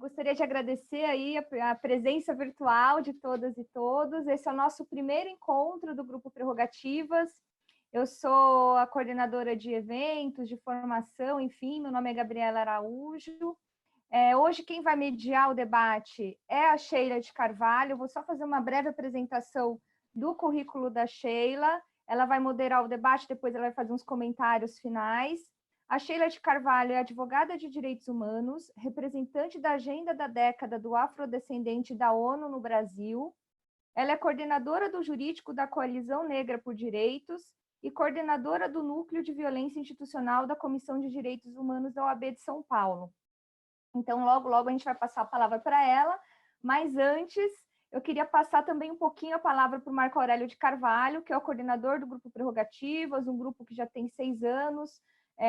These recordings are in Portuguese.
gostaria de agradecer aí a presença virtual de todas e todos. Esse é o nosso primeiro encontro do Grupo Prerrogativas. Eu sou a coordenadora de eventos, de formação, enfim, meu nome é Gabriela Araújo. Hoje quem vai mediar o debate é a Sheila de Carvalho. Eu vou só fazer uma breve apresentação do currículo da Sheila. Ela vai moderar o debate, depois ela vai fazer uns comentários finais. A Sheila de Carvalho é advogada de direitos humanos, representante da agenda da década do afrodescendente da ONU no Brasil. Ela é coordenadora do jurídico da Coalizão Negra por Direitos e coordenadora do Núcleo de Violência Institucional da Comissão de Direitos Humanos da OAB de São Paulo. Então, logo a gente vai passar a palavra para ela, mas antes eu queria passar também um pouquinho a palavra para o Marco Aurélio de Carvalho, que é o coordenador do Grupo Prerrogativas, um grupo que já tem 6 anos.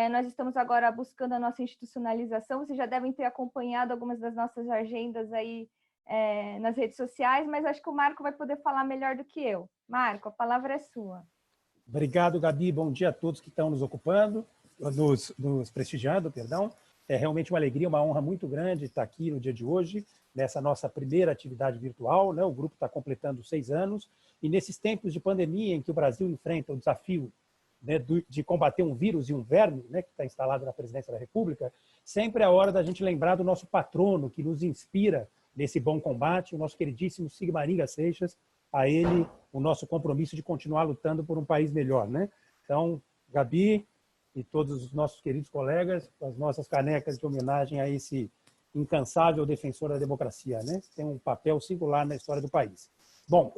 Nós estamos agora buscando a nossa institucionalização, vocês já devem ter acompanhado algumas das nossas agendas aí nas redes sociais, mas acho que o Marco vai poder falar melhor do que eu. Marco, a palavra é sua. Obrigado, Gabi. Bom dia a todos que estão nos prestigiando, perdão. É realmente uma alegria, uma honra muito grande estar aqui no dia de hoje, nessa nossa primeira atividade virtual, né? O grupo está completando 6 anos, e nesses tempos de pandemia em que o Brasil enfrenta o desafio, né, de combater um vírus e um verme, né, que está instalado na presidência da República, sempre é a hora da gente lembrar do nosso patrono, que nos inspira nesse bom combate, o nosso queridíssimo Sigmaringa Seixas, a ele o nosso compromisso de continuar lutando por um país melhor, né? Então, Gabi e todos os nossos queridos colegas, as nossas canecas de homenagem a esse incansável defensor da democracia, né? Tem um papel singular na história do país. Bom,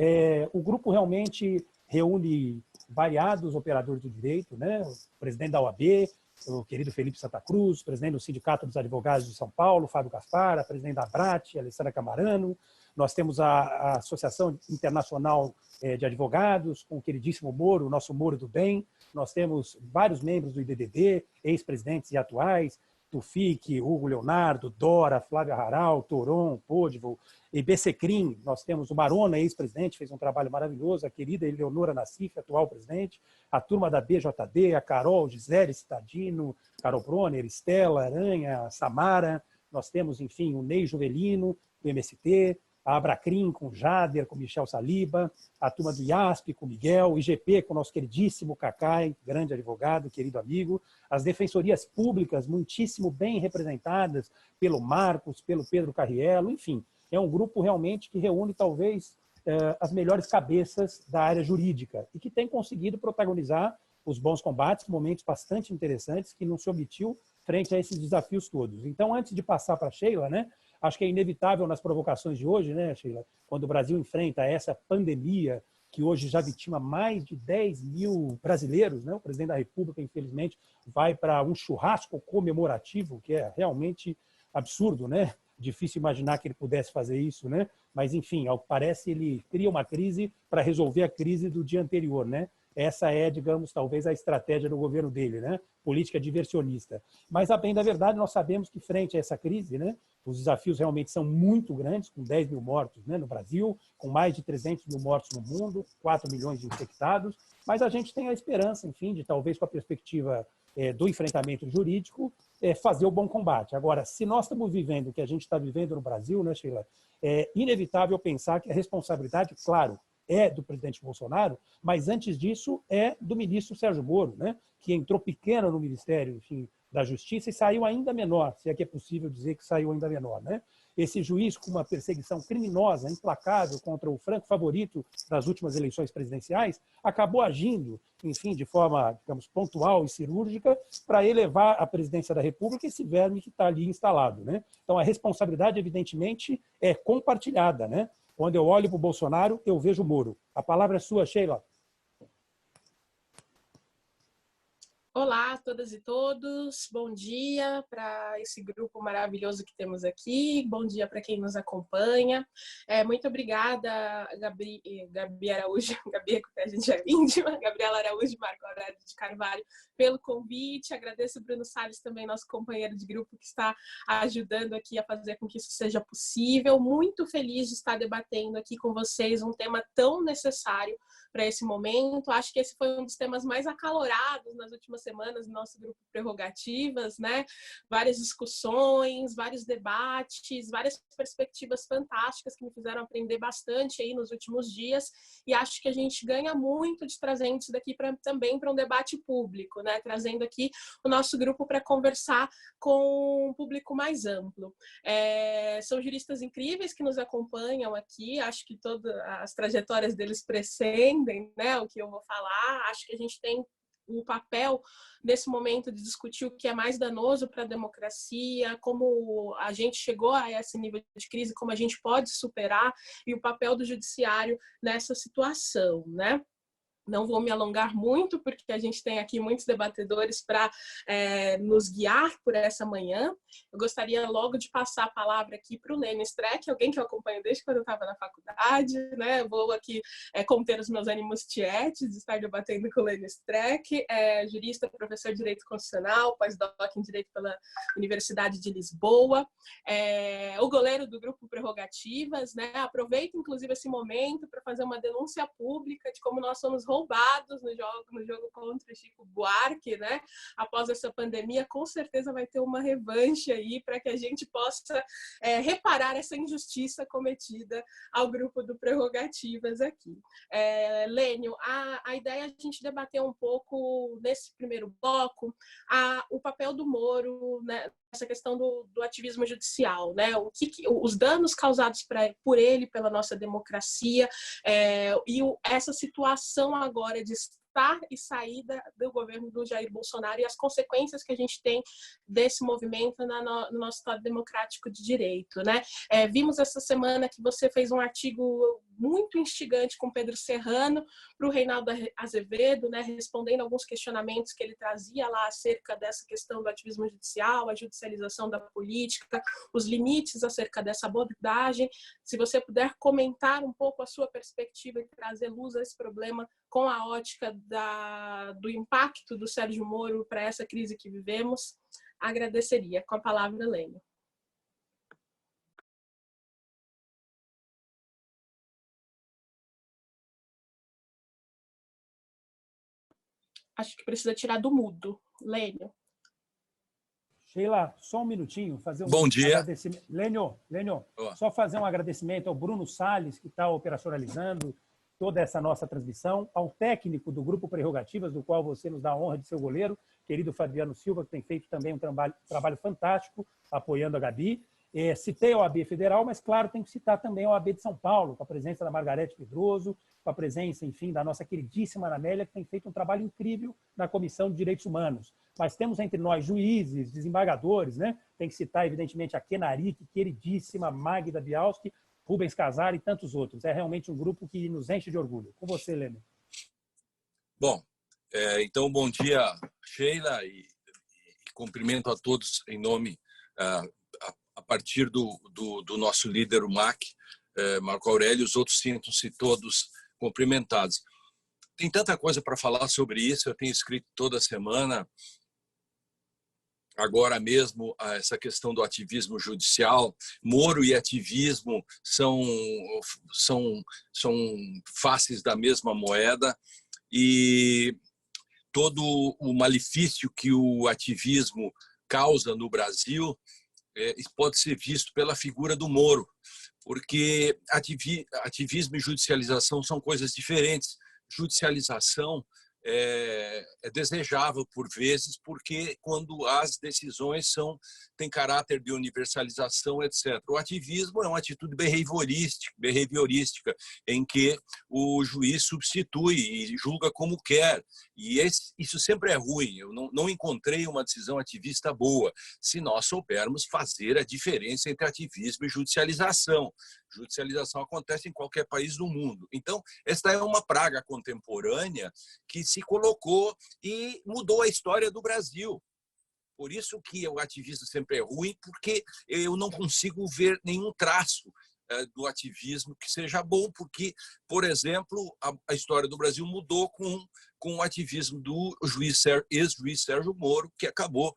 o grupo realmente reúne variados operadores do direito, né? O presidente da OAB, o querido Felipe Santa Cruz, presidente do Sindicato dos Advogados de São Paulo, Fábio Gaspar, a presidente da ABRAT, Alessandra Camarano. Nós temos a Associação Internacional de Advogados, com o queridíssimo Moro, o nosso Moro do Bem. Nós temos vários membros do IDDB, ex-presidentes e atuais, Tufik, Hugo Leonardo, Dora, Flávia Haral, Toron, Podivo, e BCCRIM. Nós temos o Marona, ex-presidente, fez um trabalho maravilhoso, a querida Eleonora Nassif, atual presidente, a turma da BJD, a Carol, Gisele Cittadino, Carol Bronner, Estela Aranha, Samara. Nós temos, enfim, o Ney Juvelino, do MST, a Abracrim com Jader, com Michel Saliba, a turma do IASP com Miguel, o IGP com o nosso queridíssimo Cacai, grande advogado, querido amigo, as defensorias públicas muitíssimo bem representadas pelo Marcos, pelo Pedro Carriello, enfim, é um grupo realmente que reúne talvez as melhores cabeças da área jurídica e que tem conseguido protagonizar os bons combates, momentos bastante interessantes que não se omitiu frente a esses desafios todos. Então, antes de passar para a Sheila, né, acho que é inevitável nas provocações de hoje, né, Sheila, quando o Brasil enfrenta essa pandemia que hoje já vitima mais de 10 mil brasileiros, né? O presidente da República, infelizmente, vai para um churrasco comemorativo, que é realmente absurdo, né? Difícil imaginar que ele pudesse fazer isso, né? Mas, enfim, ao que parece, ele cria uma crise para resolver a crise do dia anterior, né? Essa é, digamos, talvez a estratégia do governo dele, né? Política diversionista. Mas, a bem da verdade, nós sabemos que, frente a essa crise, né, os desafios realmente são muito grandes, com 10 mil mortos, né, no Brasil, com mais de 300 mil mortos no mundo, 4 milhões de infectados, mas a gente tem a esperança, enfim, de talvez com a perspectiva do enfrentamento jurídico, fazer o bom combate. Agora, se nós estamos vivendo o que a gente está vivendo no Brasil, né, Sheila, é inevitável pensar que a responsabilidade, claro, é do presidente Bolsonaro, mas antes disso é do ministro Sérgio Moro, né, que entrou pequeno no Ministério, enfim, da Justiça e saiu ainda menor, se é que é possível dizer que saiu ainda menor, né? Esse juiz com uma perseguição criminosa, implacável contra o franco favorito das últimas eleições presidenciais, acabou agindo, enfim, de forma, digamos, pontual e cirúrgica para elevar à presidência da República esse verme que está ali instalado, né? Então, a responsabilidade, evidentemente, é compartilhada, né? Quando eu olho para o Bolsonaro, eu vejo o Moro. A palavra é sua, Sheila. Olá a todas e todos, bom dia para esse grupo maravilhoso que temos aqui, bom dia para quem nos acompanha. Muito obrigada, Gabi Araújo, Gabi, a gente é íntima, Gabriela Araújo e Marco Aurélio de Carvalho, pelo convite. Agradeço o Bruno Salles também, nosso companheiro de grupo, que está ajudando aqui a fazer com que isso seja possível. Muito feliz de estar debatendo aqui com vocês um tema tão necessário para esse momento. Acho que esse foi um dos temas mais acalorados nas últimas semanas no nosso grupo Prerrogativas, né? Várias discussões, vários debates, várias perspectivas fantásticas que me fizeram aprender bastante aí nos últimos dias, e acho que a gente ganha muito de trazer isso daqui também para um debate público, né? Trazendo aqui o nosso grupo para conversar com um público mais amplo. São juristas incríveis que nos acompanham aqui, acho que todas as trajetórias deles precedem, né, o que eu vou falar. Acho que a gente tem o papel nesse momento de discutir o que é mais danoso para a democracia, como a gente chegou a esse nível de crise, como a gente pode superar, e o papel do judiciário nessa situação, né? Não vou me alongar muito, porque a gente tem aqui muitos debatedores para nos guiar por essa manhã. Eu gostaria logo de passar a palavra aqui para o Lênio Streck, alguém que eu acompanho desde quando eu estava na faculdade, né? Eu vou aqui conter os meus ânimos tietes de estar debatendo com o Lênio Streck, jurista, professor de Direito Constitucional, pós-doc em Direito pela Universidade de Lisboa, o goleiro do Grupo Prerrogativas, né? Aproveito, inclusive, esse momento para fazer uma denúncia pública de como nós somos roubados no jogo contra o Chico Buarque, né? Após essa pandemia, com certeza vai ter uma revanche aí para que a gente possa reparar essa injustiça cometida ao grupo do Prerrogativas aqui. Lênio, a ideia é a gente debater um pouco nesse primeiro bloco o papel do Moro, né, essa questão do ativismo judicial, né? Os danos causados por ele, pela nossa democracia, e essa situação agora de estar e saída do governo do Jair Bolsonaro e as consequências que a gente tem desse movimento no nosso Estado democrático de direito, né? Vimos essa semana que você fez um artigo muito instigante com Pedro Serrano para o Reinaldo Azevedo, né, respondendo alguns questionamentos que ele trazia lá acerca dessa questão do ativismo judicial, a judicialização da política, os limites acerca dessa abordagem. Se você puder comentar um pouco a sua perspectiva e trazer luz a esse problema com a ótica do impacto do Sérgio Moro para essa crise que vivemos, agradeceria. Com a palavra, Lênio. Acho que precisa tirar do mudo. Lênio. Sheila, só um minutinho, fazer um Bom dia. agradecimento. Lênio, só fazer um agradecimento ao Bruno Salles, que está operacionalizando toda essa nossa transmissão, ao técnico do Grupo Prerrogativas, do qual você nos dá a honra de ser o goleiro, querido Fabiano Silva, que tem feito também um trabalho fantástico, apoiando a Gabi. Citei a OAB Federal, mas, claro, tem que citar também a OAB de São Paulo, com a presença da Margarete Pedroso, com a presença, enfim, da nossa queridíssima Amélia, que tem feito um trabalho incrível na Comissão de Direitos Humanos. Mas temos entre nós juízes, desembargadores, né? Tem que citar, evidentemente, a Kenaric, queridíssima Magda Bialski, Rubens Casar e tantos outros. É realmente um grupo que nos enche de orgulho. Com você, Lênio. Bom, então, bom dia, Sheila, e cumprimento a todos em nome, a partir do nosso líder, o MAC, Marco Aurélio. Os outros sintam-se todos cumprimentados. Tem tanta coisa para falar sobre isso, eu tenho escrito toda semana. Agora mesmo, essa questão do ativismo judicial, Moro e ativismo são faces da mesma moeda, e todo o malefício que o ativismo causa no Brasil pode ser visto pela figura do Moro, porque ativismo e judicialização são coisas diferentes. Judicialização é desejável por vezes, porque quando as decisões têm caráter de universalização, etc. O ativismo é uma atitude behaviorística, em que o juiz substitui e julga como quer. E isso sempre é ruim. Eu não encontrei uma decisão ativista boa, se nós soubermos fazer a diferença entre ativismo e judicialização. Judicialização acontece em qualquer país do mundo. Então, esta é uma praga contemporânea que se colocou e mudou a história do Brasil. Por isso que o ativismo sempre é ruim, porque eu não consigo ver nenhum traço do ativismo que seja bom, porque, por exemplo, a história do Brasil mudou com o ativismo do ex-juiz Sérgio Moro, que acabou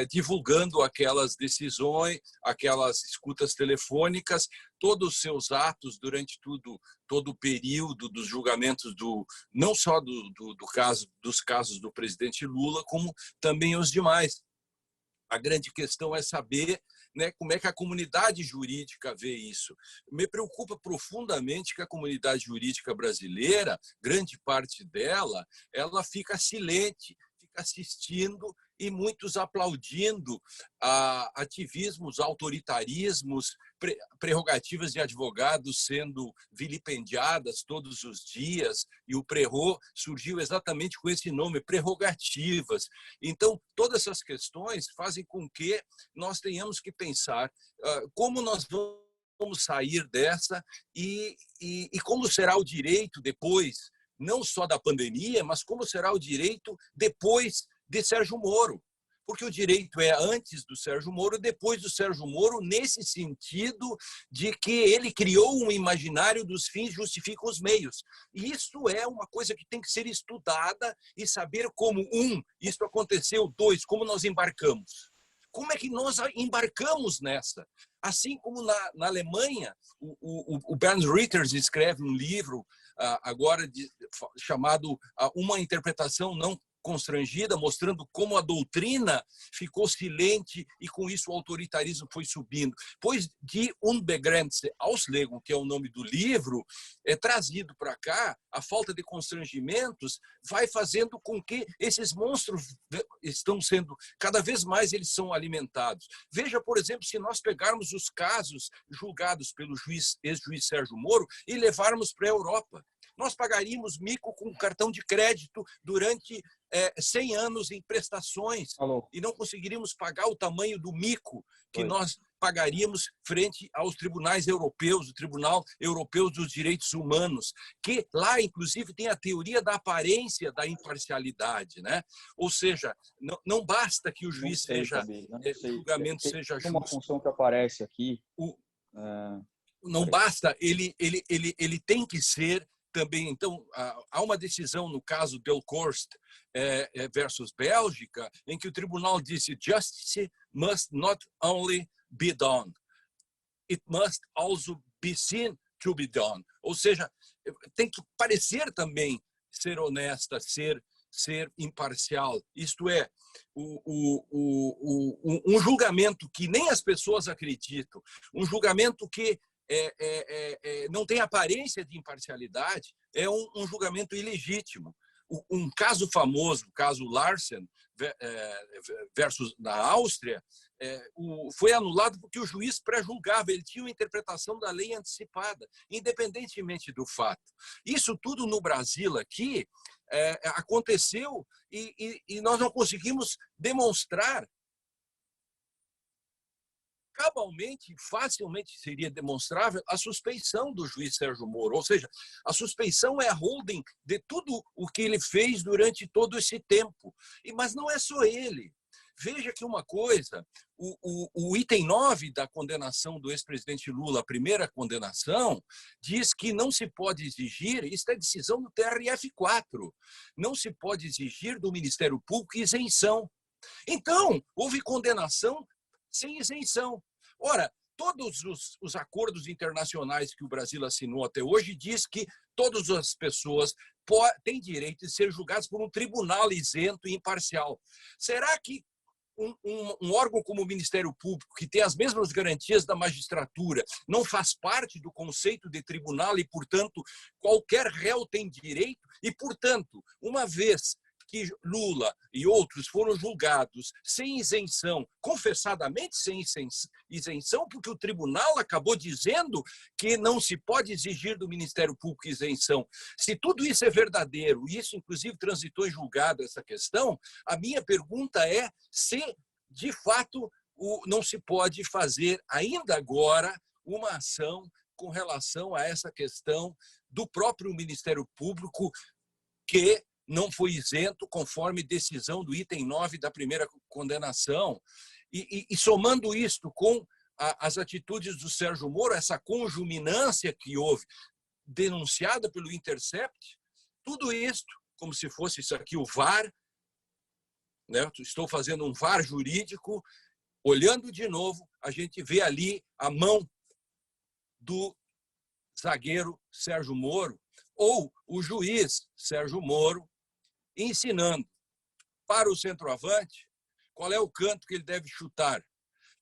divulgando aquelas decisões, aquelas escutas telefônicas, todos os seus atos durante todo o período dos julgamentos não só dos casos do presidente Lula, como também os demais. A grande questão é saber, né, como é que a comunidade jurídica vê isso. Me preocupa profundamente que a comunidade jurídica brasileira, grande parte dela, ela fica silente, fica assistindo e muitos aplaudindo ativismos, autoritarismos, prerrogativas de advogados sendo vilipendiadas todos os dias, e o Prerro surgiu exatamente com esse nome, prerrogativas. Então, todas essas questões fazem com que nós tenhamos que pensar como nós vamos sair dessa e como será o direito depois, não só da pandemia, mas como será o direito depois de Sérgio Moro. Porque o direito é antes do Sérgio Moro, depois do Sérgio Moro, nesse sentido de que ele criou um imaginário dos fins justificam os meios. E isso é uma coisa que tem que ser estudada e saber como, isso aconteceu, 2, como nós embarcamos. Como é que nós embarcamos nessa? Assim como na Alemanha, o Bernd Ritters escreve um livro agora chamado Uma Interpretação Não Constrangida, mostrando como a doutrina ficou silente e com isso o autoritarismo foi subindo. Pois de Unbegrenzte Auslegung, que é o nome do livro, trazido para cá, a falta de constrangimentos vai fazendo com que esses monstros estão sendo, cada vez mais eles são alimentados. Veja, por exemplo, se nós pegarmos os casos julgados pelo ex-juiz Sérgio Moro e levarmos para a Europa, nós pagaríamos mico com cartão de crédito durante 100 anos em prestações e não conseguiríamos pagar o tamanho do mico que nós pagaríamos frente aos tribunais europeus, o Tribunal Europeu dos Direitos Humanos, que lá, inclusive, tem a teoria da aparência da imparcialidade, né? Ou seja, não basta que o juiz seja, o julgamento seja justo. Uma função que aparece aqui. Não basta, ele tem que ser também. Então, há uma decisão no caso Delcorst versus Bélgica, em que o tribunal disse justice must not only be done, it must also be seen to be done. Ou seja, tem que parecer também ser honesta, ser imparcial. Isto é, um julgamento que nem as pessoas acreditam, um julgamento que não tem aparência de imparcialidade, é um julgamento ilegítimo. Um caso famoso, o caso Larsen versus na Áustria, foi anulado porque o juiz pré-julgava, ele tinha uma interpretação da lei antecipada, independentemente do fato. Isso tudo no Brasil aqui aconteceu e nós não conseguimos demonstrar cabalmente, facilmente seria demonstrável a suspeição do juiz Sérgio Moro. Ou seja, a suspeição é a holding de tudo o que ele fez durante todo esse tempo. Mas não é só ele. Veja que uma coisa, o item 9 da condenação do ex-presidente Lula, a primeira condenação, diz que não se pode exigir, isso é decisão do TRF4, não se pode exigir do Ministério Público isenção. Então, houve condenação sem isenção. Ora, todos os acordos internacionais que o Brasil assinou até hoje diz que todas as pessoas têm direito de ser julgadas por um tribunal isento e imparcial. Será que um órgão como o Ministério Público, que tem as mesmas garantias da magistratura, não faz parte do conceito de tribunal e, portanto, qualquer réu tem direito? E, portanto, uma vez que Lula e outros foram julgados sem isenção, confessadamente sem isenção, porque o tribunal acabou dizendo que não se pode exigir do Ministério Público isenção. Se tudo isso é verdadeiro, e isso inclusive transitou em julgado essa questão, a minha pergunta é se, de fato, não se pode fazer ainda agora uma ação com relação a essa questão do próprio Ministério Público, que não foi isento conforme decisão do item 9 da primeira condenação. E somando isto com as atitudes do Sérgio Moro, essa conjuminância que houve, denunciada pelo Intercept, tudo isto, como se fosse isso aqui o VAR, né? Estou fazendo um VAR jurídico, olhando de novo, a gente vê ali a mão do zagueiro Sérgio Moro ou o juiz Sérgio Moro ensinando para o centroavante qual é o canto que ele deve chutar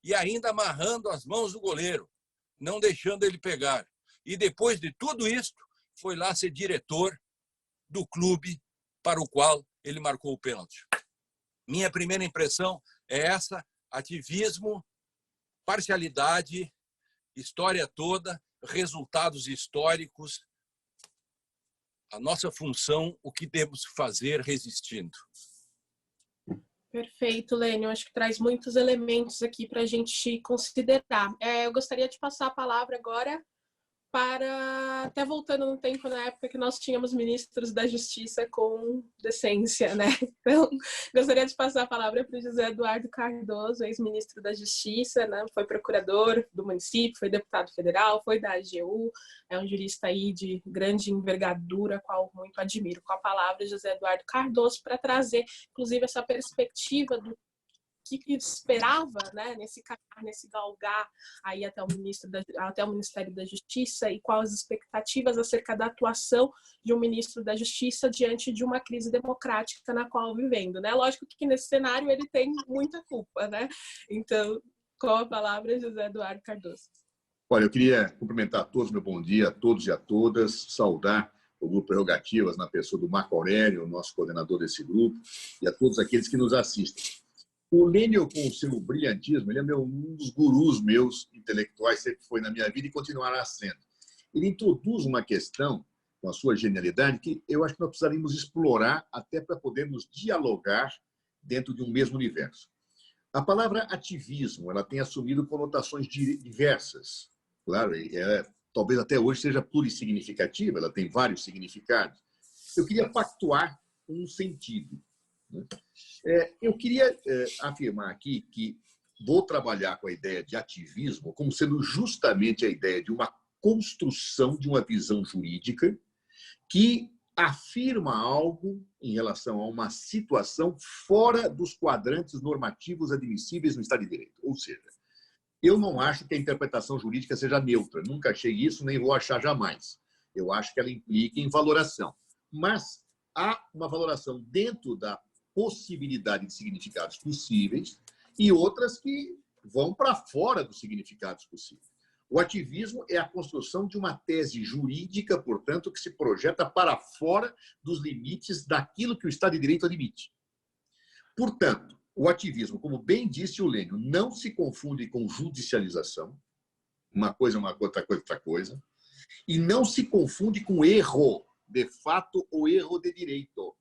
e ainda amarrando as mãos do goleiro, não deixando ele pegar. E depois de tudo isso, foi lá ser diretor do clube para o qual ele marcou o pênalti. Minha primeira impressão é essa: ativismo, parcialidade, história toda, resultados históricos, a nossa função, o que temos que fazer resistindo. Perfeito, Lênio. Acho que traz muitos elementos aqui para a gente considerar. Eu gostaria de passar a palavra agora para, até voltando no tempo, na época que nós tínhamos ministros da Justiça com decência, né? Então, gostaria de passar a palavra para o José Eduardo Cardoso, ex-ministro da Justiça, né? Foi procurador do município, foi deputado federal, foi da AGU, é um jurista aí de grande envergadura, qual muito admiro. Com a palavra, José Eduardo Cardoso, para trazer, inclusive, essa perspectiva do que esperava, né, nesse galgar aí até o Ministério da Justiça, e quais as expectativas acerca da atuação de um ministro da Justiça diante de uma crise democrática na qual vivendo, né? Lógico que nesse cenário ele tem muita culpa, né? Então, com a palavra, José Eduardo Cardoso. Olha, eu queria cumprimentar a todos, meu bom dia a todos e a todas, saudar o Grupo Prerrogativas na pessoa do Marco Aurélio, nosso coordenador desse grupo, e a todos aqueles que nos assistem. O Lênio, com o seu brilhantismo, ele é um dos gurus meus intelectuais, sempre foi na minha vida e continuará sendo. Ele introduz uma questão, com a sua genialidade, que eu acho que nós precisaríamos explorar até para podermos dialogar dentro de um mesmo universo. A palavra ativismo, ela tem assumido conotações diversas. Claro, talvez até hoje seja plurissignificativa, ela tem vários significados. Eu queria pactuar um sentido. Eu queria afirmar aqui que vou trabalhar com a ideia de ativismo como sendo justamente a ideia de uma construção de uma visão jurídica que afirma algo em relação a uma situação fora dos quadrantes normativos admissíveis no Estado de Direito. Ou seja, eu não acho que a interpretação jurídica seja neutra, nunca achei isso, nem vou achar jamais. Eu acho que ela implica em valoração. Mas há uma valoração dentro da possibilidade de significados possíveis e outras que vão para fora dos significados possíveis. O ativismo é a construção de uma tese jurídica, portanto, que se projeta para fora dos limites daquilo que o Estado de Direito admite. Portanto, o ativismo, como bem disse o Lênio, não se confunde com judicialização, uma coisa é uma coisa, outra coisa, e não se confunde com erro de fato ou erro de direito.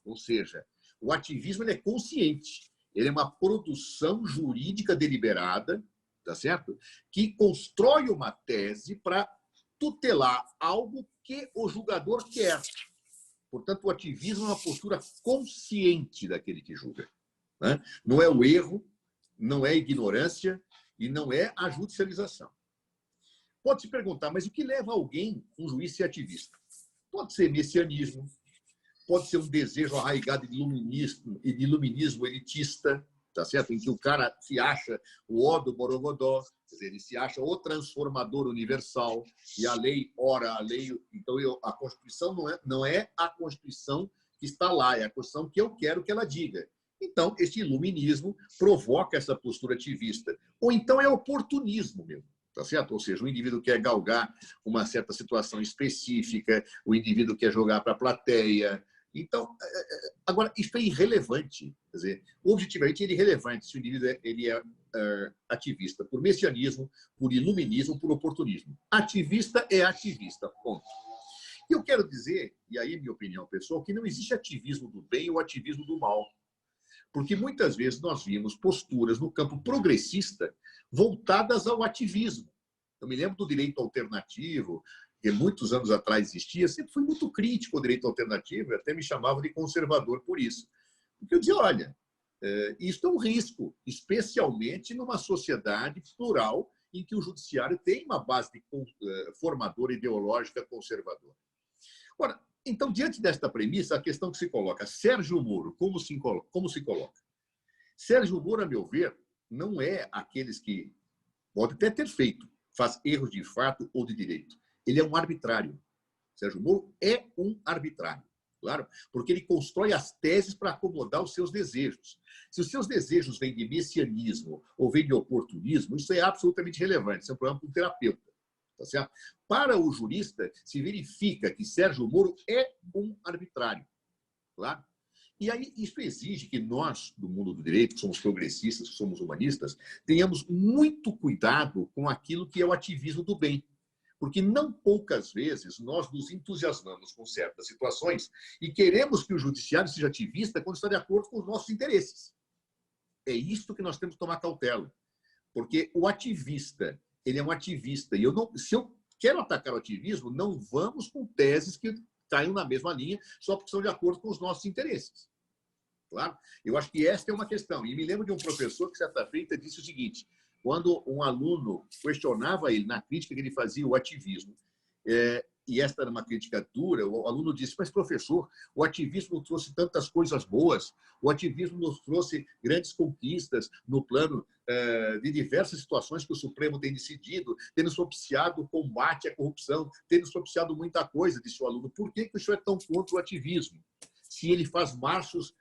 Ou seja, o ativismo ele é consciente, ele é uma produção jurídica deliberada, tá certo? Que constrói uma tese para tutelar algo que o julgador quer. Portanto, o ativismo é uma postura consciente daquele que julga, né? Não é o erro, não é a ignorância e não é a judicialização. Pode se perguntar, mas o que leva alguém, um juiz, a ser ativista? Pode ser messianismo, pode ser um desejo arraigado de iluminismo elitista, tá certo? Em que o cara se acha o ó do Borogodó, quer dizer, ele se acha o transformador universal, e a lei ora a lei. Então, a Constituição não é a Constituição que está lá, é a Constituição que eu quero que ela diga. Então, esse iluminismo provoca essa postura ativista. Ou então é oportunismo mesmo. Tá certo? Ou seja, o indivíduo quer galgar uma certa situação específica, o indivíduo quer jogar para a plateia. Então, agora, isso é irrelevante. Quer dizer, objetivamente, ele é irrelevante se o indivíduo ele é ativista por messianismo, por iluminismo, por oportunismo. Ativista é ativista, ponto. E eu quero dizer, e aí minha opinião pessoal, que não existe ativismo do bem ou ativismo do mal. Porque muitas vezes nós vimos posturas no campo progressista voltadas ao ativismo. Eu me lembro do direito alternativo, que muitos anos atrás existia, sempre fui muito crítico ao direito alternativo, até me chamavam de conservador por isso. Porque eu dizia, olha, isso é um risco, especialmente numa sociedade plural em que o judiciário tem uma base formadora ideológica conservadora. Ora, Então, diante desta premissa, a questão que se coloca, Sérgio Moro, como se coloca? Sérgio Moro, a meu ver, não é aqueles que pode até ter feito, faz erros de fato ou de direito. Ele é um arbitrário. Sérgio Moro é um arbitrário, claro, porque ele constrói as teses para acomodar os seus desejos. Se os seus desejos vêm de messianismo ou vêm de oportunismo, isso é absolutamente relevante. Isso é um problema para o terapeuta. Tá certo? Para o jurista, se verifica que Sérgio Moro é um arbitrário. Claro? E aí isso exige que nós, do mundo do direito, que somos progressistas, que somos humanistas, tenhamos muito cuidado com aquilo que é o ativismo do bem. Porque não poucas vezes nós nos entusiasmamos com certas situações e queremos que o judiciário seja ativista quando está de acordo com os nossos interesses. É isso que nós temos que tomar cautela. Porque o ativista, ele é um ativista. E se eu quero atacar o ativismo, não vamos com teses que caiam na mesma linha só porque são de acordo com os nossos interesses. Claro? Eu acho que esta é uma questão. E me lembro de um professor que, certa feita, disse o seguinte, quando um aluno questionava ele na crítica que ele fazia o ativismo, e esta era uma crítica dura, o aluno disse, mas professor, o ativismo trouxe tantas coisas boas, o ativismo nos trouxe grandes conquistas no plano de diversas situações que o Supremo tem decidido, tendo propiciado o combate à corrupção, tendo propiciado muita coisa, disse o aluno. Por que o senhor é tão contra o ativismo? Se ele faz marchos,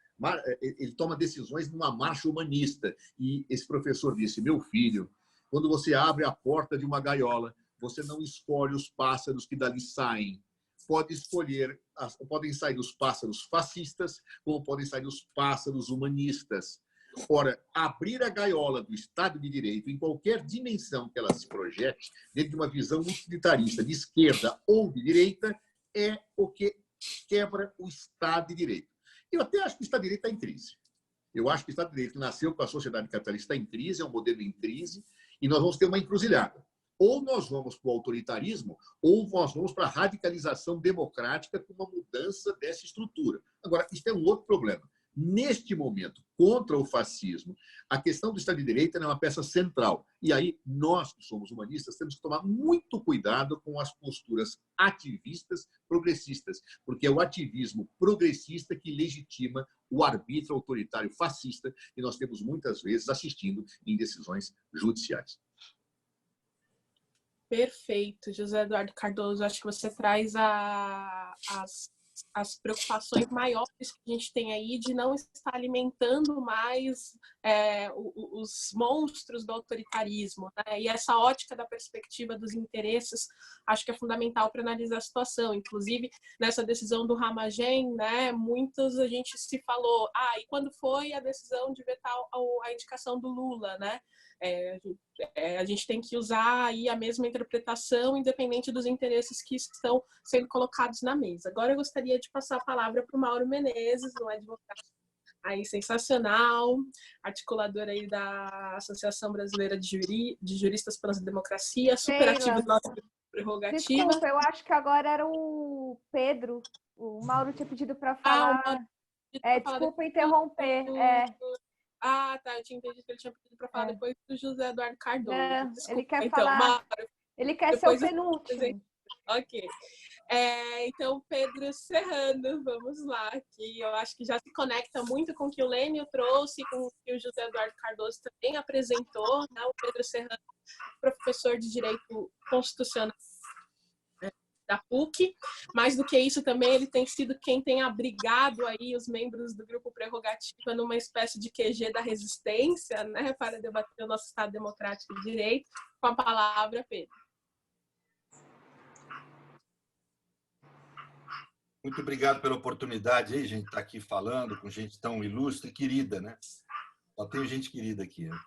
ele toma decisões numa marcha humanista. E esse professor disse, meu filho, quando você abre a porta de uma gaiola, você não escolhe os pássaros que dali saem. Podem sair os pássaros fascistas, como podem sair os pássaros humanistas. Ora, abrir a gaiola do Estado de Direito, em qualquer dimensão que ela se projete, dentro de uma visão utilitarista de esquerda ou de direita, é o que quebra o Estado de Direito. Eu até acho que o Estado de Direito está em crise. Eu acho que o Estado de Direito nasceu com a sociedade capitalista em crise, é um modelo em crise, e nós vamos ter uma encruzilhada. Ou nós vamos para o autoritarismo, ou nós vamos para a radicalização democrática com uma mudança dessa estrutura. Agora, isso é um outro problema. Neste momento, contra o fascismo, a questão do Estado de Direito é uma peça central. E aí, nós, que somos humanistas, temos que tomar muito cuidado com as posturas ativistas progressistas, porque é o ativismo progressista que legitima o arbítrio autoritário fascista que nós temos muitas vezes assistindo em decisões judiciais. Perfeito, José Eduardo Cardoso. Acho que você traz as preocupações maiores que a gente tem aí de não estar alimentando mais os monstros do autoritarismo, né? E essa ótica da perspectiva dos interesses acho que é fundamental para analisar a situação. Inclusive, nessa decisão do Ramagem, né, muitos a gente se falou, e quando foi a decisão de vetar a indicação do Lula, né? A gente tem que usar aí a mesma interpretação, independente dos interesses que estão sendo colocados na mesa. Agora eu gostaria de passar a palavra para o Mauro Menezes, um advogado aí sensacional, articulador aí da Associação Brasileira de Juristas pela Democracia, super ativo no nosso prerrogativa. Desculpa, eu acho que agora era o Pedro. O Mauro tinha pedido para falar. Desculpa interromper. Tá, eu tinha entendido que ele tinha pedido para falar depois do José Eduardo Cardoso. Ele quer falar. Mauro, ele quer ser o penúltimo. Ok. Então, Pedro Serrano, vamos lá, que eu acho que já se conecta muito com o que o Lênio trouxe, com o que o José Eduardo Cardoso também apresentou, né? O Pedro Serrano, professor de Direito Constitucional da PUC. Mais do que isso, também ele tem sido quem tem abrigado aí os membros do Grupo Prerrogativa numa espécie de QG da resistência, né, para debater o nosso Estado Democrático de Direito. Com a palavra, Pedro. Muito obrigado pela oportunidade aí, gente, estar aqui falando com gente tão ilustre e querida, né? Só tenho gente querida aqui, né?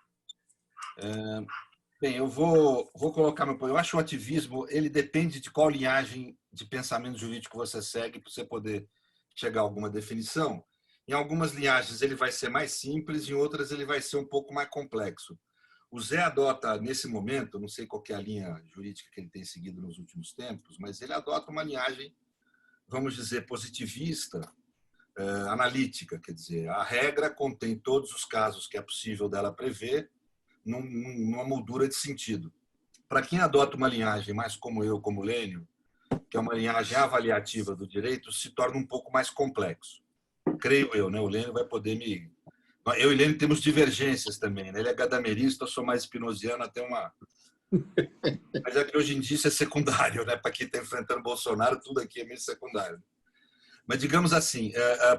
Bem, eu vou colocar meu ponto. Eu acho que o ativismo, ele depende de qual linhagem de pensamento jurídico você segue para você poder chegar a alguma definição. Em algumas linhagens ele vai ser mais simples, em outras ele vai ser um pouco mais complexo. O Zé adota, nesse momento, não sei qual que é a linha jurídica que ele tem seguido nos últimos tempos, mas ele adota uma linhagem, vamos dizer, positivista, analítica, quer dizer, a regra contém todos os casos que é possível dela prever, numa moldura de sentido. Para quem adota uma linhagem mais como eu, como Lênio, que é uma linhagem avaliativa do direito, se torna um pouco mais complexo. Creio eu, né? O Lênio vai poder me... Eu e o Lênio temos divergências também, né? Ele é gadamerista, eu sou mais spinoziano, até uma... Mas é que hoje em dia isso é secundário, né? Para quem está enfrentando Bolsonaro, tudo aqui é meio secundário. Mas, digamos assim,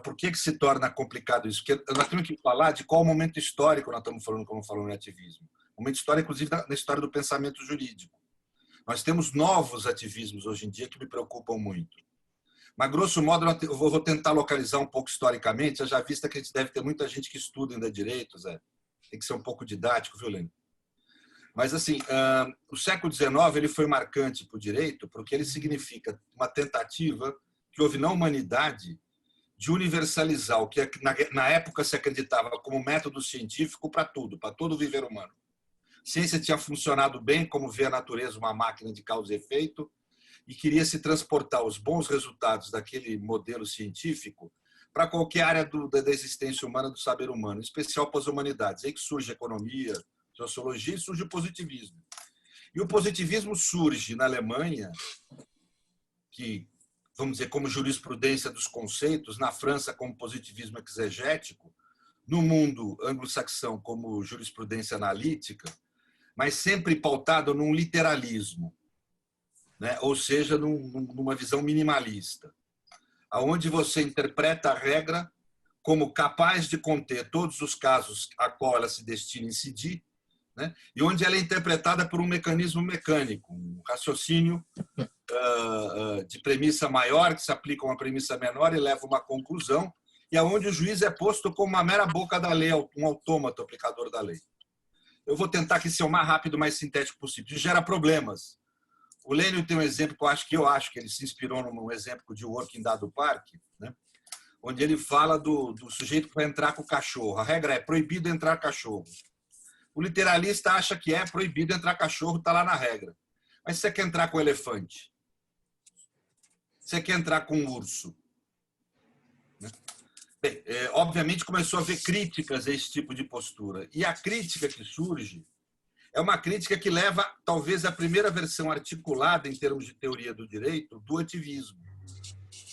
por que se torna complicado isso? Porque nós temos que falar de qual momento histórico nós estamos falando quando falamos em ativismo. Momento histórico, inclusive, na história do pensamento jurídico. Nós temos novos ativismos hoje em dia que me preocupam muito. Mas, grosso modo, eu vou tentar localizar um pouco historicamente, já vista que a gente deve ter muita gente que estuda ainda direito, Zé. Tem que ser um pouco didático, viu, Lênio? Mas, assim, o século XIX ele foi marcante para o direito porque ele significa uma tentativa que houve na humanidade de universalizar o que na época se acreditava como método científico para tudo, para todo o viver humano. A ciência tinha funcionado bem, como vê a natureza uma máquina de causa e efeito, e queria se transportar os bons resultados daquele modelo científico para qualquer área da existência humana, do saber humano, em especial para as humanidades. Aí que surge a economia, sociologia, e surge o positivismo. E o positivismo surge na Alemanha, que, vamos dizer, como jurisprudência dos conceitos, na França como positivismo exegético, no mundo anglo-saxão como jurisprudência analítica, mas sempre pautado num literalismo, né? Ou seja, numa visão minimalista, onde você interpreta a regra como capaz de conter todos os casos a qual ela se destina a incidir, né? E onde ela é interpretada por um mecanismo mecânico, um raciocínio de premissa maior que se aplica a uma premissa menor e leva a uma conclusão, e aonde o juiz é posto como uma mera boca da lei, um autômato aplicador da lei. Eu vou tentar aqui ser o mais rápido, mais sintético possível. Isso gera problemas. O Lênio tem um exemplo que eu acho que ele se inspirou num exemplo de Working Dado Park, né? Onde ele fala do sujeito que vai entrar com o cachorro. A regra é proibido entrar cachorro. O literalista acha que é proibido entrar cachorro, está lá na regra. Mas se você quer entrar com elefante? Se você quer entrar com urso? Né? Bem, obviamente começou a haver críticas a esse tipo de postura. E a crítica que surge é uma crítica que leva, talvez, à primeira versão articulada, em termos de teoria do direito, do ativismo,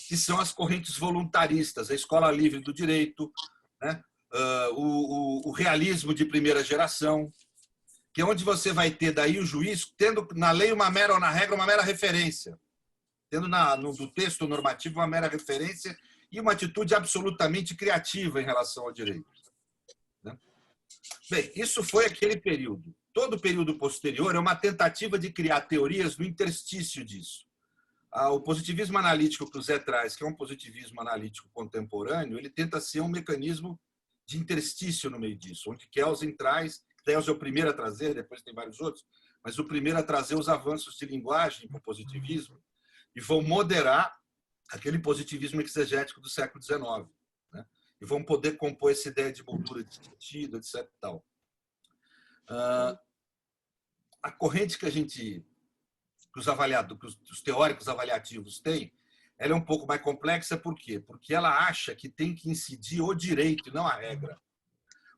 que são as correntes voluntaristas, a escola livre do direito, né? O realismo de primeira geração, que é onde você vai ter daí o juiz tendo na lei uma mera, ou na regra, uma mera referência, tendo no texto normativo uma mera referência e uma atitude absolutamente criativa em relação ao direito. Né? Bem, isso foi aquele período. Todo o período posterior é uma tentativa de criar teorias no interstício disso. O positivismo analítico que o Zé traz, que é um positivismo analítico contemporâneo, ele tenta ser um mecanismo de interstício no meio disso, onde Kelsen traz, Kelsen é o primeiro a trazer, depois tem vários outros, mas o primeiro a trazer os avanços de linguagem para o positivismo e vão moderar aquele positivismo exegético do século XIX, né? E vão poder compor essa ideia de moldura de sentido, etc. Tal. A corrente que os teóricos avaliativos têm, ela é um pouco mais complexa, por quê? Porque ela acha que tem que incidir o direito e não a regra.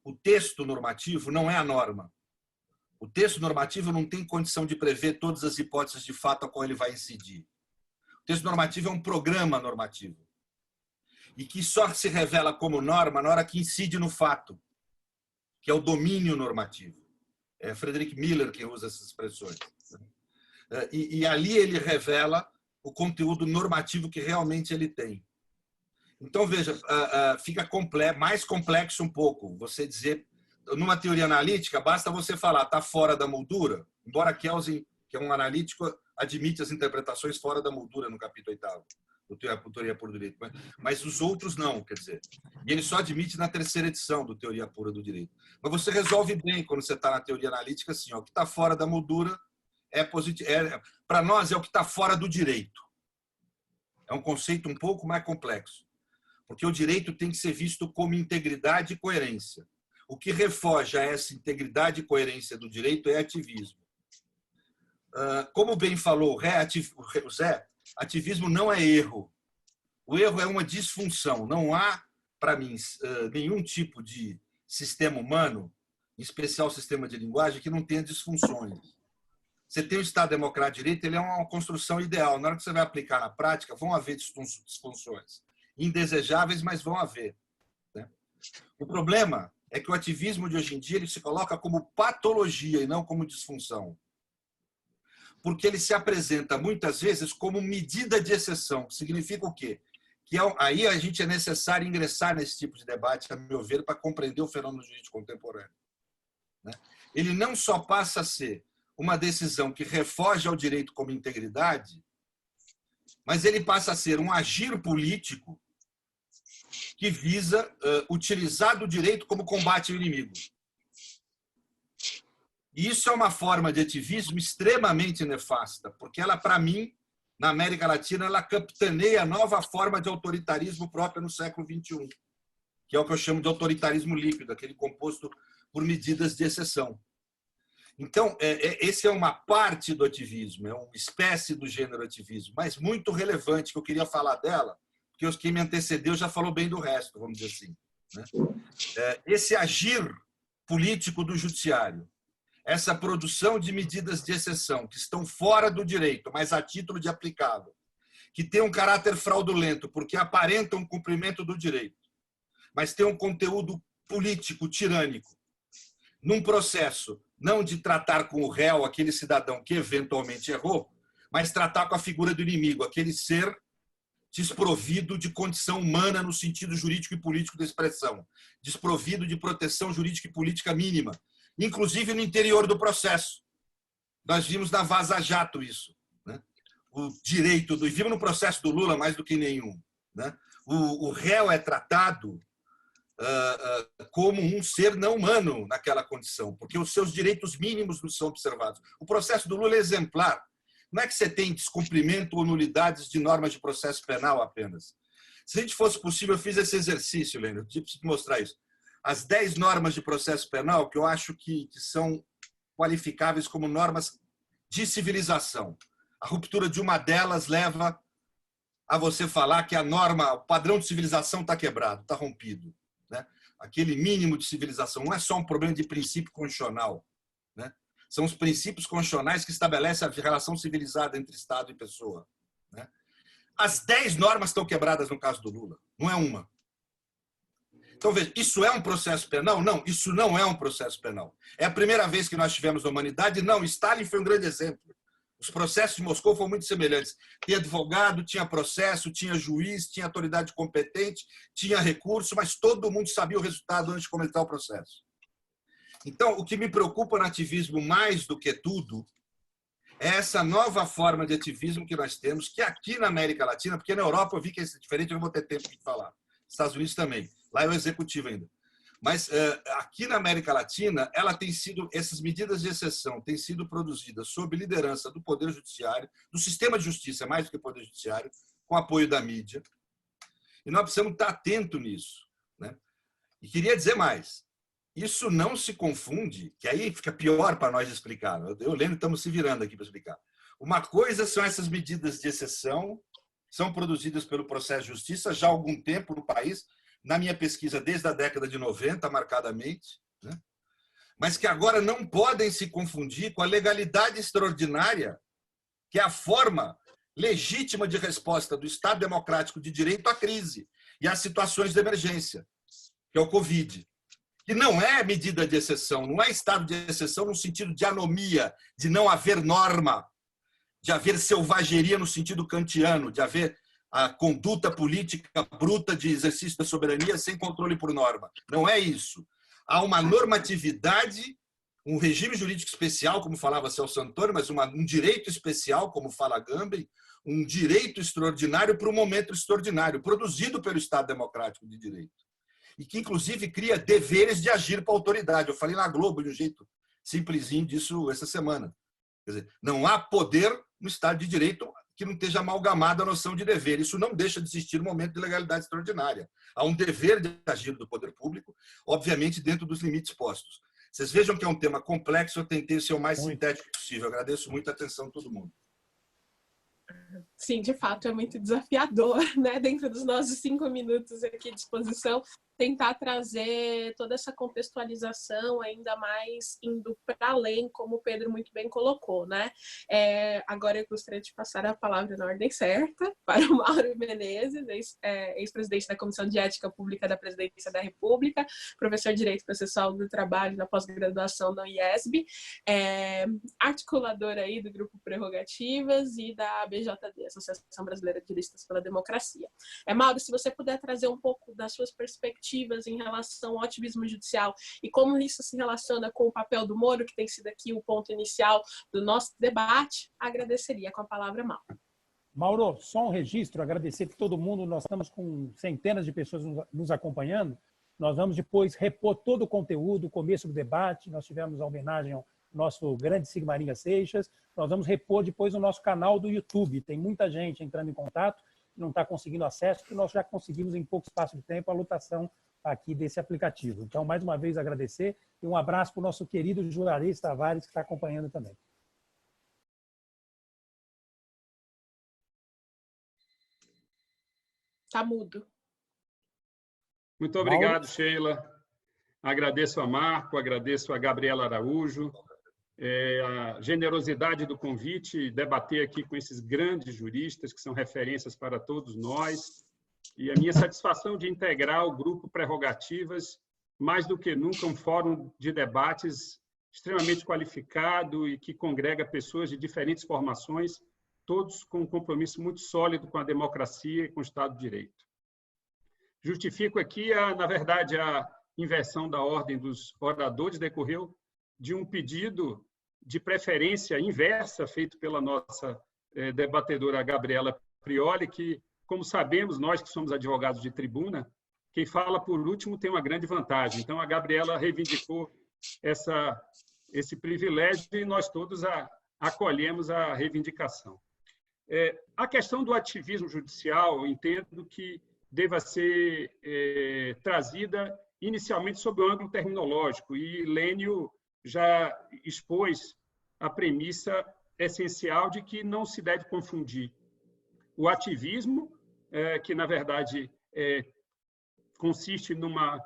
O texto normativo não é a norma. O texto normativo não tem condição de prever todas as hipóteses de fato a qual ele vai incidir. O texto normativo é um programa normativo e que só se revela como norma na hora que incide no fato, que é o domínio normativo. É Frederick Miller quem usa essas expressões. E ali ele revela o conteúdo normativo que realmente ele tem. Então, veja, fica mais complexo um pouco. Você dizer, numa teoria analítica, basta você falar, está fora da moldura, embora Kelsen, que é um analítico, admite as interpretações fora da moldura no capítulo 8º, do Teoria Pura do Direito. Mas os outros não, quer dizer. E ele só admite na 3ª edição do Teoria Pura do Direito. Mas você resolve bem quando você está na teoria analítica, assim, ó, o que está fora da moldura para nós é o que está fora do direito. É um conceito um pouco mais complexo, porque o direito tem que ser visto como integridade e coerência. O que refoge a essa integridade e coerência do direito é ativismo. Como bem falou o Zé, ativismo não é erro. O erro é uma disfunção. Não há, para mim, nenhum tipo de sistema humano, em especial sistema de linguagem, que não tenha disfunções. Você tem o Estado Democrático de Direito, ele é uma construção ideal. Na hora que você vai aplicar na prática, vão haver disfunções indesejáveis, mas vão haver, né? O problema é que o ativismo de hoje em dia ele se coloca como patologia e não como disfunção. Porque ele se apresenta muitas vezes como medida de exceção. Significa o quê? Que aí a gente é necessário ingressar nesse tipo de debate, a meu ver, para compreender o fenômeno jurídico contemporâneo, né? Ele não só passa a ser uma decisão que refoge ao direito como integridade, mas ele passa a ser um agir político que visa utilizar do direito como combate ao inimigo. E isso é uma forma de ativismo extremamente nefasta, porque ela, para mim, na América Latina, ela capitaneia a nova forma de autoritarismo própria no século XXI, que é o que eu chamo de autoritarismo líquido, aquele composto por medidas de exceção. Então, esse é uma parte do ativismo, é uma espécie do gênero ativismo, mas muito relevante, que eu queria falar dela, porque quem me antecedeu já falou bem do resto, vamos dizer assim, né? Esse agir político do judiciário, essa produção de medidas de exceção que estão fora do direito, mas a título de aplicável, que tem um caráter fraudulento porque aparentam um cumprimento do direito, mas tem um conteúdo político, tirânico, num processo não de tratar com o réu, aquele cidadão que eventualmente errou, mas tratar com a figura do inimigo, aquele ser desprovido de condição humana no sentido jurídico e político da expressão, desprovido de proteção jurídica e política mínima, inclusive no interior do processo. Nós vimos na Vaza Jato isso, né? O direito e vimos no processo do Lula mais do que nenhum, né? O réu é tratado como um ser não humano naquela condição, porque os seus direitos mínimos não são observados. O processo do Lula é exemplar. Não é que você tem descumprimento ou nulidades de normas de processo penal apenas. Se a gente fosse possível, eu fiz esse exercício, Lênin, eu preciso mostrar isso. As 10 normas de processo penal que eu acho que são qualificáveis como normas de civilização. A ruptura de uma delas leva a você falar que a norma, o padrão de civilização está quebrado, está rompido, né? Aquele mínimo de civilização não é só um problema de princípio constitucional, né? São os princípios constitucionais que estabelecem a relação civilizada entre Estado e pessoa, né? As 10 normas estão quebradas no caso do Lula, não é uma. Então, veja, isso é um processo penal? Não, isso não é um processo penal. É a primeira vez que nós tivemos na humanidade? Não, Stalin foi um grande exemplo. Os processos de Moscou foram muito semelhantes. Tinha advogado, tinha processo, tinha juiz, tinha autoridade competente, tinha recurso, mas todo mundo sabia o resultado antes de começar o processo. Então, o que me preocupa no ativismo mais do que tudo é essa nova forma de ativismo que nós temos, que aqui na América Latina, porque na Europa eu vi que é diferente, eu não vou ter tempo de falar. Estados Unidos também. Lá é o executivo ainda. Mas aqui na América Latina, essas medidas de exceção têm sido produzidas sob liderança do Poder Judiciário, do sistema de justiça, mais do que Poder Judiciário, com apoio da mídia. E nós precisamos estar atentos nisso, né? E queria dizer mais. Isso não se confunde, que aí fica pior para nós explicar. Eu e o Lênin estamos se virando aqui para explicar. Uma coisa são essas medidas de exceção, são produzidas pelo processo de justiça já há algum tempo no país, na minha pesquisa desde a década de 90, marcadamente, né? Mas que agora não podem se confundir com a legalidade extraordinária, que é a forma legítima de resposta do Estado democrático de direito à crise e às situações de emergência, que é o Covid. Que não é medida de exceção, não é estado de exceção no sentido de anomia, de não haver norma, de haver selvageria no sentido kantiano, de haver a conduta política bruta de exercício da soberania sem controle por norma. Não é isso. Há uma normatividade, um regime jurídico especial, como falava Celso Antônio, mas um direito especial, como fala Gambem, um direito extraordinário para um momento extraordinário, produzido pelo Estado Democrático de Direito. E que, inclusive, cria deveres de agir para a autoridade. Eu falei na Globo de um jeito simplesinho disso essa semana. Quer dizer, não há poder no Estado de Direito que não esteja amalgamada a noção de dever. Isso não deixa de existir um momento de legalidade extraordinária. Há um dever de agir do poder público, obviamente dentro dos limites postos. Vocês vejam que é um tema complexo, eu tentei ser o mais sintético possível. Eu agradeço muito a atenção de todo mundo. Sim, de fato, é muito desafiador, né? Dentro dos nossos 5 minutos aqui de exposição, tentar trazer toda essa contextualização ainda mais indo para além, como o Pedro muito bem colocou, né? Agora eu gostaria de passar a palavra na ordem certa para o Mauro Menezes, ex-presidente da Comissão de Ética Pública da Presidência da República, professor de Direito Processual do Trabalho na pós-graduação da IESB, articulador aí do Grupo Prerrogativas e da ABJD, Associação Brasileira de Juristas pela Democracia. Mauro, se você puder trazer um pouco das suas perspectivas em relação ao ativismo judicial e como isso se relaciona com o papel do Moro, que tem sido aqui o ponto inicial do nosso debate, agradeceria. Com a palavra, Mauro. Mauro, só um registro, agradecer que todo mundo, nós estamos com centenas de pessoas nos acompanhando, nós vamos depois repor todo o conteúdo, o começo do debate, nós tivemos a homenagem ao nosso grande Sigmaringa Seixas, nós vamos repor depois no nosso canal do YouTube, tem muita gente entrando em contato, não está conseguindo acesso, porque nós já conseguimos em pouco espaço de tempo a lotação aqui desse aplicativo. Então, mais uma vez, agradecer e um abraço para o nosso querido Juarez Tavares, que está acompanhando também. Está mudo. Muito obrigado, Sheila. Agradeço a Marco, agradeço a Gabriela Araújo, a generosidade do convite, debater aqui com esses grandes juristas que são referências para todos nós, e a minha satisfação de integrar o Grupo Prerrogativas, mais do que nunca um fórum de debates extremamente qualificado e que congrega pessoas de diferentes formações, todos com um compromisso muito sólido com a democracia e com o Estado de Direito. Justifico aqui, na verdade, a inversão da ordem dos oradores decorreu de um pedido de preferência inversa feito pela nossa debatedora Gabriela Prioli, que, como sabemos, nós que somos advogados de tribuna, quem fala por último tem uma grande vantagem. Então, a Gabriela reivindicou esse privilégio e nós todos acolhemos a reivindicação. A questão do ativismo judicial, eu entendo que deva ser trazida inicialmente sob o ângulo terminológico, e Lênio já expôs a premissa essencial de que não se deve confundir o ativismo, que, na verdade, consiste numa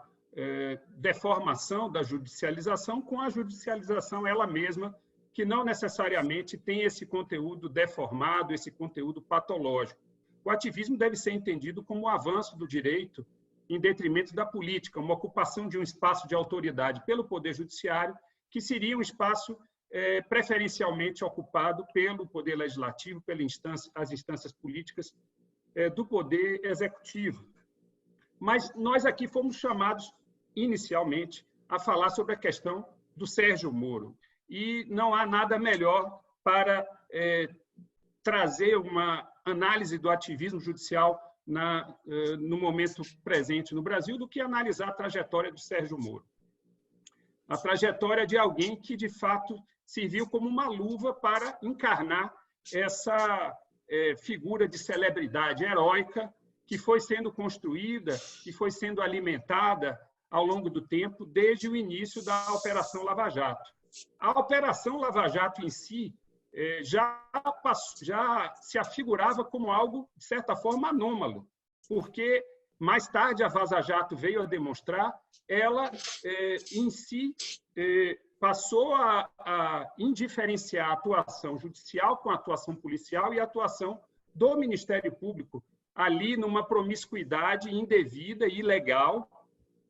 deformação da judicialização, com a judicialização ela mesma, que não necessariamente tem esse conteúdo deformado, esse conteúdo patológico. O ativismo deve ser entendido como o avanço do direito em detrimento da política, uma ocupação de um espaço de autoridade pelo Poder Judiciário, que seria um espaço preferencialmente ocupado pelo Poder Legislativo, as instâncias políticas do Poder Executivo. Mas nós aqui fomos chamados, inicialmente, a falar sobre a questão do Sérgio Moro. E não há nada melhor para trazer uma análise do ativismo judicial no momento presente no Brasil do que analisar a trajetória do Sérgio Moro. A trajetória de alguém que, de fato, serviu como uma luva para encarnar essa figura de celebridade heróica que foi sendo construída e foi sendo alimentada ao longo do tempo, desde o início da Operação Lava Jato. A Operação Lava Jato em si já se afigurava como algo, de certa forma, anômalo, porque mais tarde a Vaza Jato veio a demonstrar, ela em si passou a indiferenciar a atuação judicial com a atuação policial e a atuação do Ministério Público, ali numa promiscuidade indevida e ilegal.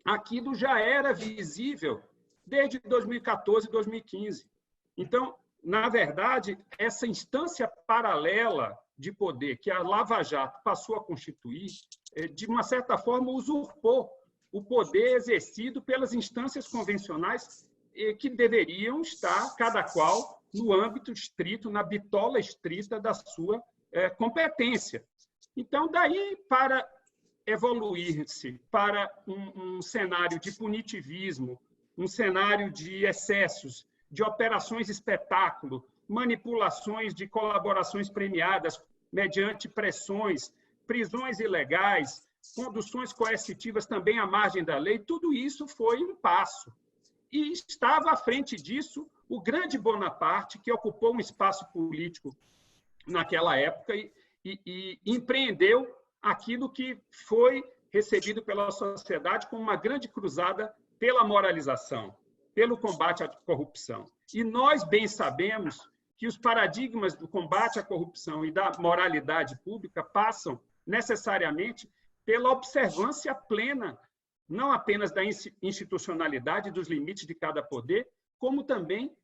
Aquilo já era visível desde 2014 e 2015. Então, na verdade, essa instância paralela de poder que a Lava Jato passou a constituir, de uma certa forma, usurpou o poder exercido pelas instâncias convencionais que deveriam estar, cada qual, no âmbito estrito, na bitola estrita da sua competência. Então, daí para evoluir-se para um cenário de punitivismo, um cenário de excessos, de operações espetáculo, manipulações de colaborações premiadas mediante pressões, prisões ilegais, conduções coercitivas também à margem da lei, tudo isso foi um passo. E estava à frente disso o grande Bonaparte, que ocupou um espaço político naquela época e empreendeu aquilo que foi recebido pela sociedade como uma grande cruzada pela moralização, pelo combate à corrupção. E nós bem sabemos que os paradigmas do combate à corrupção e da moralidade pública passam necessariamente pela observância plena, não apenas da institucionalidade, dos limites de cada poder, como também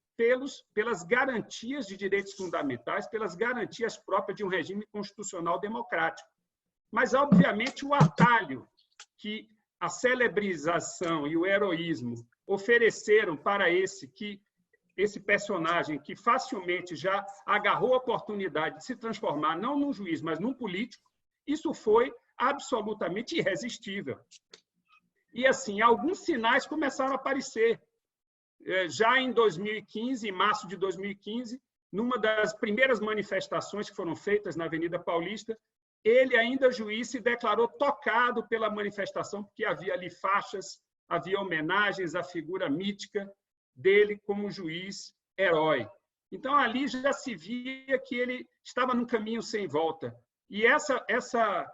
pelas garantias de direitos fundamentais, pelas garantias próprias de um regime constitucional democrático. Mas, obviamente, o atalho que a celebrização e o heroísmo ofereceram para esse personagem que facilmente já agarrou a oportunidade de se transformar não num juiz, mas num político, isso foi absolutamente irresistível. E, assim, alguns sinais começaram a aparecer. Já em 2015, em março de 2015, numa das primeiras manifestações que foram feitas na Avenida Paulista, ele, ainda juiz, se declarou tocado pela manifestação, porque havia ali faixas, havia homenagens à figura mítica dele como juiz herói. Então, ali já se via que ele estava num caminho sem volta. E essa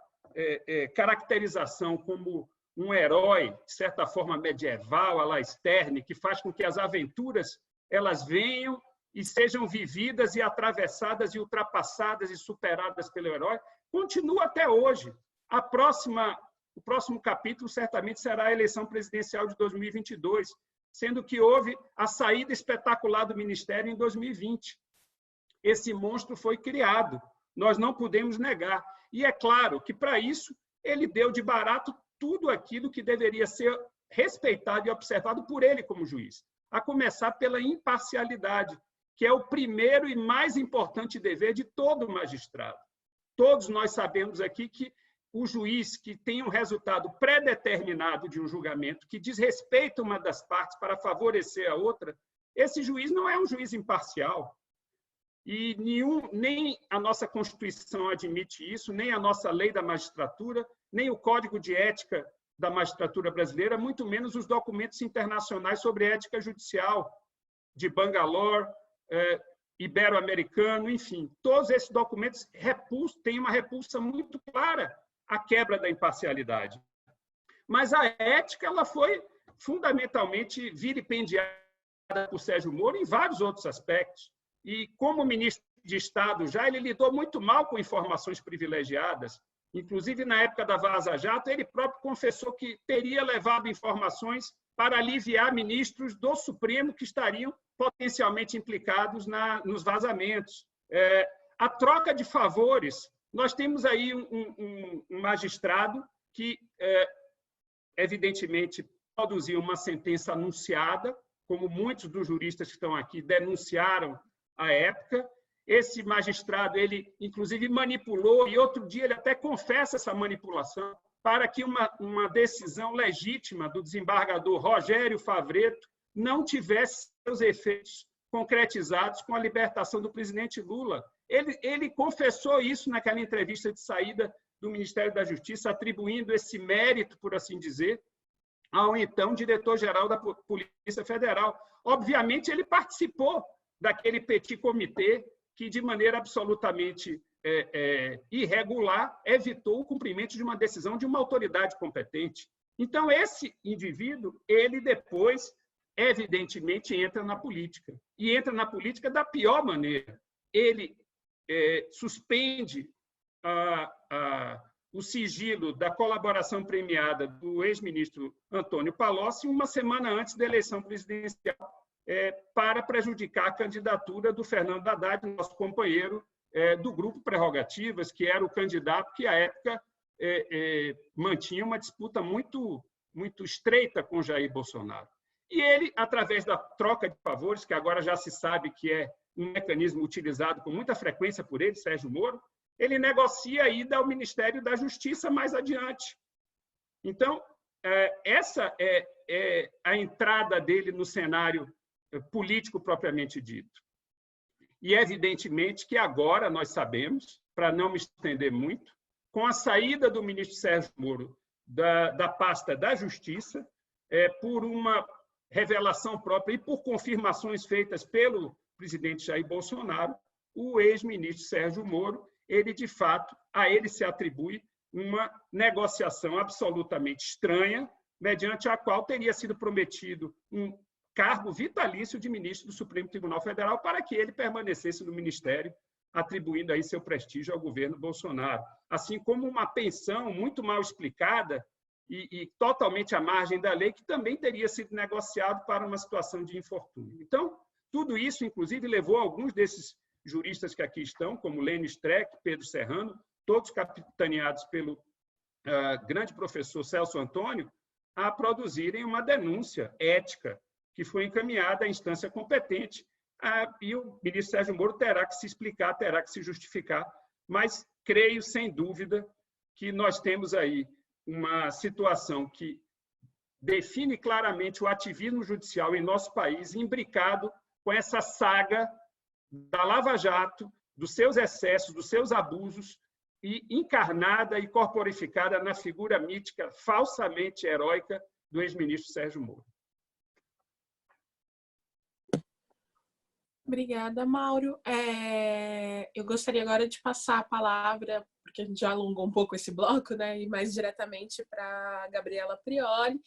caracterização como um herói, de certa forma medieval, à la Sterne, que faz com que as aventuras elas venham e sejam vividas e atravessadas e ultrapassadas e superadas pelo herói, continua até hoje. O próximo capítulo certamente será a eleição presidencial de 2022, sendo que houve a saída espetacular do Ministério em 2020. Esse monstro foi criado, nós não podemos negar. E é claro que, para isso, ele deu de barato tudo aquilo que deveria ser respeitado e observado por ele como juiz, a começar pela imparcialidade, que é o primeiro e mais importante dever de todo magistrado. Todos nós sabemos aqui que o juiz que tem um resultado pré-determinado de um julgamento, que desrespeita uma das partes para favorecer a outra, esse juiz não é um juiz imparcial. E nem a nossa Constituição admite isso, nem a nossa lei da magistratura, nem o Código de Ética da Magistratura Brasileira, muito menos os documentos internacionais sobre ética judicial de Bangalore, ibero-americano, enfim. Todos esses documentos têm uma repulsa muito clara à quebra da imparcialidade. Mas a ética ela foi fundamentalmente vilipendiada por Sérgio Moro em vários outros aspectos. E, como ministro de Estado, ele lidou muito mal com informações privilegiadas. Inclusive, na época da Vaza Jato, ele próprio confessou que teria levado informações para aliviar ministros do Supremo que estariam potencialmente implicados nos vazamentos. A troca de favores. Nós temos aí um magistrado que, evidentemente, produziu uma sentença anunciada, como muitos dos juristas que estão aqui denunciaram à época. Esse magistrado, ele, inclusive, manipulou, e outro dia ele até confessa essa manipulação, para que uma decisão legítima do desembargador Rogério Favretto não tivesse seus efeitos concretizados com a libertação do presidente Lula. Ele confessou isso naquela entrevista de saída do Ministério da Justiça, atribuindo esse mérito, por assim dizer, ao então diretor-geral da Polícia Federal. Obviamente, ele participou daquele petit comitê que, de maneira absolutamente irregular, evitou o cumprimento de uma decisão de uma autoridade competente. Então, esse indivíduo, ele depois, evidentemente, entra na política. E entra na política da pior maneira. Ele suspende o sigilo da colaboração premiada do ex-ministro Antônio Palocci uma semana antes da eleição presidencial, para prejudicar a candidatura do Fernando Haddad, nosso companheiro do Grupo Prerrogativas, que era o candidato que, à época, mantinha uma disputa muito, muito estreita com Jair Bolsonaro. E ele, através da troca de favores, que agora já se sabe que é um mecanismo utilizado com muita frequência por ele, Sérgio Moro, ele negocia a ida ao Ministério da Justiça mais adiante. Então, essa é a entrada dele no cenário político propriamente dito. E, evidentemente, que agora nós sabemos, para não me estender muito, com a saída do ministro Sérgio Moro da pasta da Justiça, por uma revelação própria e por confirmações feitas pelo presidente Jair Bolsonaro, o ex-ministro Sérgio Moro, ele, de fato, a ele se atribui uma negociação absolutamente estranha, mediante a qual teria sido prometido um cargo vitalício de ministro do Supremo Tribunal Federal para que ele permanecesse no ministério, atribuindo aí seu prestígio ao governo Bolsonaro, assim como uma pensão muito mal explicada e totalmente à margem da lei, que também teria sido negociado para uma situação de infortúnio. Então, tudo isso, inclusive, levou alguns desses juristas que aqui estão, como Lênio Streck, Pedro Serrano, todos capitaneados pelo grande professor Celso Antônio, a produzirem uma denúncia ética que foi encaminhada à instância competente, e o ministro Sérgio Moro terá que se explicar, terá que se justificar, mas creio, sem dúvida, que nós temos aí uma situação que define claramente o ativismo judicial em nosso país, imbricado com essa saga da Lava Jato, dos seus excessos, dos seus abusos, e encarnada e corporificada na figura mítica, falsamente heróica, do ex-ministro Sérgio Moro. Obrigada, Mauro. Eu gostaria agora de passar a palavra, porque a gente já alongou um pouco esse bloco, né, e mais diretamente para a Gabriela Prioli,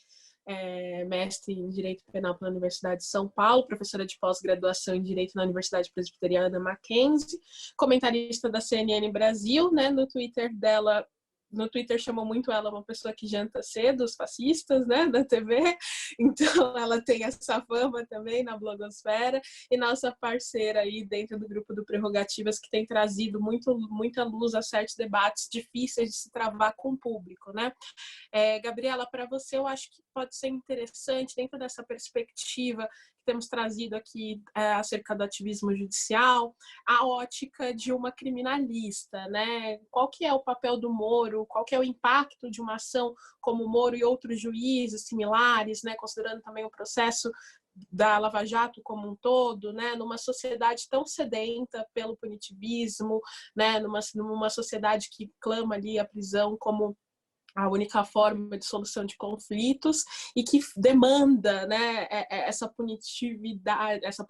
mestre em Direito Penal pela Universidade de São Paulo, professora de pós-graduação em Direito na Universidade Presbiteriana Mackenzie, comentarista da CNN Brasil, né, no Twitter dela. No Twitter chamou muito ela uma pessoa que janta cedo, os fascistas, né, da TV. Então, ela tem essa fama também na blogosfera. E nossa parceira aí dentro do grupo do Prerrogativas, que tem trazido muita luz a certos debates difíceis de se travar com o público, né? Gabriela, para você, eu acho que pode ser interessante, dentro dessa perspectiva que temos trazido aqui acerca do ativismo judicial, a ótica de uma criminalista, né? Qual que é o papel do Moro, qual que é o impacto de uma ação como o Moro e outros juízes similares, né? Considerando também o processo da Lava Jato como um todo, né? Numa sociedade tão sedenta pelo punitivismo, né? Numa sociedade que clama ali a prisão como a única forma de solução de conflitos e que demanda, né, essa punitividade, essa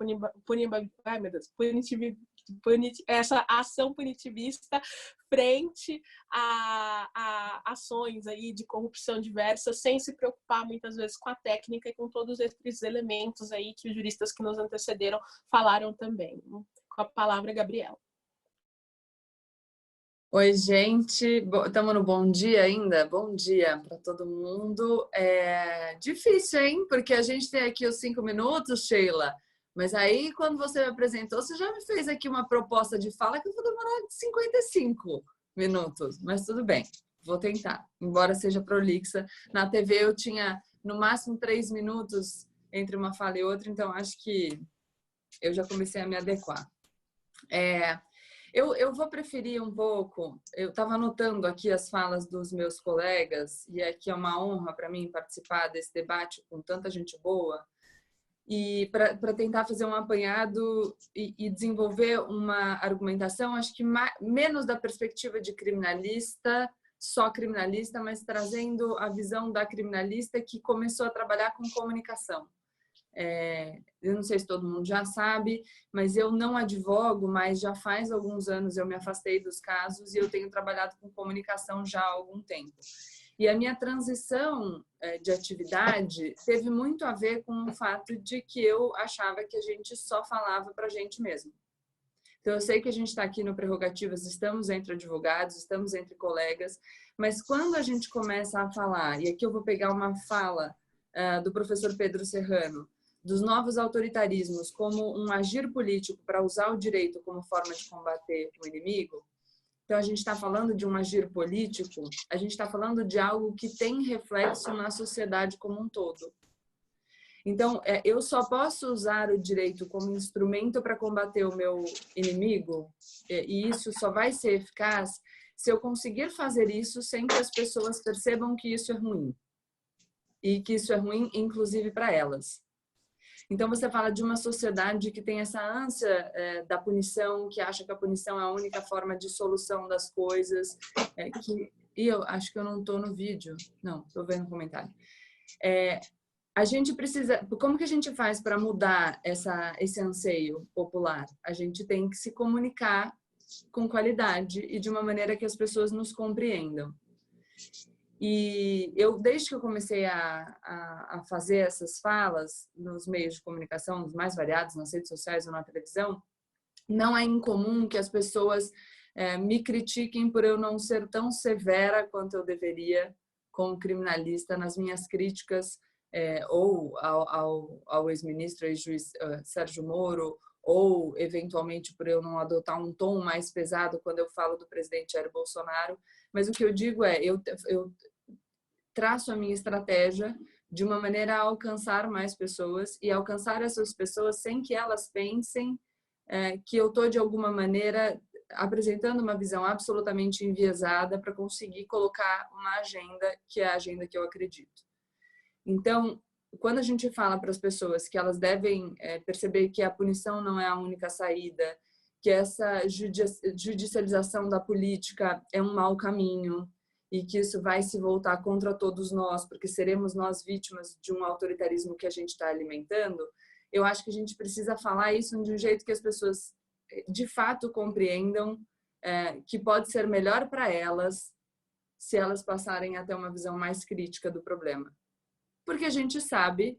ação punitivista frente a ações aí de corrupção diversas, sem se preocupar muitas vezes com a técnica e com todos esses elementos aí que os juristas que nos antecederam falaram também. Com a palavra, Gabriela. Oi, gente. Estamos no bom dia ainda? Bom dia para todo mundo. É difícil, hein? Porque a gente tem aqui os 5 minutos, Sheila. Mas aí, quando você me apresentou, você já me fez aqui uma proposta de fala que eu vou demorar 55 minutos. Mas tudo bem, vou tentar. Embora seja prolixa. Na TV eu tinha, no máximo, 3 minutos entre uma fala e outra. Então, acho que eu já comecei a me adequar. Eu vou preferir um pouco, eu estava anotando aqui as falas dos meus colegas, e aqui é uma honra para mim participar desse debate com tanta gente boa, e para tentar fazer um apanhado e desenvolver uma argumentação, acho que menos da perspectiva de criminalista, só criminalista, mas trazendo a visão da criminalista que começou a trabalhar com comunicação. Eu não sei se todo mundo já sabe, mas eu não advogo, mas já faz alguns anos eu me afastei dos casos e eu tenho trabalhado com comunicação já há algum tempo. E a minha transição de atividade teve muito a ver com o fato de que eu achava que a gente só falava para a gente mesmo. Então, eu sei que a gente está aqui no Prerrogativas, estamos entre advogados, estamos entre colegas, mas quando a gente começa a falar, e aqui eu vou pegar uma fala do professor Pedro Serrano, dos novos autoritarismos como um agir político para usar o direito como forma de combater o inimigo, então a gente está falando de um agir político, a gente está falando de algo que tem reflexo na sociedade como um todo. Então, eu só posso usar o direito como instrumento para combater o meu inimigo, e isso só vai ser eficaz se eu conseguir fazer isso sem que as pessoas percebam que isso é ruim. E que isso é ruim, inclusive, para elas. Então, você fala de uma sociedade que tem essa ânsia da punição, que acha que a punição é a única forma de solução das coisas. E eu acho que eu não estou no vídeo. Não, estou vendo o comentário. A gente precisa... Como que a gente faz para mudar esse anseio popular? A gente tem que se comunicar com qualidade e de uma maneira que as pessoas nos compreendam. E desde que eu comecei a fazer essas falas nos meios de comunicação, nos mais variados, nas redes sociais ou na televisão, não é incomum que as pessoas me critiquem por eu não ser tão severa quanto eu deveria como criminalista nas minhas críticas ou ao ex-ministro, ex-juiz Sérgio Moro, ou eventualmente por eu não adotar um tom mais pesado quando eu falo do presidente Jair Bolsonaro. Mas o que eu digo eu traço a minha estratégia de uma maneira a alcançar mais pessoas e alcançar essas pessoas sem que elas pensem que eu estou, de alguma maneira, apresentando uma visão absolutamente enviesada para conseguir colocar uma agenda que é a agenda que eu acredito. Então, quando a gente fala para as pessoas que elas devem perceber que a punição não é a única saída, que essa judicialização da política é um mau caminho e que isso vai se voltar contra todos nós, porque seremos nós vítimas de um autoritarismo que a gente está alimentando, eu acho que a gente precisa falar isso de um jeito que as pessoas de fato compreendam que pode ser melhor para elas se elas passarem a ter uma visão mais crítica do problema. Porque a gente sabe,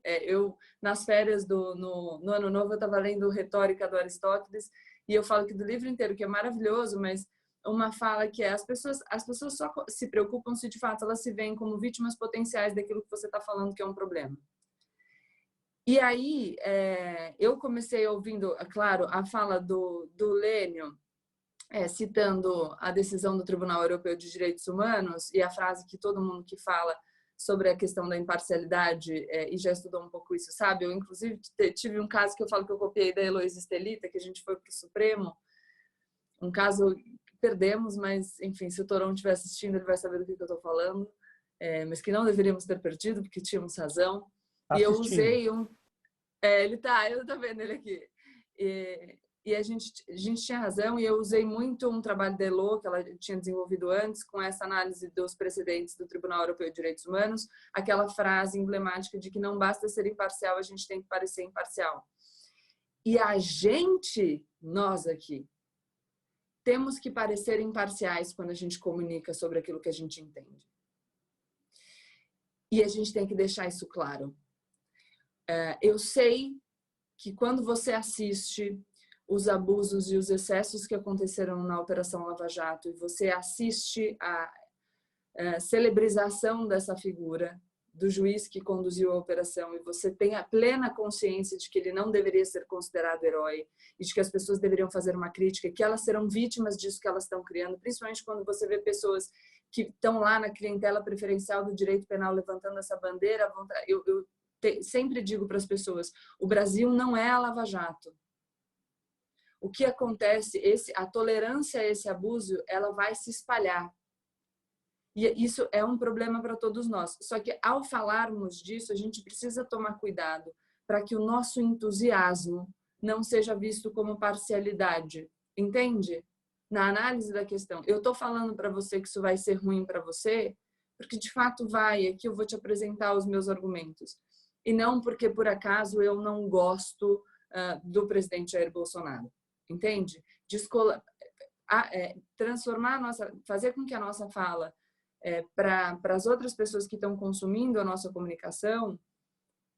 nas férias no Ano Novo, eu estava lendo Retórica do Aristóteles, e eu falo que do livro inteiro, que é maravilhoso, mas uma fala que as pessoas só se preocupam se de fato elas se veem como vítimas potenciais daquilo que você está falando que é um problema. E aí, eu comecei ouvindo, claro, a fala do Lênio, citando a decisão do Tribunal Europeu de Direitos Humanos e a frase que todo mundo que fala sobre a questão da imparcialidade e já estudou um pouco isso, sabe? Eu, inclusive, tive um caso que eu falo que eu copiei da Heloísa Estelita, que a gente foi para o Supremo, um caso que perdemos, mas, enfim, se o Torão estiver assistindo, ele vai saber do que eu estou falando, mas que não deveríamos ter perdido, porque tínhamos razão. E eu usei ele tá vendo ele aqui. E a gente tinha razão, e eu usei muito um trabalho da Elo, que ela tinha desenvolvido antes, com essa análise dos precedentes do Tribunal Europeu de Direitos Humanos, aquela frase emblemática de que não basta ser imparcial, a gente tem que parecer imparcial. E nós aqui, temos que parecer imparciais quando a gente comunica sobre aquilo que a gente entende. E a gente tem que deixar isso claro. Eu sei que quando você assiste os abusos e os excessos que aconteceram na Operação Lava Jato e você assiste a celebrização dessa figura do juiz que conduziu a operação e você tem a plena consciência de que ele não deveria ser considerado herói e de que as pessoas deveriam fazer uma crítica, que elas serão vítimas disso que elas estão criando, principalmente quando você vê pessoas que estão lá na clientela preferencial do direito penal levantando essa bandeira. Eu sempre digo para as pessoas, o Brasil não é a Lava Jato. O que acontece, a tolerância a esse abuso, ela vai se espalhar. E isso é um problema para todos nós. Só que ao falarmos disso, a gente precisa tomar cuidado para que o nosso entusiasmo não seja visto como parcialidade. Entende? Na análise da questão. Eu estou falando para você que isso vai ser ruim para você, porque de fato vai. Aqui eu vou te apresentar os meus argumentos. E não porque por acaso eu não gosto do presidente Jair Bolsonaro. Entende? Fazer com que a nossa fala para as outras pessoas que estão consumindo a nossa comunicação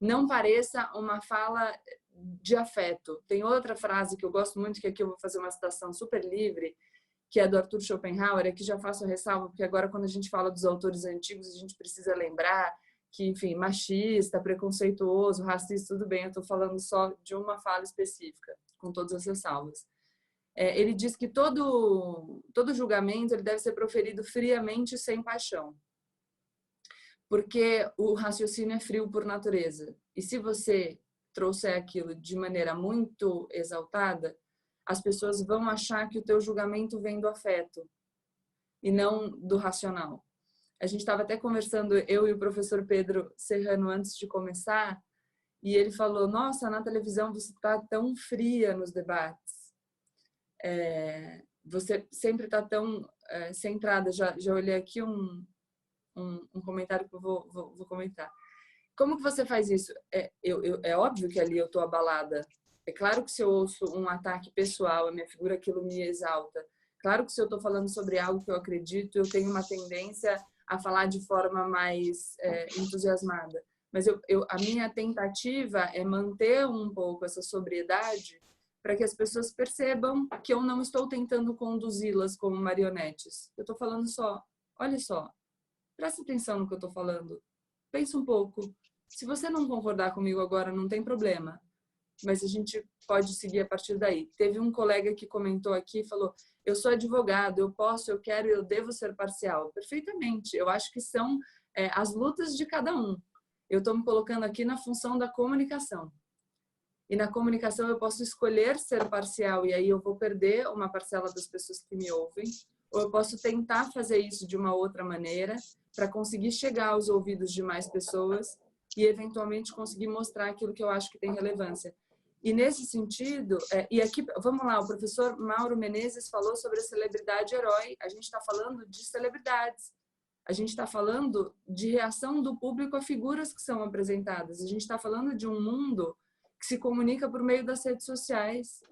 não pareça uma fala de afeto. Tem outra frase que eu gosto muito, que aqui eu vou fazer uma citação super livre, que é do Arthur Schopenhauer, aqui já faço ressalva, porque agora quando a gente fala dos autores antigos, a gente precisa lembrar que, enfim, machista, preconceituoso, racista, tudo bem, eu estou falando só de uma fala específica, com todas as ressalvas. Ele diz que todo julgamento ele deve ser proferido friamente e sem paixão, porque o raciocínio é frio por natureza. E se você trouxer aquilo de maneira muito exaltada, as pessoas vão achar que o teu julgamento vem do afeto e não do racional. A gente estava até conversando, eu e o professor Pedro Serrano, antes de começar, e ele falou, nossa, na televisão você está tão fria nos debates. Você sempre está tão centrada. Já olhei aqui um comentário que eu vou comentar. Como que você faz isso? É óbvio que ali eu estou abalada. É claro que se eu ouço um ataque pessoal, a minha figura, aquilo me exalta. Claro que se eu estou falando sobre algo que eu acredito, eu tenho uma tendência a falar de forma mais entusiasmada. Mas a minha tentativa é manter um pouco essa sobriedade para que as pessoas percebam que eu não estou tentando conduzi-las como marionetes. Eu estou falando só, olha só, presta atenção no que eu estou falando. Pensa um pouco. Se você não concordar comigo agora, não tem problema. Mas a gente pode seguir a partir daí. Teve um colega que comentou aqui e falou: eu sou advogado, eu posso, eu quero, eu devo ser parcial. Perfeitamente. Eu acho que são as lutas de cada um. Eu estou me colocando aqui na função da comunicação. E na comunicação eu posso escolher ser parcial e aí eu vou perder uma parcela das pessoas que me ouvem, ou eu posso tentar fazer isso de uma outra maneira para conseguir chegar aos ouvidos de mais pessoas e eventualmente conseguir mostrar aquilo que eu acho que tem relevância. E nesse sentido, e aqui, vamos lá, o professor Mauro Menezes falou sobre a celebridade herói. A gente está falando de celebridades. A gente está falando de reação do público a figuras que são apresentadas. A gente está falando de um mundo que se comunica por meio das redes sociais,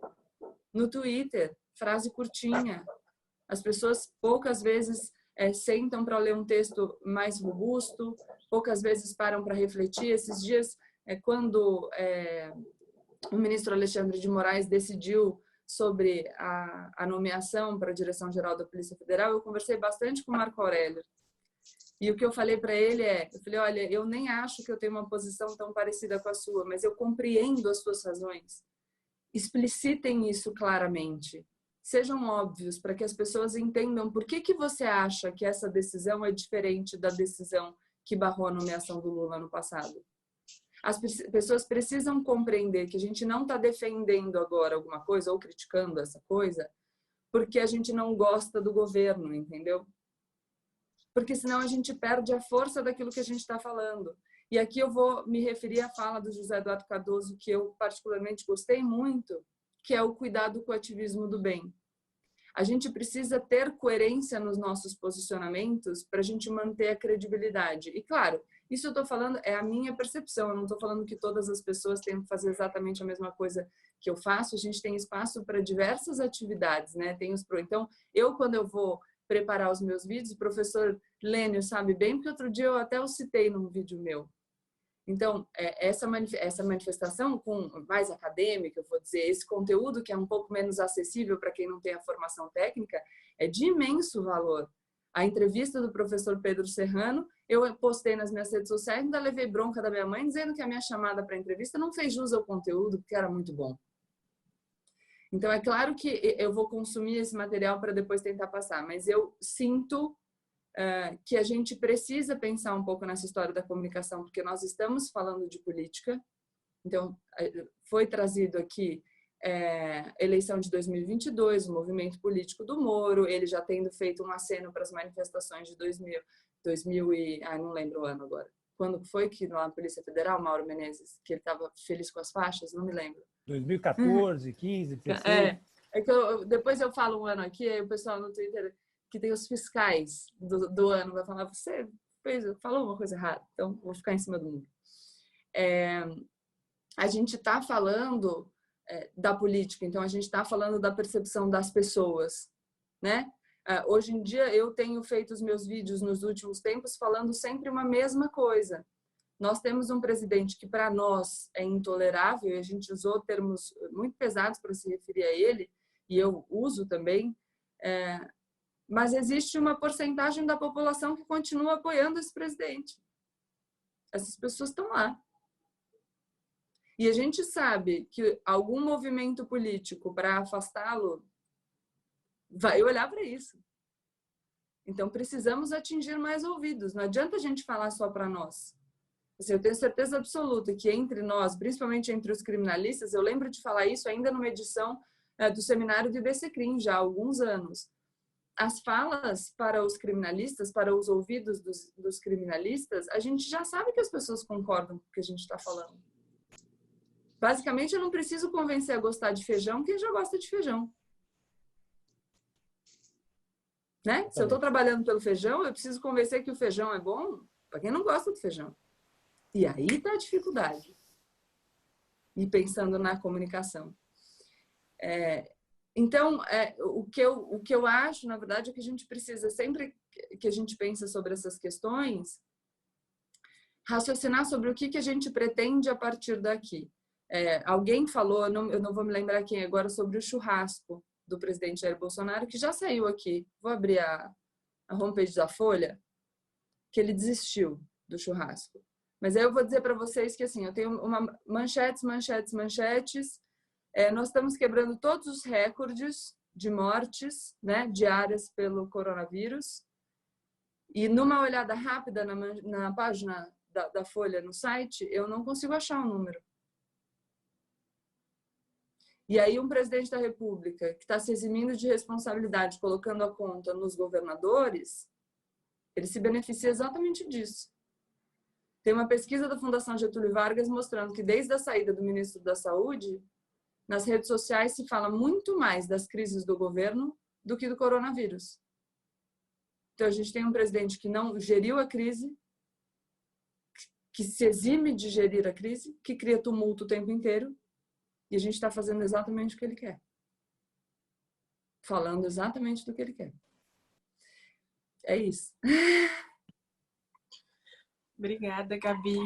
no Twitter, frase curtinha. As pessoas poucas vezes sentam para ler um texto mais robusto, poucas vezes param para refletir. Esses dias, quando o ministro Alexandre de Moraes decidiu sobre a nomeação para a Direção-Geral da Polícia Federal, eu conversei bastante com o Marco Aurélio. E o que eu falei para ele eu falei, olha, eu nem acho que eu tenho uma posição tão parecida com a sua, mas eu compreendo as suas razões. Explicitem isso claramente. Sejam óbvios para que as pessoas entendam por que você acha que essa decisão é diferente da decisão que barrou a nomeação do Lula no passado. As pessoas precisam compreender que a gente não está defendendo agora alguma coisa ou criticando essa coisa porque a gente não gosta do governo, entendeu? Porque senão a gente perde a força daquilo que a gente está falando. E aqui eu vou me referir à fala do José Eduardo Cardoso, que eu particularmente gostei muito, que é o cuidado com o ativismo do bem. A gente precisa ter coerência nos nossos posicionamentos para a gente manter a credibilidade. E claro, isso eu estou falando, é a minha percepção, eu não estou falando que todas as pessoas tenham que fazer exatamente a mesma coisa que eu faço, a gente tem espaço para diversas atividades, né? Então, quando eu vou preparar os meus vídeos, o professor Lênio sabe bem, porque outro dia eu até o citei num vídeo meu. Então, essa manifestação com mais acadêmica, eu vou dizer, esse conteúdo que é um pouco menos acessível para quem não tem a formação técnica, é de imenso valor. A entrevista do professor Pedro Serrano, eu postei nas minhas redes sociais, ainda levei bronca da minha mãe, dizendo que a minha chamada para a entrevista não fez jus ao conteúdo, porque era muito bom. Então, é claro que eu vou consumir esse material para depois tentar passar, mas eu sinto que a gente precisa pensar um pouco nessa história da comunicação, porque nós estamos falando de política. Então, foi trazido aqui eleição de 2022, o movimento político do Moro, ele já tendo feito um aceno para as manifestações de 2000 e... não lembro o ano agora. Quando foi que lá na Polícia Federal, Mauro Menezes, que ele estava feliz com as faixas? Não me lembro. 2014, 15, 16. Que depois eu falo um ano aqui, aí o pessoal no Twitter, que tem os fiscais do ano, vai falar, você falou uma coisa errada, então vou ficar em cima do mundo. A gente está falando da política, então a gente está falando da percepção das pessoas, né? Hoje em dia eu tenho feito os meus vídeos nos últimos tempos falando sempre uma mesma coisa. Nós temos um presidente que para nós é intolerável, e a gente usou termos muito pesados para se referir a ele, e eu uso também, mas existe uma porcentagem da população que continua apoiando esse presidente. Essas pessoas estão lá. E a gente sabe que algum movimento político para afastá-lo vai olhar para isso. Então, precisamos atingir mais ouvidos. Não adianta a gente falar só para nós. Assim, eu tenho certeza absoluta que entre nós, principalmente entre os criminalistas, eu lembro de falar isso ainda numa edição do seminário do IBCCRIM, já há alguns anos. As falas para os criminalistas, para os ouvidos dos criminalistas, a gente já sabe que as pessoas concordam com o que a gente está falando. Basicamente, eu não preciso convencer a gostar de feijão quem já gosta de feijão. Né? Se eu estou trabalhando pelo feijão, eu preciso convencer que o feijão é bom para quem não gosta do feijão. E aí está a dificuldade. E pensando na comunicação. Então, o que eu acho, na verdade, é que a gente precisa, sempre que a gente pensa sobre essas questões, raciocinar sobre o que a gente pretende a partir daqui. Alguém falou, eu não vou me lembrar quem agora, sobre o churrasco do presidente Jair Bolsonaro, que já saiu aqui. Vou abrir a homepage da Folha, que ele desistiu do churrasco. Mas aí eu vou dizer para vocês que, assim, eu tenho manchetes. Nós estamos quebrando todos os recordes de mortes, né, diárias pelo coronavírus. E numa olhada rápida na página da Folha no site, eu não consigo achar um número. E aí um presidente da República que está se eximindo de responsabilidade, colocando a conta nos governadores, ele se beneficia exatamente disso. Tem uma pesquisa da Fundação Getúlio Vargas mostrando que desde a saída do ministro da Saúde, nas redes sociais se fala muito mais das crises do governo do que do coronavírus. Então a gente tem um presidente que não geriu a crise, que se exime de gerir a crise, que cria tumulto o tempo inteiro, e a gente está fazendo exatamente o que ele quer. Falando exatamente do que ele quer. É isso. Obrigada, Gabi.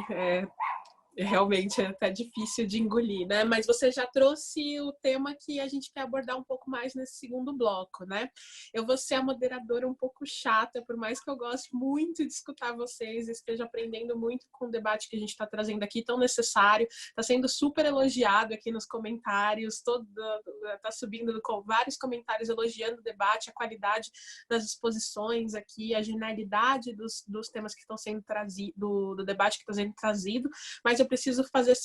Realmente é até difícil de engolir, né? Mas você já trouxe o tema que a gente quer abordar um pouco mais nesse segundo bloco, né? Eu vou ser a moderadora um pouco chata, por mais que eu goste muito de escutar vocês, esteja aprendendo muito com o debate que a gente está trazendo aqui, tão necessário, está sendo super elogiado aqui nos comentários, está subindo com vários comentários elogiando o debate, a qualidade das exposições aqui, a genialidade dos temas que estão sendo trazidos, do debate que está sendo trazido, mas eu preciso fazer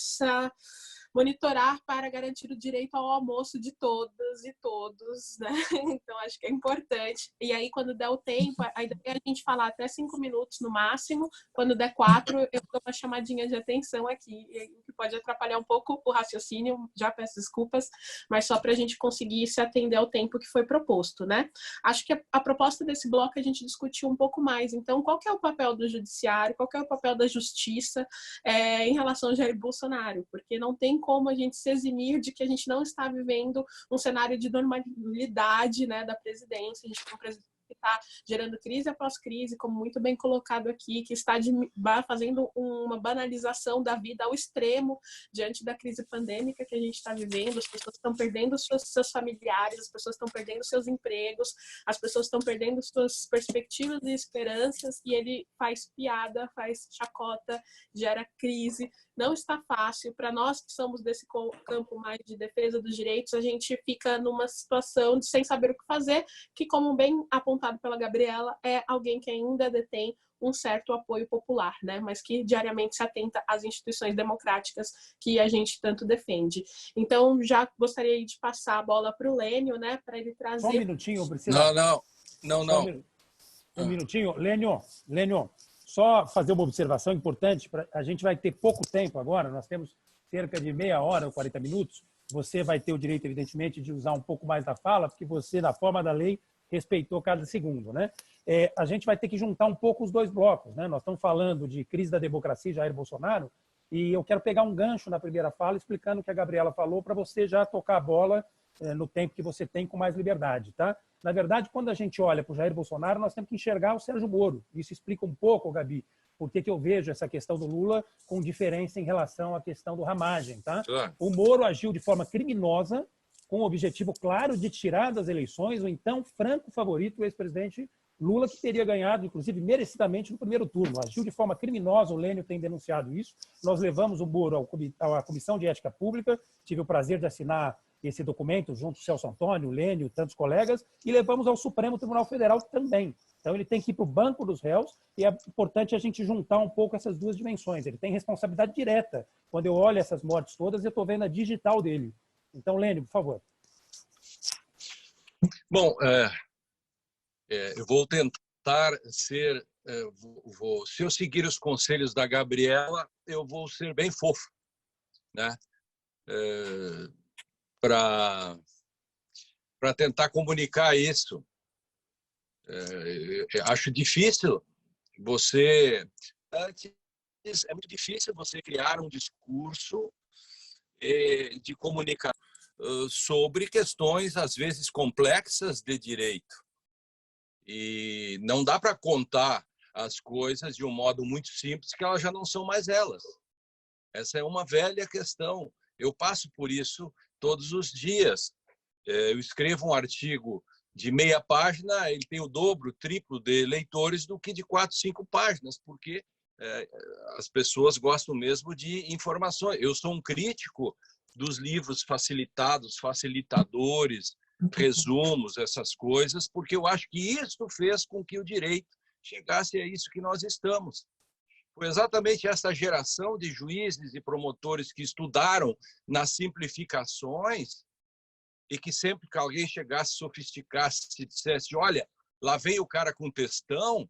monitorar para garantir o direito ao almoço de todas e todos, né? Então, acho que é importante. E aí, quando der o tempo, a ideia é a gente falar até 5 minutos no máximo. Quando der 4, eu dou uma chamadinha de atenção aqui, que pode atrapalhar um pouco o raciocínio, já peço desculpas, mas só para a gente conseguir se atender ao tempo que foi proposto, né? Acho que a proposta desse bloco a gente discutiu um pouco mais. Então, qual que é o papel do judiciário, qual que é o papel da justiça em relação ao Jair Bolsonaro? Porque não tem como a gente se eximir de que a gente não está vivendo um cenário de normalidade, né, da presidência. A gente tem um presidente que está gerando crise após crise, como muito bem colocado aqui, que está fazendo uma banalização da vida ao extremo diante da crise pandêmica que a gente está vivendo. As pessoas estão perdendo seus familiares, as pessoas estão perdendo seus empregos, as pessoas estão perdendo suas perspectivas e esperanças, e ele faz piada, faz chacota, gera crise. Não está fácil. Para nós que somos desse campo mais de defesa dos direitos, a gente fica numa situação de sem saber o que fazer, que, como bem apontado pela Gabriela, é alguém que ainda detém um certo apoio popular, né? Mas que diariamente se atenta às instituições democráticas que a gente tanto defende. Então, já gostaria de passar a bola para o Lênio, né? Para ele trazer... Só um minutinho, Priscila. Não. Um minutinho. Lênio, só fazer uma observação importante. A gente vai ter pouco tempo agora, nós temos cerca de meia hora ou 40 minutos. Você vai ter o direito, evidentemente, de usar um pouco mais da fala, porque você, na forma da lei, respeitou cada segundo, né? A gente vai ter que juntar um pouco os dois blocos, né? Nós estamos falando de crise da democracia, Jair Bolsonaro, e eu quero pegar um gancho na primeira fala, explicando o que a Gabriela falou, para você já tocar a bola no tempo que você tem com mais liberdade, tá? Na verdade, quando a gente olha para o Jair Bolsonaro, nós temos que enxergar o Sérgio Moro. Isso explica um pouco, Gabi, por que eu vejo essa questão do Lula com diferença em relação à questão do Ramagem, tá? Claro. O Moro agiu de forma criminosa, com o objetivo claro de tirar das eleições o então franco favorito, o ex-presidente Lula, que teria ganhado, inclusive, merecidamente no primeiro turno. Agiu de forma criminosa, o Lênio tem denunciado isso. Nós levamos o Moro à Comissão de Ética Pública, tive o prazer de assinar esse documento junto com o Celso Antônio, o Lênio, tantos colegas, e levamos ao Supremo Tribunal Federal também. Então, ele tem que ir para o banco dos réus, e é importante a gente juntar um pouco essas duas dimensões. Ele tem responsabilidade direta. Quando eu olho essas mortes todas, eu estou vendo a digital dele. Então, Lênio, por favor. Bom, eu vou tentar ser... se eu seguir os conselhos da Gabriela, eu vou ser bem fofo, né? Para tentar comunicar isso. Acho difícil você... É muito difícil você criar um discurso de comunicação sobre questões, às vezes, complexas de direito. E não dá para contar as coisas de um modo muito simples, que elas já não são mais elas. Essa é uma velha questão. Eu passo por isso todos os dias. Eu escrevo um artigo de meia página, ele tem o dobro, o triplo de leitores do que de 4, 5 páginas, porque as pessoas gostam mesmo de informações. Eu sou um crítico dos livros facilitados, facilitadores, resumos, essas coisas, porque eu acho que isso fez com que o direito chegasse a isso que nós estamos. Foi exatamente essa geração de juízes e promotores que estudaram nas simplificações e que sempre que alguém chegasse, sofisticasse, se dissesse, olha, lá vem o cara com textão,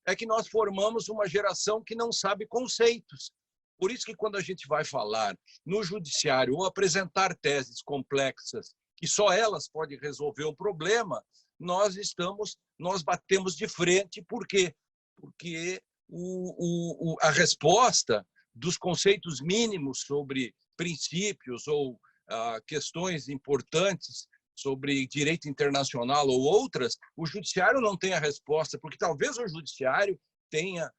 é que nós formamos uma geração que não sabe conceitos. Por isso que quando a gente vai falar no judiciário ou apresentar teses complexas, que só elas podem resolver um problema, nós batemos de frente. Por quê? Porque a resposta dos conceitos mínimos sobre princípios ou questões importantes sobre direito internacional ou outras, o judiciário não tem a resposta, porque talvez o judiciário tenha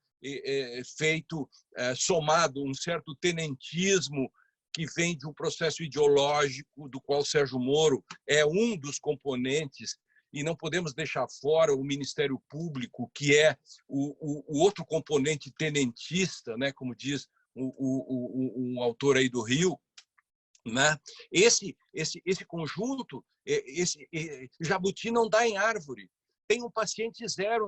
somado um certo tenentismo que vem de um processo ideológico do qual Sérgio Moro é um dos componentes, e não podemos deixar fora o Ministério Público, que é o outro componente tenentista, né, como diz um autor aí do Rio, né? Esse conjunto, jabuti não dá em árvore. Tem um paciente zero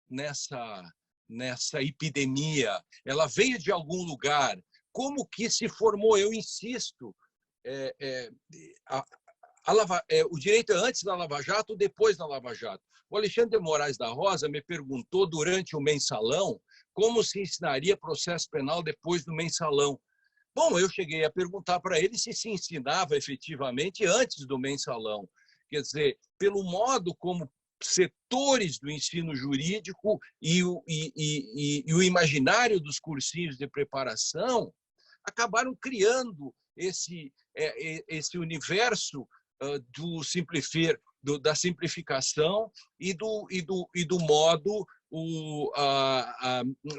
nessa epidemia. Ela veio de algum lugar. Como que se formou? Eu insisto. O direito é antes da Lava Jato ou depois da Lava Jato? O Alexandre de Moraes da Rosa me perguntou durante o mensalão como se ensinaria processo penal depois do mensalão. Bom, eu cheguei a perguntar para ele se ensinava efetivamente antes do mensalão. Quer dizer, pelo modo como setores do ensino jurídico e o imaginário dos cursinhos de preparação acabaram criando esse universo da simplificação e do modo,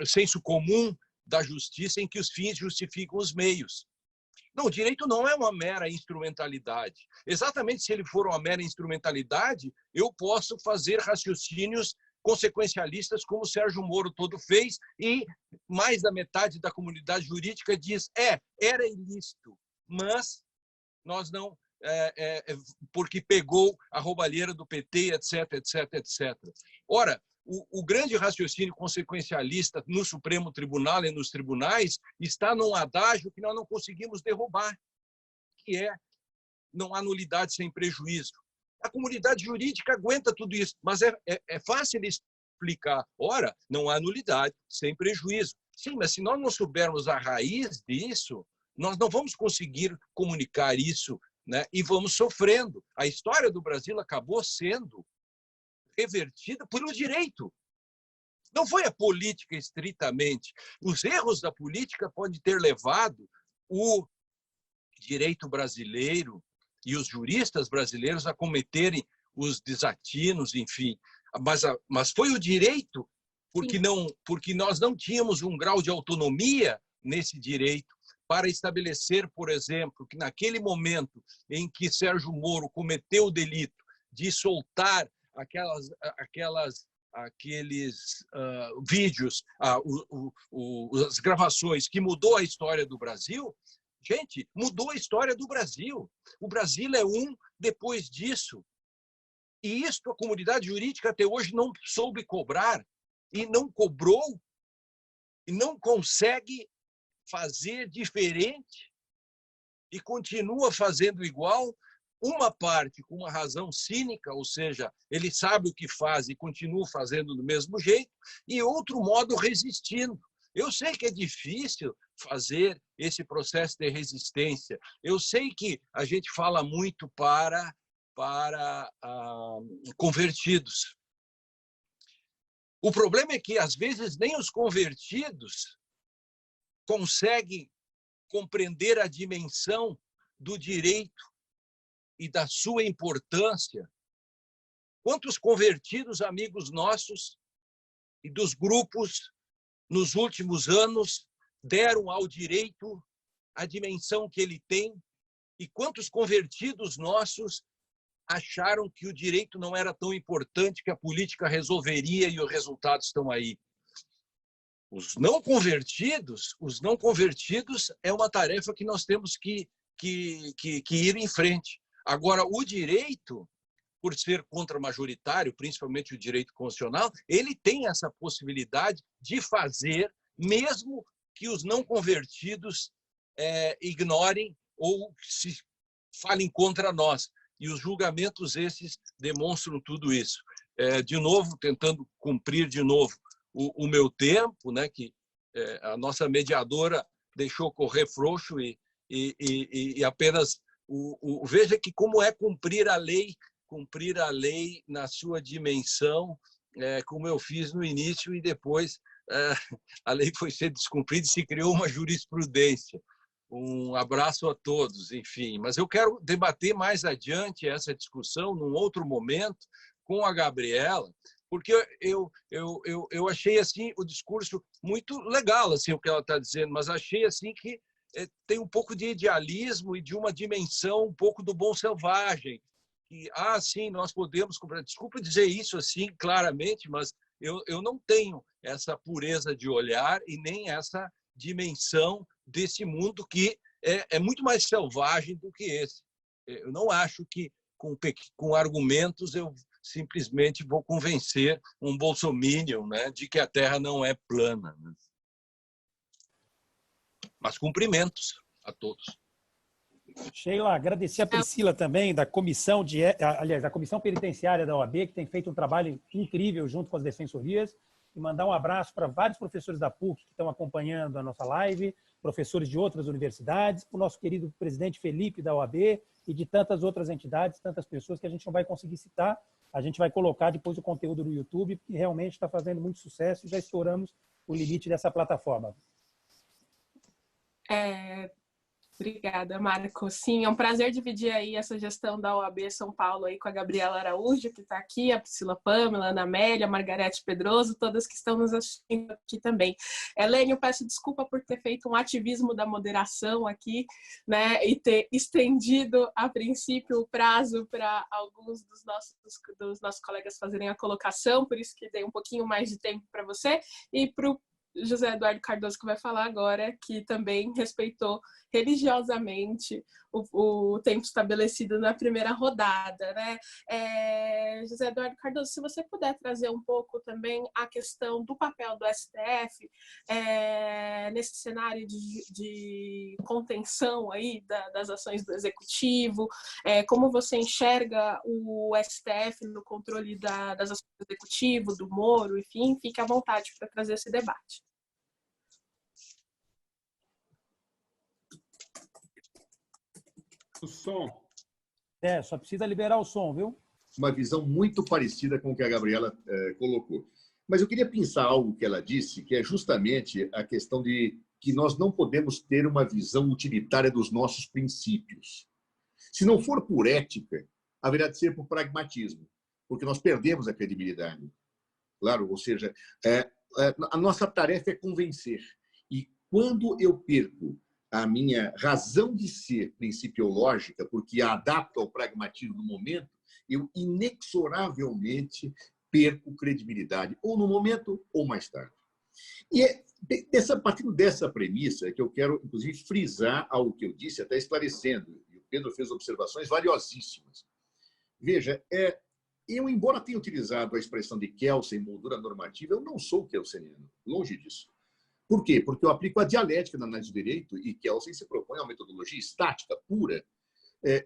senso comum da justiça, em que os fins justificam os meios. Não, o direito não é uma mera instrumentalidade. Exatamente, se ele for uma mera instrumentalidade, eu posso fazer raciocínios consequencialistas como o Sérgio Moro todo fez, e mais da metade da comunidade jurídica diz, era ilícito, mas nós não, porque pegou a roubalheira do PT, etc, etc, etc. Ora, o grande raciocínio consequencialista no Supremo Tribunal e nos tribunais está num adágio que nós não conseguimos derrubar, que é não há nulidade sem prejuízo. A comunidade jurídica aguenta tudo isso, mas é fácil explicar. Ora, não há nulidade sem prejuízo. Sim, mas se nós não soubermos a raiz disso, nós não vamos conseguir comunicar isso, né? E vamos sofrendo. A história do Brasil acabou sendo revertida pelo direito. Não foi a política estritamente. Os erros da política podem ter levado o direito brasileiro e os juristas brasileiros a cometerem os desatinos, enfim. Mas foi o direito, porque nós não tínhamos um grau de autonomia nesse direito para estabelecer, por exemplo, que naquele momento em que Sérgio Moro cometeu o delito de soltar aqueles vídeos, as gravações que mudou a história do Brasil, gente, mudou a história do Brasil. O Brasil é depois disso. E isso a comunidade jurídica até hoje não soube cobrar, e não cobrou, e não consegue fazer diferente, e continua fazendo igual. Uma parte com uma razão cínica, ou seja, ele sabe o que faz e continua fazendo do mesmo jeito, e outro modo resistindo. Eu sei que é difícil fazer esse processo de resistência. Eu sei que a gente fala muito para convertidos. O problema é que, às vezes, nem os convertidos conseguem compreender a dimensão do direito e da sua importância, quantos convertidos amigos nossos e dos grupos nos últimos anos deram ao direito a dimensão que ele tem, e quantos convertidos nossos acharam que o direito não era tão importante, que a política resolveria e os resultados estão aí. Os não convertidos é uma tarefa que nós temos que ir em frente. Agora, o direito, por ser contra-majoritário, principalmente o direito constitucional, ele tem essa possibilidade de fazer, mesmo que os não convertidos ignorem ou se falem contra nós. E os julgamentos esses demonstram tudo isso. De novo, tentando cumprir de novo o meu tempo, né, que a nossa mediadora deixou correr frouxo e apenas veja que como é cumprir a lei na sua dimensão, como eu fiz no início, e depois a lei foi sendo descumprida e se criou uma jurisprudência. Um abraço a todos, enfim. Mas eu quero debater mais adiante essa discussão num outro momento com a Gabriela, porque eu achei assim o discurso muito legal, assim, o que ela está dizendo, mas achei assim que tem um pouco de idealismo e de uma dimensão um pouco do bom selvagem. E, sim, nós podemos comprar. Desculpa dizer isso assim claramente, mas eu não tenho essa pureza de olhar e nem essa dimensão desse mundo que é muito mais selvagem do que esse. Eu não acho que com argumentos eu simplesmente vou convencer um bolsominion, né, de que a Terra não é plana. Mas cumprimentos a todos. Sheila, agradecer a Priscila também, da comissão da Comissão Penitenciária da OAB, que tem feito um trabalho incrível junto com as defensorias, e mandar um abraço para vários professores da PUC que estão acompanhando a nossa live, professores de outras universidades, para o nosso querido presidente Felipe da OAB e de tantas outras entidades, tantas pessoas que a gente não vai conseguir citar. A gente vai colocar depois o conteúdo no YouTube, que realmente está fazendo muito sucesso e já estouramos o limite dessa plataforma. Obrigada, Marco. Sim, é um prazer dividir aí essa gestão da OAB São Paulo aí com a Gabriela Araújo, que está aqui, a Priscila Pâmela, a Ana Amélia, a Margarete Pedroso, todas que estão nos assistindo aqui também. Helene, eu peço desculpa por ter feito um ativismo da moderação aqui, né, e ter estendido, a princípio, o prazo para alguns dos nossos colegas fazerem a colocação, por isso que dei um pouquinho mais de tempo para você, e para o José Eduardo Cardoso, que vai falar agora, que também respeitou religiosamente o tempo estabelecido na primeira rodada, né? José Eduardo Cardoso, se você puder trazer um pouco também a questão do papel do STF nesse cenário de contenção aí das ações do Executivo, como você enxerga o STF no controle das ações do Executivo, do Moro, enfim, fique à vontade para trazer esse debate. O som. Só precisa liberar o som, viu? Uma visão muito parecida com o que a Gabriela colocou. Mas eu queria pensar algo que ela disse, que é justamente a questão de que nós não podemos ter uma visão utilitária dos nossos princípios. Se não for por ética, haverá de ser por pragmatismo, porque nós perdemos a credibilidade. Claro, ou seja, a nossa tarefa é convencer. E quando eu perco a minha razão de ser principiológica, porque a adapto ao pragmatismo do momento, eu inexoravelmente perco credibilidade, ou no momento ou mais tarde. E partindo dessa premissa que eu quero, inclusive, frisar algo que eu disse, até esclarecendo, e o Pedro fez observações valiosíssimas. Veja, eu, embora tenha utilizado a expressão de Kelsen, moldura normativa, eu não sou kelseniano, longe disso. Por quê? Porque eu aplico a dialética na análise do direito e Kelsen se propõe a uma metodologia estática, pura.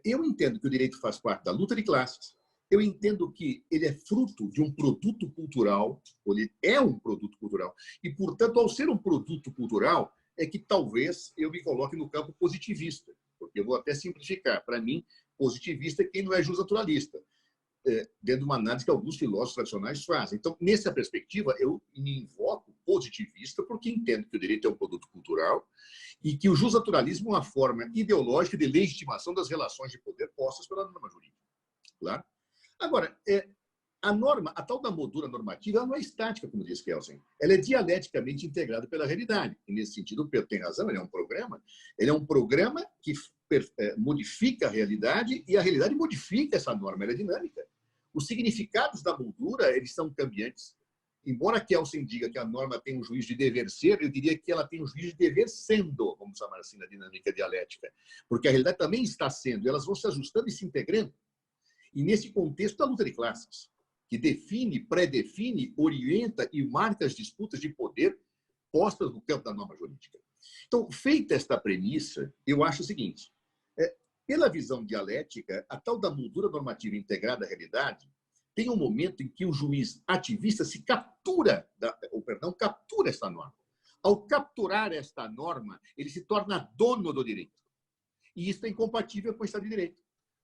Eu entendo que o direito faz parte da luta de classes. Eu entendo que ele é fruto de um produto cultural, ele é um produto cultural. E, portanto, ao ser um produto cultural, é que talvez eu me coloque no campo positivista. Porque eu vou até simplificar. Para mim, positivista é quem não é justnaturalista, dentro de uma análise que alguns filósofos tradicionais fazem. Então, nessa perspectiva, eu me invoco positivista, porque entendo que o direito é um produto cultural e que o justnaturalismo é uma forma ideológica de legitimação das relações de poder postas pela norma jurídica. Claro? Agora, a norma, a tal da moldura normativa, ela não é estática, como diz Kelsen. Ela é dialeticamente integrada pela realidade. E, nesse sentido, o Pedro tem razão, ele é um programa que modifica a realidade e a realidade modifica essa norma, ela é dinâmica. Os significados da moldura, eles são cambiantes. Embora Kelsen diga que a norma tem um juízo de dever ser, eu diria que ela tem um juízo de dever sendo, vamos chamar assim, na dinâmica dialética. Porque a realidade também está sendo, e elas vão se ajustando e se integrando. E nesse contexto da luta de classes, que define, pré-define, orienta e marca as disputas de poder postas no campo da norma jurídica. Então, feita esta premissa, eu acho o seguinte, pela visão dialética, a tal da moldura normativa integrada à realidade tem um momento em que o juiz ativista se captura esta norma. Ao capturar esta norma, ele se torna dono do direito. E isso é incompatível com o Estado de Direito.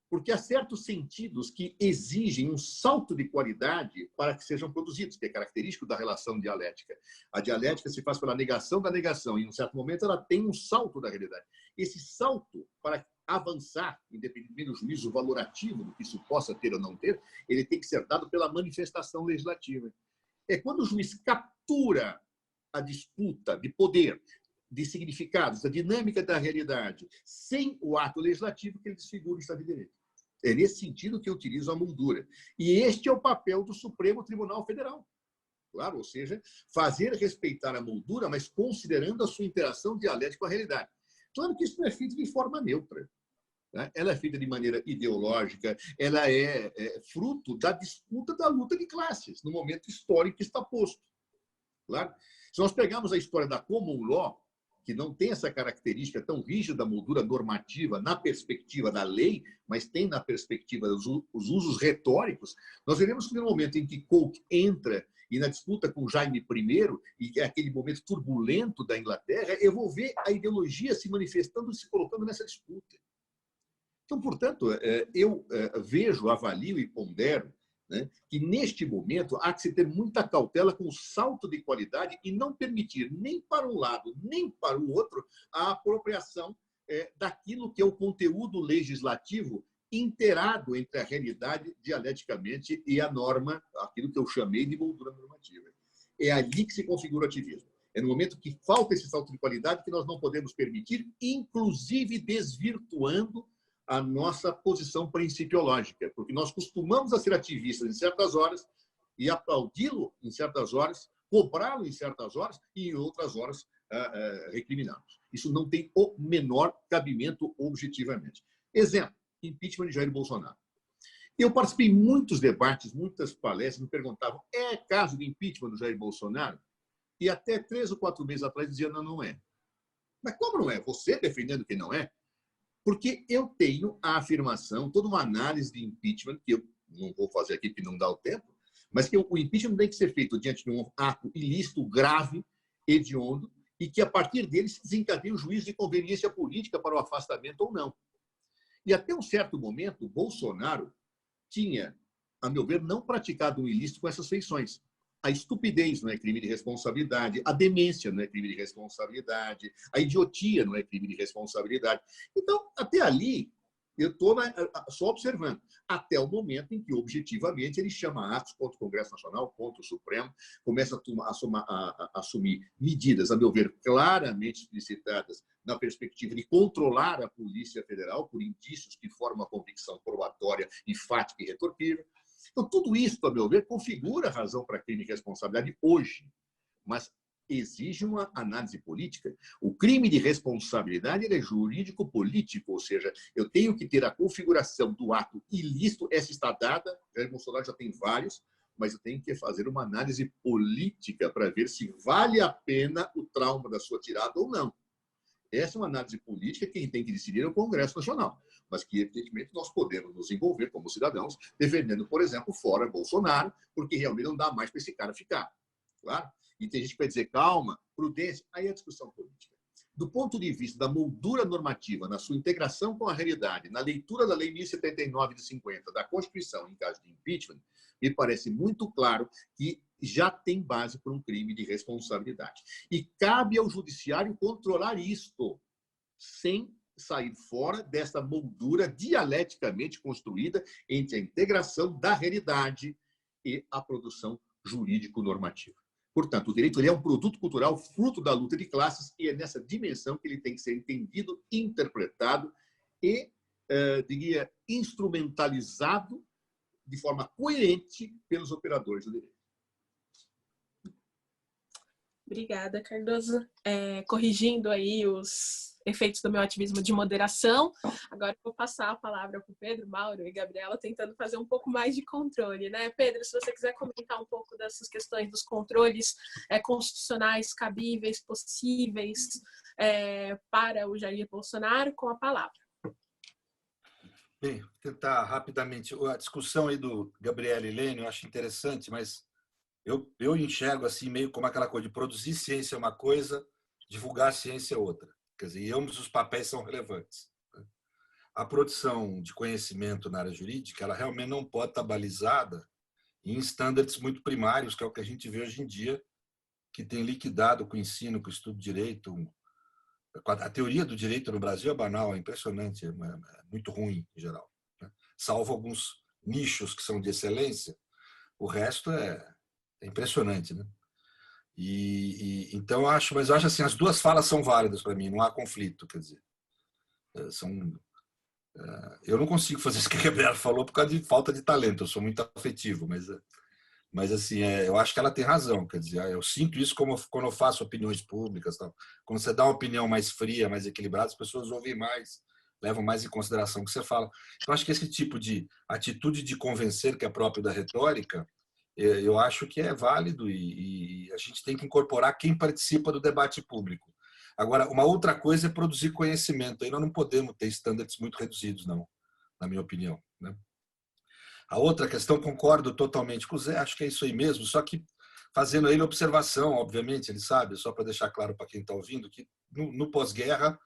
Porque há certos sentidos que exigem um salto de qualidade para que sejam produzidos, que é característico da relação dialética. A dialética se faz pela negação da negação, e, em um certo momento, ela tem um salto da realidade. Esse salto, para avançar, independentemente do juízo valorativo do que isso possa ter ou não ter, ele tem que ser dado pela manifestação legislativa. É quando o juiz captura a disputa de poder, de significados, da dinâmica da realidade, sem o ato legislativo, que ele desfigura o Estado de Direito. É nesse sentido que eu utilizo a moldura. E este é o papel do Supremo Tribunal Federal. Claro, ou seja, fazer respeitar a moldura, mas considerando a sua interação dialética com a realidade. Claro que isso não é feito de forma neutra. Né? Ela é feita de maneira ideológica, ela é fruto da disputa da luta de classes, no momento histórico que está posto. Claro? Se nós pegarmos a história da common law, que não tem essa característica tão rígida da moldura normativa na perspectiva da lei, mas tem na perspectiva dos usos retóricos, nós veremos que no momento em que Coke entra e na disputa com Jaime I, e é aquele momento turbulento da Inglaterra, eu vou ver a ideologia se manifestando e se colocando nessa disputa. Então, portanto, eu vejo, avalio e pondero, né, que, neste momento, há que se ter muita cautela com o salto de qualidade e não permitir nem para um lado, nem para o outro, a apropriação daquilo que é o conteúdo legislativo inteirado entre a realidade dialeticamente e a norma, aquilo que eu chamei de moldura normativa. É ali que se configura o ativismo. É no momento que falta esse salto de qualidade que nós não podemos permitir, inclusive desvirtuando a nossa posição principiológica, porque nós costumamos a ser ativistas em certas horas e aplaudi-lo em certas horas, cobrá-lo em certas horas e em outras horas recriminá-los. Isso não tem o menor cabimento objetivamente. Exemplo, impeachment de Jair Bolsonaro. Eu participei em muitos debates, muitas palestras, me perguntavam, é caso de impeachment do Jair Bolsonaro? E até 3 ou 4 meses atrás dizia, não, não é. Mas como não é? Você defendendo que não é? Porque eu tenho a afirmação, toda uma análise de impeachment, que eu não vou fazer aqui porque não dá o tempo, mas que o impeachment tem que ser feito diante de um ato ilícito, grave, hediondo, e que, a partir dele, se desencadeia o juízo de conveniência política para o afastamento ou não. E, até um certo momento, Bolsonaro tinha, a meu ver, não praticado um ilícito com essas feições. A estupidez não é crime de responsabilidade, a demência não é crime de responsabilidade, a idiotia não é crime de responsabilidade. Então, até ali, eu estou só observando, até o momento em que, objetivamente, ele chama atos contra o Congresso Nacional, contra o Supremo, começa a assumir medidas, a meu ver, claramente explicitadas na perspectiva de controlar a Polícia Federal por indícios que formam a convicção probatória, enfática e retorquível. Então, tudo isso, a meu ver, configura a razão para crime de responsabilidade hoje, mas exige uma análise política. O crime de responsabilidade é jurídico-político, ou seja, eu tenho que ter a configuração do ato ilícito, essa está dada, Jair Bolsonaro já tem vários, mas eu tenho que fazer uma análise política para ver se vale a pena o trauma da sua tirada ou não. Essa é uma análise política que quem tem que decidir é o Congresso Nacional, mas que, evidentemente, nós podemos nos envolver como cidadãos, defendendo, por exemplo, fora Bolsonaro, porque realmente não dá mais para esse cara ficar. Claro? E tem gente que vai dizer, calma, prudência, aí é a discussão política. Do ponto de vista da moldura normativa, na sua integração com a realidade, na leitura da Lei 1079 de 50, da Constituição, em caso de impeachment, me parece muito claro que já tem base para um crime de responsabilidade. E cabe ao judiciário controlar isto, sem sair fora dessa moldura dialeticamente construída entre a integração da realidade e a produção jurídico-normativa. Portanto, o direito é um produto cultural fruto da luta de classes e é nessa dimensão que ele tem que ser entendido, interpretado e, diria, instrumentalizado de forma coerente pelos operadores do direito. Obrigada, Cardoso. Corrigindo aí os efeitos do meu ativismo de moderação, agora eu vou passar a palavra para o Pedro, Mauro e Gabriela, tentando fazer um pouco mais de controle, né? Pedro, se você quiser comentar um pouco dessas questões dos controles constitucionais cabíveis, possíveis para o Jair Bolsonaro, com a palavra. Bem, vou tentar rapidamente. A discussão aí do Gabriela e Lênio eu acho interessante, mas eu enxergo assim meio como aquela coisa de produzir ciência é uma coisa, divulgar ciência é outra. Quer dizer, e ambos os papéis são relevantes. A produção de conhecimento na área jurídica, ela realmente não pode estar balizada em estándares muito primários, que é o que a gente vê hoje em dia, que tem liquidado com o ensino, com o estudo de direito. A teoria do direito no Brasil é banal, é impressionante, é muito ruim em geral. Salvo alguns nichos que são de excelência, o resto é impressionante, né? Então mas eu acho assim, as duas falas são válidas para mim, não há conflito, quer dizer, eu não consigo fazer isso que a Gabriela falou por causa de falta de talento, eu sou muito afetivo, mas assim, eu acho que ela tem razão, quer dizer, eu sinto isso quando eu faço opiniões públicas, tal. Quando você dá uma opinião mais fria, mais equilibrada, as pessoas ouvem mais, levam mais em consideração o que você fala. Então acho que esse tipo de atitude de convencer, que é próprio da retórica, eu acho que é válido e a gente tem que incorporar quem participa do debate público. Agora, uma outra coisa é produzir conhecimento. Aí nós não podemos ter estándares muito reduzidos, não, na minha opinião, né? A outra questão, concordo totalmente com o Zé, acho que é isso aí mesmo, só que fazendo ele observação, obviamente, ele sabe, só para deixar claro para quem está ouvindo, que no pós-guerra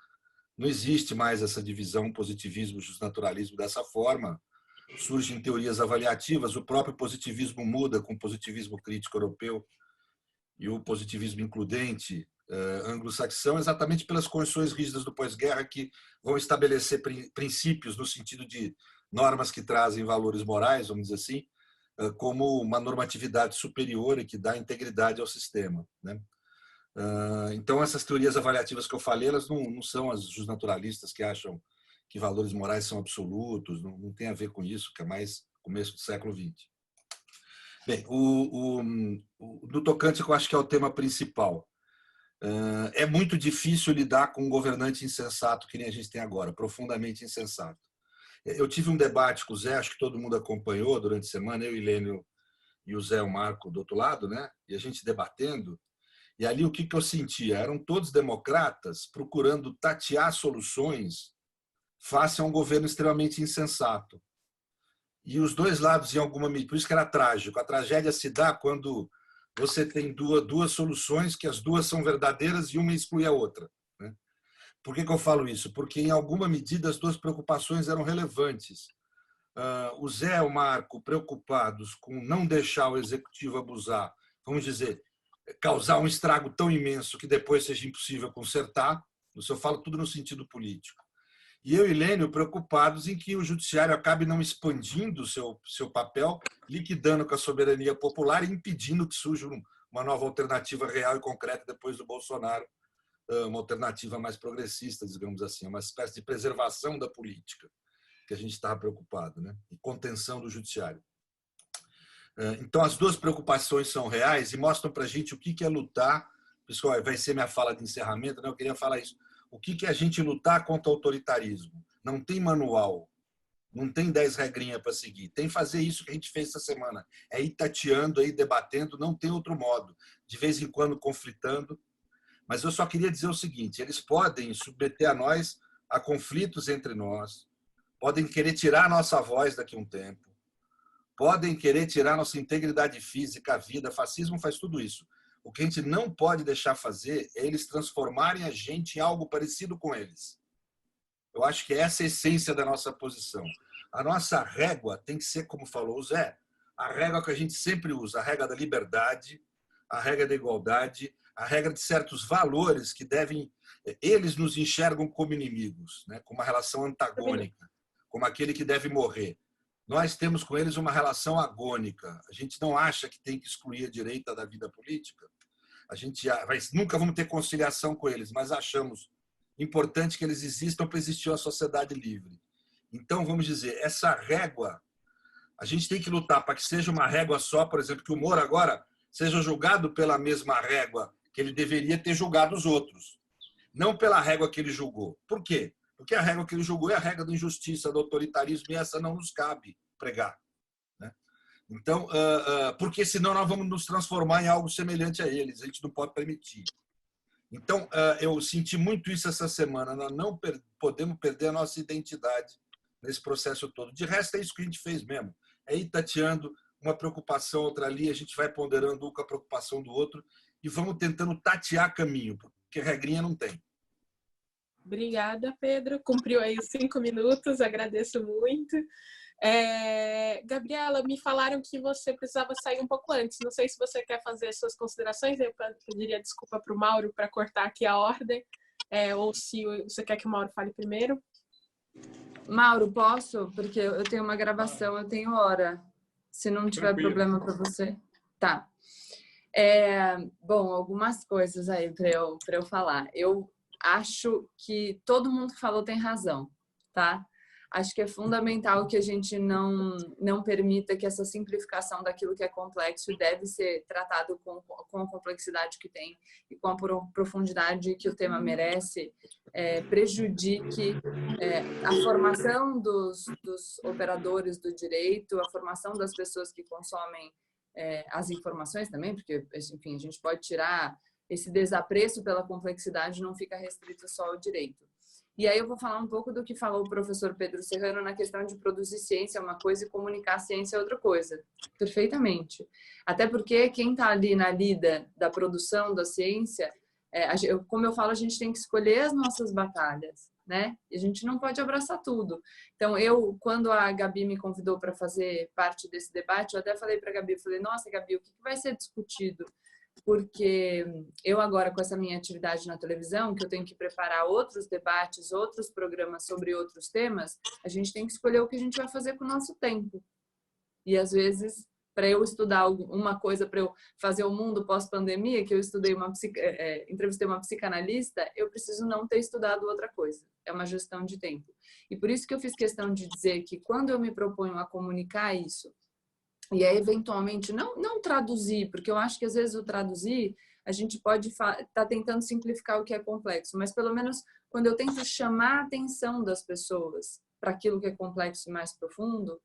não existe mais essa divisão positivismo, justnaturalismo dessa forma. Surgem teorias avaliativas, o próprio positivismo muda com o positivismo crítico europeu e o positivismo includente anglo-saxão, exatamente pelas condições rígidas do pós-guerra que vão estabelecer princípios no sentido de normas que trazem valores morais, vamos dizer assim, como uma normatividade superior e que dá integridade ao sistema, né? Então, essas teorias avaliativas que eu falei, elas não são as justnaturalistas que acham que valores morais são absolutos, não tem a ver com isso, que é mais começo do século XX. Bem, no tocante, que eu acho que é o tema principal, é muito difícil lidar com um governante insensato que nem a gente tem agora, profundamente insensato. Eu tive um debate com o Zé, acho que todo mundo acompanhou durante a semana, eu e Lênio e o Zé, o Marco do outro lado, né? E a gente debatendo, e ali o que eu sentia? Eram todos democratas procurando tatear soluções face a um governo extremamente insensato. E os dois lados, em alguma medida, por isso que era trágico. A tragédia se dá quando você tem duas soluções, que as duas são verdadeiras e uma exclui a outra, né? Por que eu falo isso? Porque, em alguma medida, as duas preocupações eram relevantes. O Zé e o Marco preocupados com não deixar o executivo abusar, vamos dizer, causar um estrago tão imenso que depois seja impossível consertar. Isso eu falo tudo no sentido político. E eu e Lênio preocupados em que o judiciário acabe não expandindo o seu papel, liquidando com a soberania popular e impedindo que surja uma nova alternativa real e concreta depois do Bolsonaro, uma alternativa mais progressista, digamos assim, uma espécie de preservação da política, que a gente estava preocupado, né? E contenção do judiciário. Então, as duas preocupações são reais e mostram para a gente o que é lutar. Pessoal, vai ser minha fala de encerramento, né? Eu queria falar isso. O que é a gente lutar contra o autoritarismo? Não tem manual, não tem 10 regrinhas para seguir. Tem fazer isso que a gente fez essa semana. É ir tateando, é ir debatendo, não tem outro modo. De vez em quando conflitando. Mas eu só queria dizer o seguinte, eles podem submeter a nós a conflitos entre nós, podem querer tirar a nossa voz daqui a um tempo, podem querer tirar nossa integridade física, a vida, fascismo faz tudo isso. O que a gente não pode deixar fazer é eles transformarem a gente em algo parecido com eles. Eu acho que essa é a essência da nossa posição. A nossa régua tem que ser, como falou o Zé, a régua que a gente sempre usa, a regra da liberdade, a regra da igualdade, a regra de certos valores que eles nos enxergam como inimigos, né? Com uma relação antagônica, como aquele que deve morrer. Nós temos com eles uma relação agônica. A gente não acha que tem que excluir a direita da vida política. Nunca vamos ter conciliação com eles, mas achamos importante que eles existam para existir uma sociedade livre. Então, vamos dizer, essa régua, a gente tem que lutar para que seja uma régua só, por exemplo, que o Moro agora seja julgado pela mesma régua que ele deveria ter julgado os outros, não pela régua que ele julgou. Por quê? Porque a régua que ele julgou é a regra da injustiça, do autoritarismo, e essa não nos cabe pregar, né? Então, porque senão nós vamos nos transformar em algo semelhante a eles, a gente não pode permitir. Então, eu senti muito isso essa semana, nós não podemos perder a nossa identidade nesse processo todo. De resto, é isso que a gente fez mesmo, é ir tateando uma preocupação, outra ali, a gente vai ponderando um com a preocupação do outro e vamos tentando tatear caminho, porque regrinha não tem. Obrigada, Pedro. Cumpriu aí os 5 minutos, agradeço muito. Gabriela, me falaram que você precisava sair um pouco antes. Não sei se você quer fazer suas considerações. Eu pediria desculpa para o Mauro para cortar aqui a ordem, ou se você quer que o Mauro fale primeiro. Mauro, posso? Porque eu tenho uma gravação, eu tenho hora. Se não tiver problema para você. Tá. Bom, algumas coisas aí para eu falar. Eu acho que todo mundo que falou tem razão, tá? Acho que é fundamental que a gente não permita que essa simplificação daquilo que é complexo deve ser tratado com a complexidade que tem e com a profundidade que o tema merece, prejudique a formação dos operadores do direito, a formação das pessoas que consomem as informações também, porque, enfim, a gente pode tirar esse desapreço pela complexidade, não fica restrito só ao direito. E aí eu vou falar um pouco do que falou o professor Pedro Serrano na questão de produzir ciência é uma coisa e comunicar ciência é outra coisa. Perfeitamente. Até porque quem está ali na lida da produção da ciência, como eu falo, a gente tem que escolher as nossas batalhas, né? E a gente não pode abraçar tudo. Então, quando a Gabi me convidou para fazer parte desse debate, eu até falei para a Gabi, eu falei, nossa, Gabi, o que vai ser discutido? Porque eu agora, com essa minha atividade na televisão, que eu tenho que preparar outros debates, outros programas sobre outros temas, a gente tem que escolher o que a gente vai fazer com o nosso tempo. E, às vezes, para eu estudar uma coisa, para eu fazer o mundo pós-pandemia, que eu estudei entrevistei uma psicanalista, eu preciso não ter estudado outra coisa. É uma gestão de tempo. E por isso que eu fiz questão de dizer que, quando eu me proponho a comunicar isso, e aí, eventualmente, não traduzir, porque eu acho que, às vezes, o traduzir, a gente pode estar tentando simplificar o que é complexo, mas, pelo menos, quando eu tento chamar a atenção das pessoas para aquilo que é complexo e mais profundo,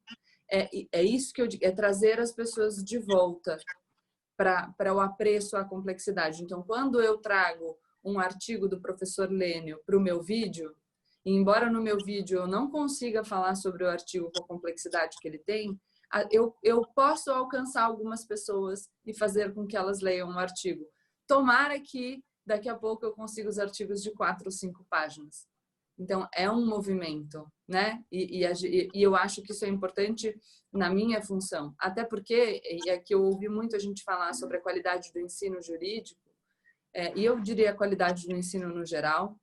é isso que eu digo, é trazer as pessoas de volta para o apreço à complexidade. Então, quando eu trago um artigo do professor Lênio para o meu vídeo, e embora no meu vídeo eu não consiga falar sobre o artigo com a complexidade que ele tem, eu posso alcançar algumas pessoas e fazer com que elas leiam um artigo. Tomara que daqui a pouco eu consiga os artigos de 4 ou 5 páginas. Então, é um movimento, né? E eu acho que isso é importante na minha função. Até porque, e aqui eu ouvi muito a gente falar sobre a qualidade do ensino jurídico, e eu diria a qualidade do ensino no geral,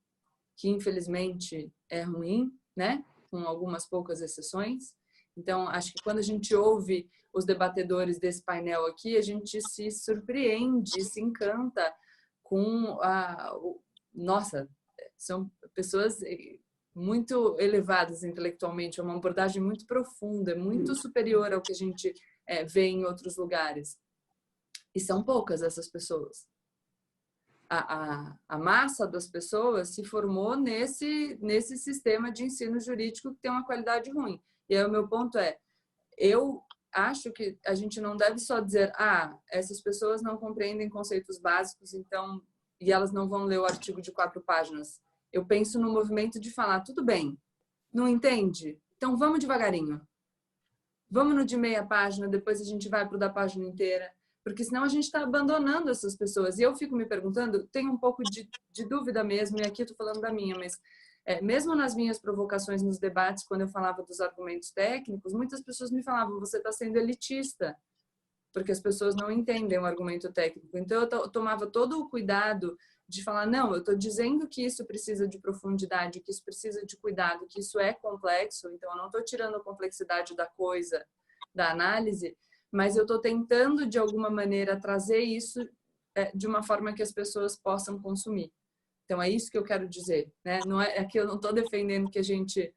que infelizmente é ruim, né? Com algumas poucas exceções. Então, acho que quando a gente ouve os debatedores desse painel aqui, a gente se surpreende, se encanta com nossa, são pessoas muito elevadas intelectualmente, é uma abordagem muito profunda, muito superior ao que a gente vê em outros lugares. E são poucas essas pessoas. A massa das pessoas se formou nesse sistema de ensino jurídico que tem uma qualidade ruim. E aí o meu ponto eu acho que a gente não deve só dizer essas pessoas não compreendem conceitos básicos, então, e elas não vão ler o artigo de 4 páginas. Eu penso no movimento de falar, tudo bem, não entende? Então vamos devagarinho. Vamos no de meia página, depois a gente vai para o da página inteira, porque senão a gente está abandonando essas pessoas. E eu fico me perguntando, tenho um pouco de dúvida mesmo, e aqui eu estou falando da minha, mas mesmo nas minhas provocações nos debates, quando eu falava dos argumentos técnicos, muitas pessoas me falavam, você está sendo elitista, porque as pessoas não entendem o argumento técnico. Então, eu tomava todo o cuidado de falar, não, eu estou dizendo que isso precisa de profundidade, que isso precisa de cuidado, que isso é complexo, então eu não estou tirando a complexidade da coisa, da análise, mas eu estou tentando, de alguma maneira, trazer isso de uma forma que as pessoas possam consumir. Então, é isso que eu quero dizer, né? Não é que eu não estou defendendo que a gente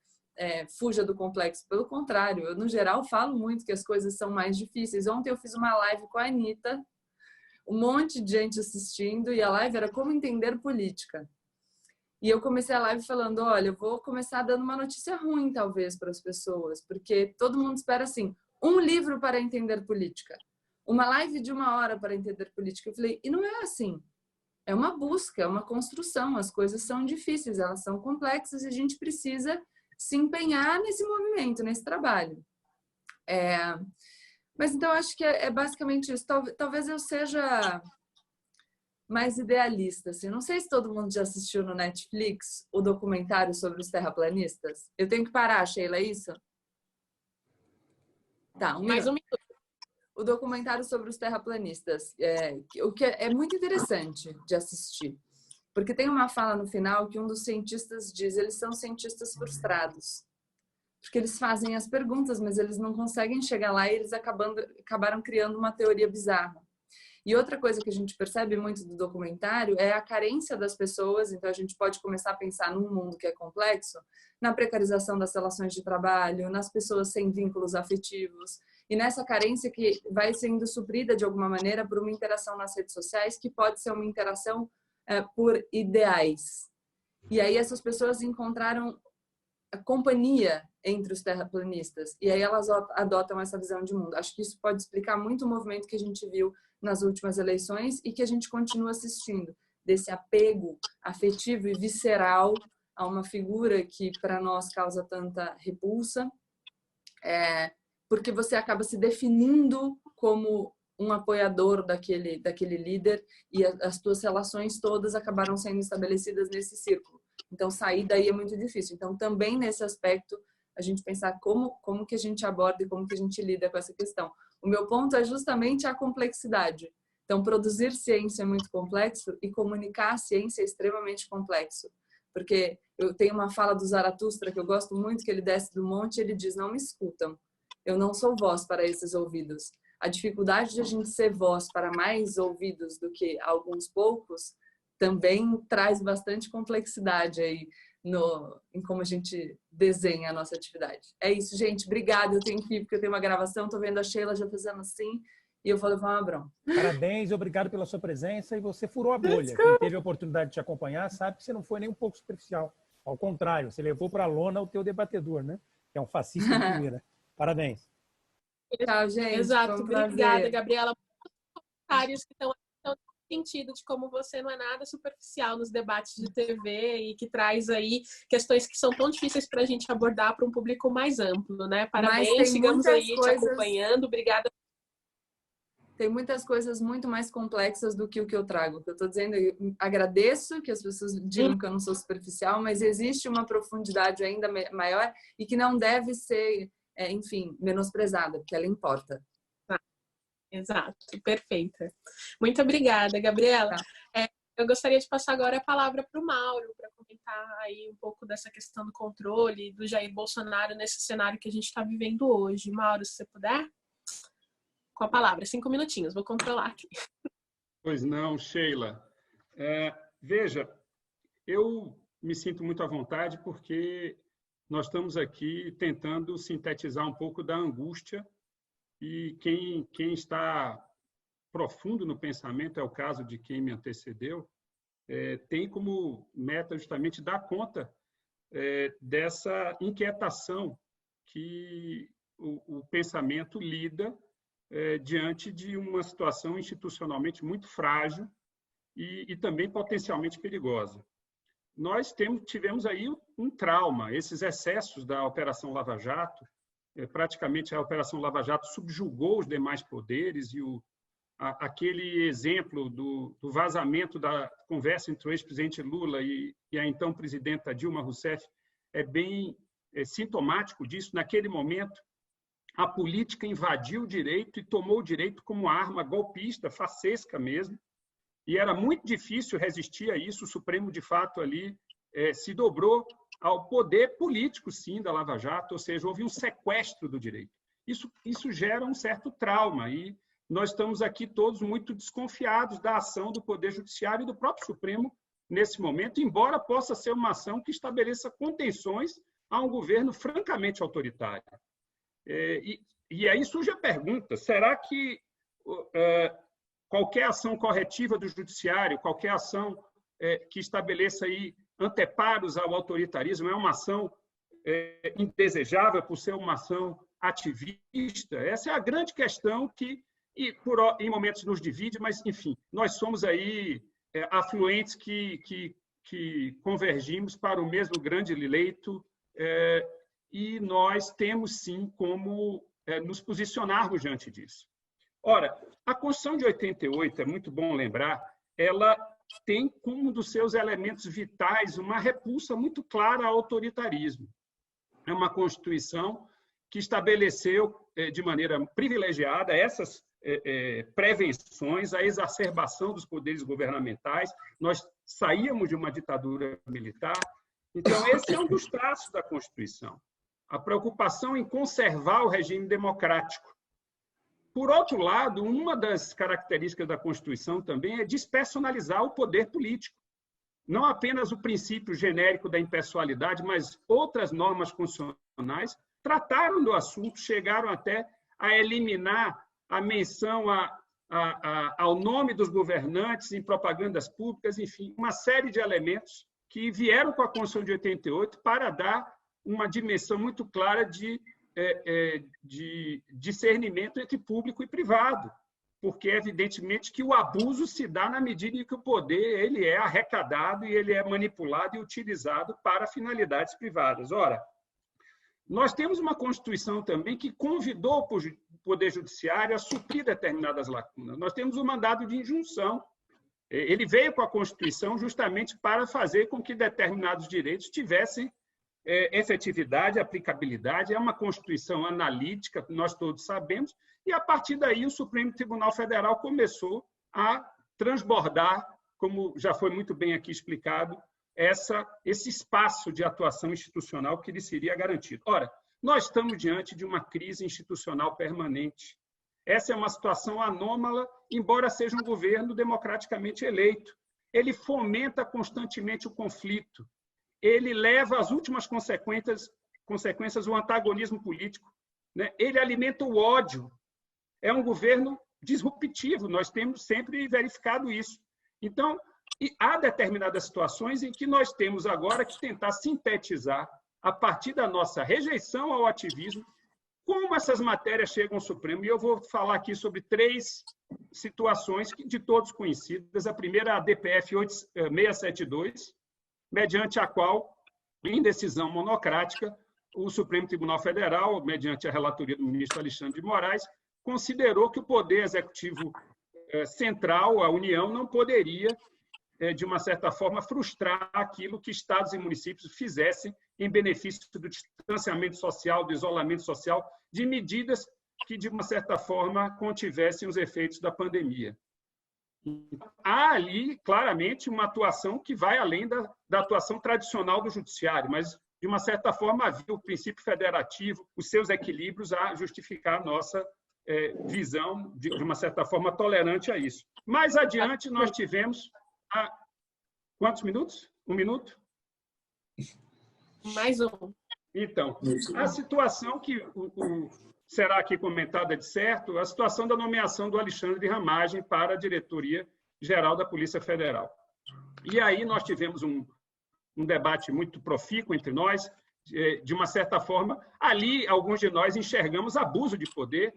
fuja do complexo. Pelo contrário, eu, no geral, falo muito que as coisas são mais difíceis. Ontem eu fiz uma live com a Anitta, um monte de gente assistindo, e a live era como entender política. E eu comecei a live falando, olha, eu vou começar dando uma notícia ruim, talvez, para as pessoas, porque todo mundo espera, assim, um livro para entender política, uma live de 1 hora para entender política. Eu falei, e não é assim. É uma busca, é uma construção. As coisas são difíceis, elas são complexas e a gente precisa se empenhar nesse movimento, nesse trabalho. Mas então acho que é basicamente isso. Talvez eu seja mais idealista. Assim. Não sei se todo mundo já assistiu no Netflix o documentário sobre os terraplanistas. Eu tenho que parar, Sheila, é isso? Tá, Mais um minuto. O documentário sobre os terraplanistas, o que é muito interessante de assistir. Porque tem uma fala no final que um dos cientistas diz, eles são cientistas frustrados. Porque eles fazem as perguntas, mas eles não conseguem chegar lá e eles acabaram criando uma teoria bizarra. E outra coisa que a gente percebe muito do documentário é a carência das pessoas, então a gente pode começar a pensar num mundo que é complexo, na precarização das relações de trabalho, nas pessoas sem vínculos afetivos, e nessa carência que vai sendo suprida de alguma maneira por uma interação nas redes sociais, que pode ser uma interação por ideais. E aí essas pessoas encontraram a companhia entre os terraplanistas, e aí elas adotam essa visão de mundo. Acho que isso pode explicar muito o movimento que a gente viu nas últimas eleições e que a gente continua assistindo, desse apego afetivo e visceral a uma figura que para nós causa tanta repulsa, porque você acaba se definindo como um apoiador daquele líder e as tuas relações todas acabaram sendo estabelecidas nesse círculo. Então, sair daí é muito difícil. Então, também nesse aspecto, a gente pensar como que a gente aborda e como que a gente lida com essa questão. O meu ponto é justamente a complexidade. Então, produzir ciência é muito complexo e comunicar a ciência é extremamente complexo. Porque eu tenho uma fala do Zaratustra que eu gosto muito, que ele desce do monte e ele diz, não me escutam. Eu não sou voz para esses ouvidos. A dificuldade de a gente ser voz para mais ouvidos do que alguns poucos também traz bastante complexidade aí em como a gente desenha a nossa atividade. É isso, gente. Obrigada. Eu tenho que ir porque eu tenho uma gravação. Estou vendo a Sheila já fazendo assim e eu vou levar uma bronca. Parabéns, obrigado pela sua presença e você furou a bolha. Quem teve a oportunidade de te acompanhar sabe que você não foi nem um pouco superficial. Ao contrário, você levou para a lona o teu debatedor, né? Que é um fascista de primeira. Parabéns. Tchau, gente. Exato. Obrigada, Gabriela. Muitos comentários que estão no sentido de como você não é nada superficial nos debates de TV e que traz aí questões que são tão difíceis para a gente abordar para um público mais amplo, né? Parabéns, sigamos aí te acompanhando. Obrigada. Tem muitas coisas muito mais complexas do que o que eu trago. O que eu estou dizendo, eu agradeço que as pessoas digam que eu não sou superficial, mas existe uma profundidade ainda maior e que não deve ser, enfim, menosprezada, porque ela importa. Exato, perfeita. Muito obrigada, Gabriela. Eu gostaria de passar agora a palavra para o Mauro, para comentar aí um pouco dessa questão do controle do Jair Bolsonaro nesse cenário que a gente está vivendo hoje. Mauro, se você puder, com a palavra, 5 minutinhos, vou controlar aqui. Pois não, Sheila. Veja, eu me sinto muito à vontade porque nós estamos aqui tentando sintetizar um pouco da angústia e quem está profundo no pensamento, é o caso de quem me antecedeu, tem como meta justamente dar conta dessa inquietação que o pensamento lida diante de uma situação institucionalmente muito frágil e também potencialmente perigosa. Nós tivemos aí um trauma, esses excessos da Operação Lava Jato. Praticamente a Operação Lava Jato subjugou os demais poderes e aquele exemplo do vazamento da conversa entre o ex-presidente Lula e a então presidenta Dilma Rousseff é bem sintomático disso. Naquele momento, a política invadiu o direito e tomou o direito como arma golpista, facesca mesmo, e era muito difícil resistir a isso. O Supremo, de fato, ali se dobrou ao poder político, sim, da Lava Jato, ou seja, houve um sequestro do direito. Isso gera um certo trauma, e nós estamos aqui todos muito desconfiados da ação do Poder Judiciário e do próprio Supremo nesse momento, embora possa ser uma ação que estabeleça contenções a um governo francamente autoritário. E aí surge a pergunta, será que qualquer ação corretiva do Judiciário, qualquer ação que estabeleça aí anteparos ao autoritarismo é uma ação indesejável por ser uma ação ativista? Essa é a grande questão que em momentos nos divide, mas, enfim, nós somos aí afluentes que convergimos para o mesmo grande leito, e nós temos, sim, como nos posicionarmos diante disso. Ora, a Constituição de 88, é muito bom lembrar, ela tem como um dos seus elementos vitais uma repulsa muito clara ao autoritarismo. É uma Constituição que estabeleceu de maneira privilegiada essas prevenções, a exacerbação dos poderes governamentais. Nós saíamos de uma ditadura militar. Então, esse é um dos traços da Constituição, a preocupação em conservar o regime democrático. Por outro lado, uma das características da Constituição também é despersonalizar o poder político. Não apenas o princípio genérico da impessoalidade, mas outras normas constitucionais trataram do assunto, chegaram até a eliminar a menção ao nome dos governantes em propagandas públicas, enfim, uma série de elementos que vieram com a Constituição de 88 para dar uma dimensão muito clara de discernimento entre público e privado, porque, evidentemente, que o abuso se dá na medida em que o poder ele é arrecadado e ele é manipulado e utilizado para finalidades privadas. Ora, nós temos uma Constituição também que convidou o Poder Judiciário a suprir determinadas lacunas. Nós temos o mandado de injunção. Ele veio com a Constituição justamente para fazer com que determinados direitos tivessem efetividade, aplicabilidade. É uma Constituição analítica, nós todos sabemos, e a partir daí o Supremo Tribunal Federal começou a transbordar, como já foi muito bem aqui explicado, esse espaço de atuação institucional que lhe seria garantido. Ora, nós estamos diante de uma crise institucional permanente. Essa é uma situação anômala, embora seja um governo democraticamente eleito. Ele fomenta constantemente o conflito. Ele leva às últimas consequências o antagonismo político, né? Ele alimenta o ódio. É um governo disruptivo, nós temos sempre verificado isso. Então, há determinadas situações em que nós temos agora que tentar sintetizar, a partir da nossa rejeição ao ativismo, como essas matérias chegam ao Supremo. E eu vou falar aqui sobre 3 situações de todos conhecidas. A primeira é a DPF 672, mediante a qual, em decisão monocrática, o Supremo Tribunal Federal, mediante a relatoria do ministro Alexandre de Moraes, considerou que o Poder Executivo Central, a União, não poderia, de uma certa forma, frustrar aquilo que estados e municípios fizessem em benefício do distanciamento social, do isolamento social, de medidas que, de uma certa forma, contivessem os efeitos da pandemia. Há ali, claramente, uma atuação que vai além da atuação tradicional do Judiciário, mas, de uma certa forma, havia o princípio federativo, os seus equilíbrios a justificar a nossa visão, de uma certa forma, tolerante a isso. Mais adiante, nós tivemos... Quantos minutos? 1 minuto? Mais um. Então, a situação que será aqui comentada de certo, a situação da nomeação do Alexandre de Ramagem para a Diretoria-Geral da Polícia Federal. E aí nós tivemos um debate muito profícuo entre nós, de uma certa forma, ali alguns de nós enxergamos abuso de poder,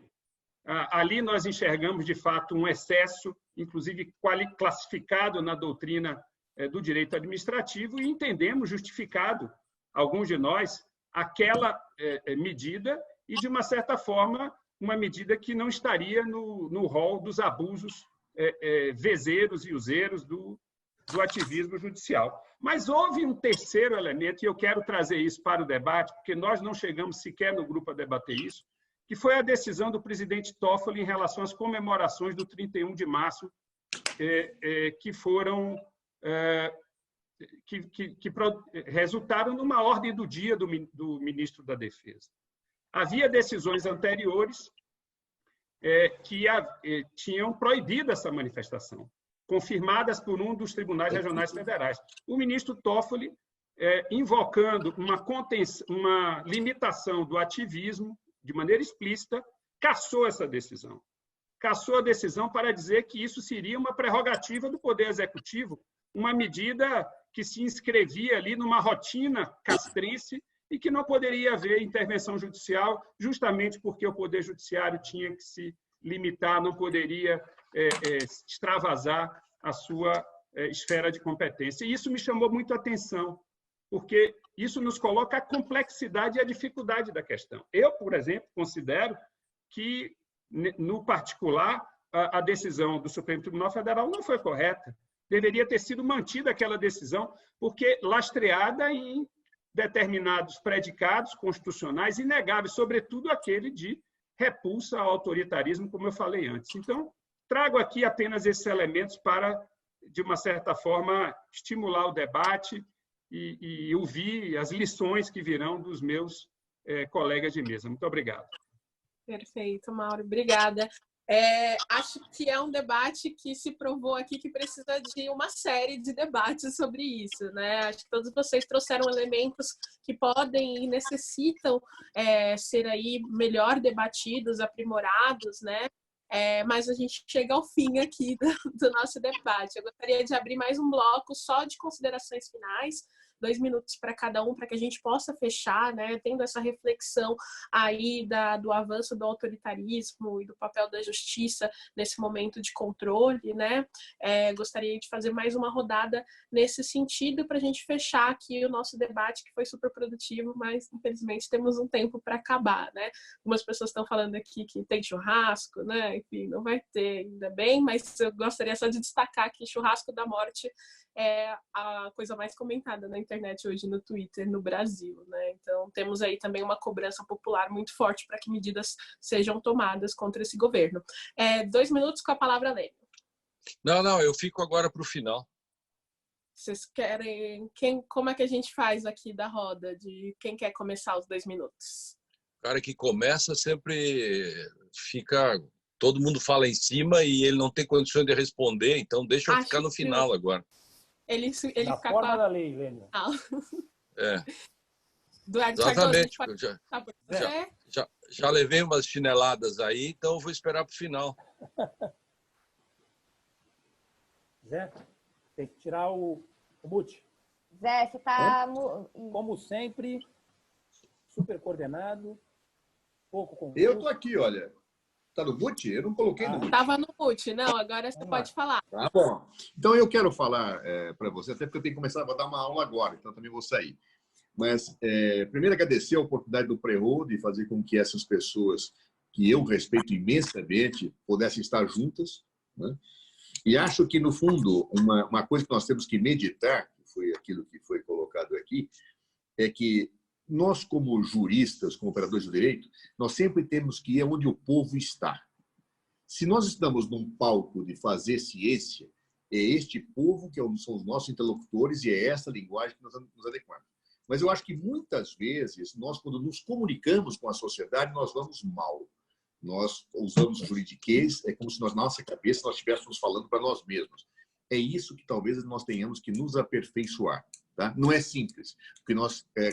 ali nós enxergamos, de fato, um excesso, inclusive classificado na doutrina do direito administrativo, e entendemos justificado, alguns de nós, aquela medida, e, de uma certa forma, uma medida que não estaria no rol dos abusos vezeiros e useiros do ativismo judicial. Mas houve um terceiro elemento, e eu quero trazer isso para o debate, porque nós não chegamos sequer no grupo a debater isso, que foi a decisão do presidente Toffoli em relação às comemorações do 31 de março, que foram... que resultaram numa ordem do dia do ministro da Defesa. Havia decisões anteriores que tinham proibido essa manifestação, confirmadas por um dos tribunais regionais federais. O ministro Toffoli, invocando uma limitação do ativismo, de maneira explícita, cassou essa decisão. Cassou a decisão para dizer que isso seria uma prerrogativa do Poder Executivo, uma medida que se inscrevia ali numa rotina castrense e que não poderia haver intervenção judicial, justamente porque o Poder Judiciário tinha que se limitar, não poderia extravasar a sua esfera de competência. E isso me chamou muito a atenção, porque isso nos coloca a complexidade e a dificuldade da questão. Eu, por exemplo, considero que, no particular, a decisão do Supremo Tribunal Federal não foi correta. Deveria ter sido mantida aquela decisão, porque lastreada em determinados predicados constitucionais inegáveis, sobretudo aquele de repulsa ao autoritarismo, como eu falei antes. Então, trago aqui apenas esses elementos para, de uma certa forma, estimular o debate e ouvir as lições que virão dos meus colegas de mesa. Muito obrigado. Perfeito, Mauro. Obrigada. Acho que é um debate que se provou aqui que precisa de uma série de debates sobre isso, né? Acho que todos vocês trouxeram elementos que podem e necessitam ser aí melhor debatidos, aprimorados, né? Mas a gente chega ao fim aqui do nosso debate. Eu gostaria de abrir mais um bloco só de considerações finais, 2 minutos para cada um, para que a gente possa fechar, né, tendo essa reflexão aí do avanço do autoritarismo e do papel da justiça nesse momento de controle, né? Gostaria de fazer mais uma rodada nesse sentido para a gente fechar aqui o nosso debate, que foi super produtivo, mas infelizmente temos um tempo para acabar, né? Algumas pessoas estão falando aqui que tem churrasco, né? Enfim, não vai ter, ainda bem, mas eu gostaria só de destacar que churrasco da morte é a coisa mais comentada na internet hoje no Twitter no Brasil, né? Então temos aí também uma cobrança popular muito forte para que medidas sejam tomadas contra esse governo. 2 minutos com a palavra, Lênio. Não, eu fico agora para o final. Vocês querem... Como é que a gente faz aqui da roda de quem quer começar os 2 minutos? O cara que começa sempre fica... Todo mundo fala em cima e ele não tem condições de responder, então deixa eu ficar no final agora. Ele na fica forma da lei, Lênio. Exatamente. Já levei umas chineladas aí, então eu vou esperar para o final. Zé, tem que tirar o mute. Zé, você está... Como sempre, super coordenado, pouco confuso. Eu estou aqui, olha. Está no mute? Eu não coloquei no mute. Estava no mute, não, agora você pode falar. Tá bom. Então, eu quero falar para você, até porque eu tenho que começar a dar uma aula agora, então também vou sair. Mas, primeiro, agradecer a oportunidade do Prerro de fazer com que essas pessoas, que eu respeito imensamente, pudessem estar juntas, né? E acho que, no fundo, uma coisa que nós temos que meditar, que foi aquilo que foi colocado aqui, é que nós, como juristas, como operadores do direito, nós sempre temos que ir onde o povo está. Se nós estamos num palco de fazer ciência, é este povo que são os nossos interlocutores e é essa linguagem que nós nos adequamos. Mas eu acho que, muitas vezes, nós, quando nos comunicamos com a sociedade, nós vamos mal. Nós usamos juridiquês, é como se na nossa cabeça nós estivéssemos falando para nós mesmos. É isso que talvez nós tenhamos que nos aperfeiçoar. Tá? Não é simples, porque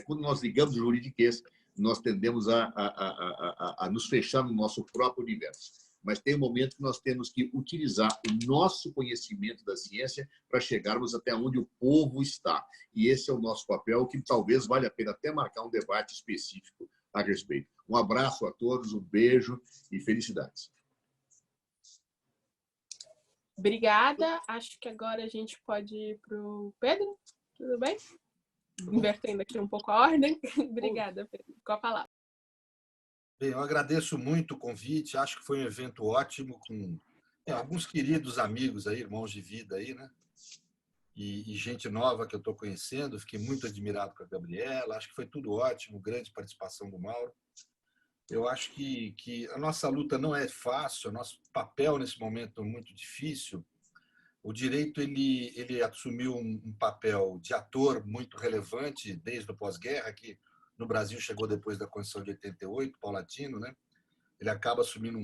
quando nós ligamos o juridiquês, nós tendemos a nos fechar no nosso próprio universo. Mas tem um momento que nós temos que utilizar o nosso conhecimento da ciência para chegarmos até onde o povo está. E esse é o nosso papel, que talvez valha a pena até marcar um debate específico a respeito. Um abraço a todos, um beijo e felicidades. Obrigada. Acho que agora a gente pode ir para o Pedro. Tudo bem? Invertendo aqui um pouco a ordem. Obrigada, Pedro. Com a palavra. Bem, eu agradeço muito o convite, acho que foi um evento ótimo, com alguns queridos amigos aí, irmãos de vida aí, né? E gente nova que eu estou conhecendo, fiquei muito admirado com a Gabriela, acho que foi tudo ótimo, grande participação do Mauro. Eu acho que a nossa luta não é fácil, o nosso papel nesse momento é muito difícil. O direito ele assumiu um papel de ator muito relevante desde o pós-guerra, que no Brasil chegou depois da Constituição de 88, paulatino, né? Ele acaba assumindo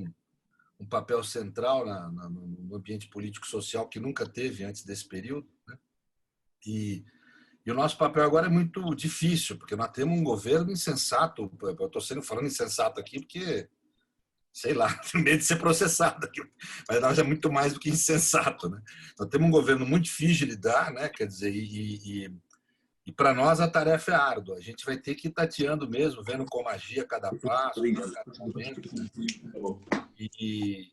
um papel central no ambiente político-social que nunca teve antes desse período, né? E o nosso papel agora é muito difícil, porque nós temos um governo insensato. Eu estou falando insensato aqui porque, sei lá, tenho medo de ser processado aqui, mas nós é muito mais do que insensato, né? Nós temos um governo muito difícil de lidar, né? Quer dizer, e para nós a tarefa é árdua. A gente vai ter que ir tateando mesmo, vendo como agir a cada passo, a cada momento. E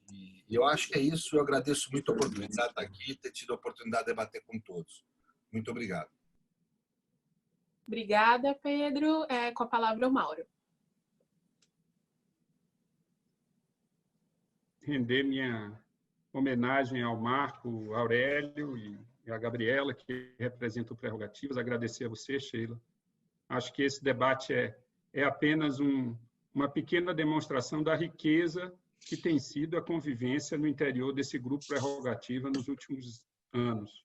eu acho que é isso. Eu agradeço muito a oportunidade de estar aqui e ter tido a oportunidade de debater com todos. Muito obrigado. Obrigada, Pedro. Com a palavra o Mauro. Render minha homenagem ao Marco Aurélio e à Gabriela, que representam Prerrogativas. Agradecer a você, Sheila. Acho que esse debate é apenas uma pequena demonstração da riqueza que tem sido a convivência no interior desse grupo Prerrogativa nos últimos anos.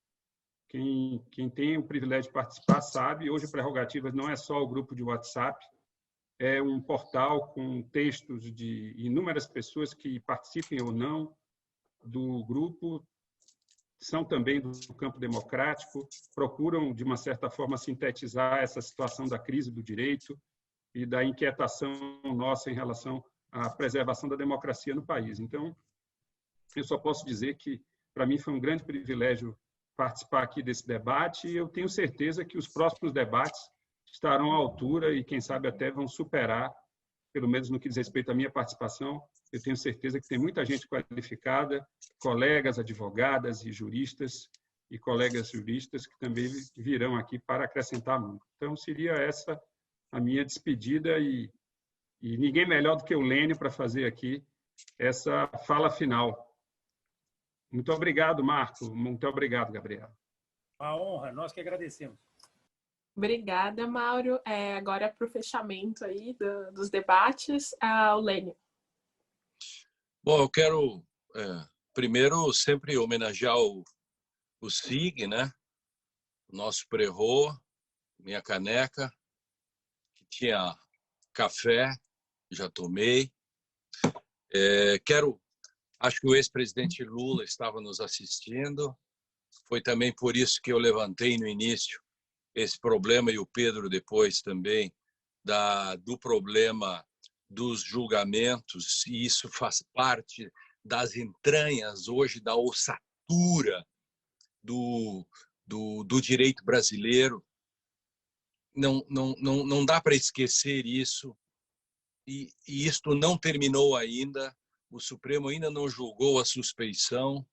Quem tem o privilégio de participar sabe, hoje Prerrogativas não é só o grupo de WhatsApp, é um portal com textos de inúmeras pessoas que participem ou não do grupo, são também do campo democrático, procuram, de uma certa forma, sintetizar essa situação da crise do direito e da inquietação nossa em relação à preservação da democracia no país. Então, eu só posso dizer que, para mim, foi um grande privilégio participar aqui desse debate e eu tenho certeza que os próximos debates estarão à altura e, quem sabe, até vão superar, pelo menos no que diz respeito à minha participação. Eu tenho certeza que tem muita gente qualificada, colegas advogadas e juristas e colegas juristas que também virão aqui para acrescentar muito. Então, seria essa a minha despedida e ninguém melhor do que o Lênio para fazer aqui essa fala final. Muito obrigado, Marco. Muito obrigado, Gabriela. Uma honra, nós que agradecemos. Obrigada, Mauro. Agora, para o fechamento aí dos debates, o Lênio. Bom, eu quero, primeiro, sempre homenagear o SIG, né? O nosso prerro, minha caneca, que tinha café, já tomei. Acho que o ex-presidente Lula estava nos assistindo. Foi também por isso que eu levantei no início esse problema, e o Pedro depois também, do problema dos julgamentos, e isso faz parte das entranhas hoje da ossatura do direito brasileiro. Não dá para esquecer isso, e isto não terminou ainda. O Supremo ainda não julgou a suspeição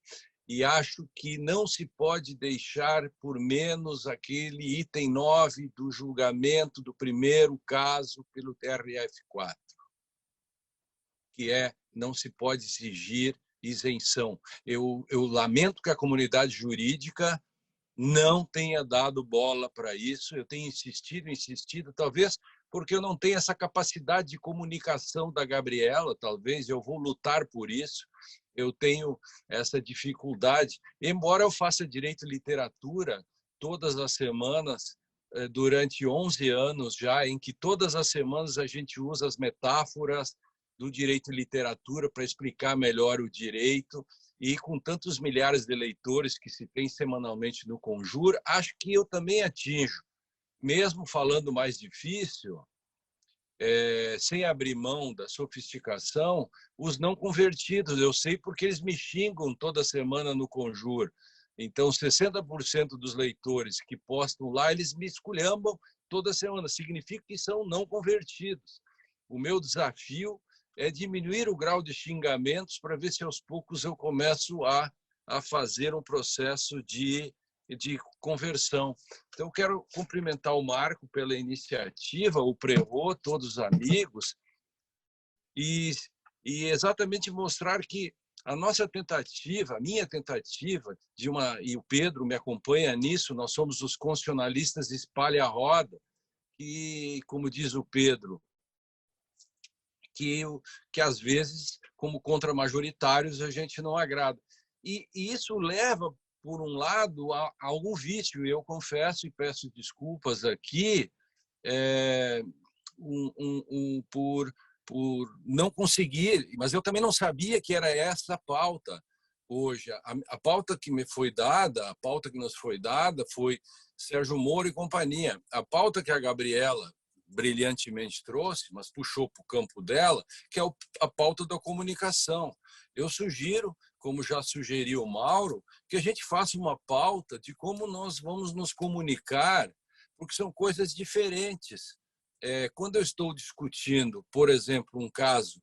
e acho que não se pode deixar por menos aquele item 9 do julgamento do primeiro caso pelo TRF4, que não se pode exigir isenção. Eu lamento que a comunidade jurídica não tenha dado bola para isso. Eu tenho insistido, talvez porque eu não tenho essa capacidade de comunicação da Gabriela, talvez eu vou lutar por isso. Eu tenho essa dificuldade, embora eu faça direito e literatura todas as semanas, durante 11 anos já, em que todas as semanas a gente usa as metáforas do direito e literatura para explicar melhor o direito, e com tantos milhares de leitores que se tem semanalmente no Conjur, acho que eu também atinjo, mesmo falando mais difícil, sem abrir mão da sofisticação, os não convertidos. Eu sei porque eles me xingam toda semana no Conjur. Então, 60% dos leitores que postam lá, eles me esculhambam toda semana. Significa que são não convertidos. O meu desafio é diminuir o grau de xingamentos para ver se aos poucos eu começo a fazer um processo de conversão. Então, eu quero cumprimentar o Marco pela iniciativa, o Prerro, todos os amigos, e, e exatamente mostrar que a nossa tentativa, a minha tentativa, e o Pedro me acompanha nisso, nós somos os constitucionalistas espalha a roda, que, como diz o Pedro, que às vezes, como contramajoritários, a gente não agrada. E isso leva, por um lado, a algum vício. Eu confesso e peço desculpas aqui por não conseguir, mas eu também não sabia que era essa a pauta hoje. A pauta que me foi dada, a pauta que nos foi dada foi Sérgio Moro e companhia. A pauta que a Gabriela brilhantemente trouxe, mas puxou para o campo dela, que é a pauta da comunicação. Eu sugiro, como já sugeriu o Mauro, que a gente faça uma pauta de como nós vamos nos comunicar, porque são coisas diferentes. Quando eu estou discutindo, por exemplo, um caso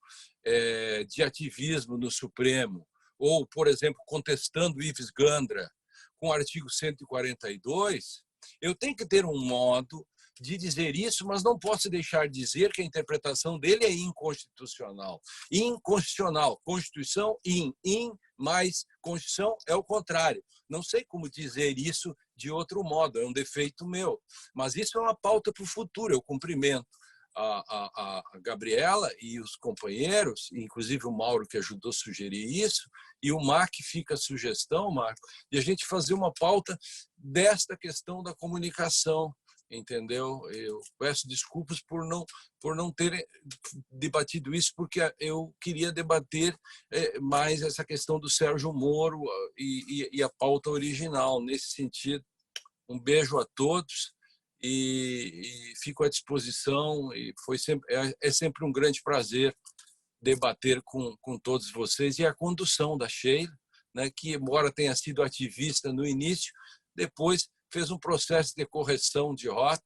de ativismo no Supremo, ou, por exemplo, contestando Ives Gandra com o artigo 142, eu tenho que ter um modo de dizer isso, mas não posso deixar de dizer que a interpretação dele é inconstitucional. Inconstitucional. Constituição, mais Constituição é o contrário. Não sei como dizer isso de outro modo, é um defeito meu. Mas isso é uma pauta para o futuro. Eu cumprimento a Gabriela e os companheiros, inclusive o Mauro, que ajudou a sugerir isso, e o Mac fica a sugestão, Marco, de a gente fazer uma pauta desta questão da comunicação. Entendeu? Eu peço desculpas por não ter debatido isso, porque eu queria debater mais essa questão do Sérgio Moro e a pauta original. Nesse sentido, um beijo a todos e fico à disposição. E é sempre um grande prazer debater com todos vocês, e a condução da Sheila, né, que, embora tenha sido ativista no início, depois fez um processo de correção de rota,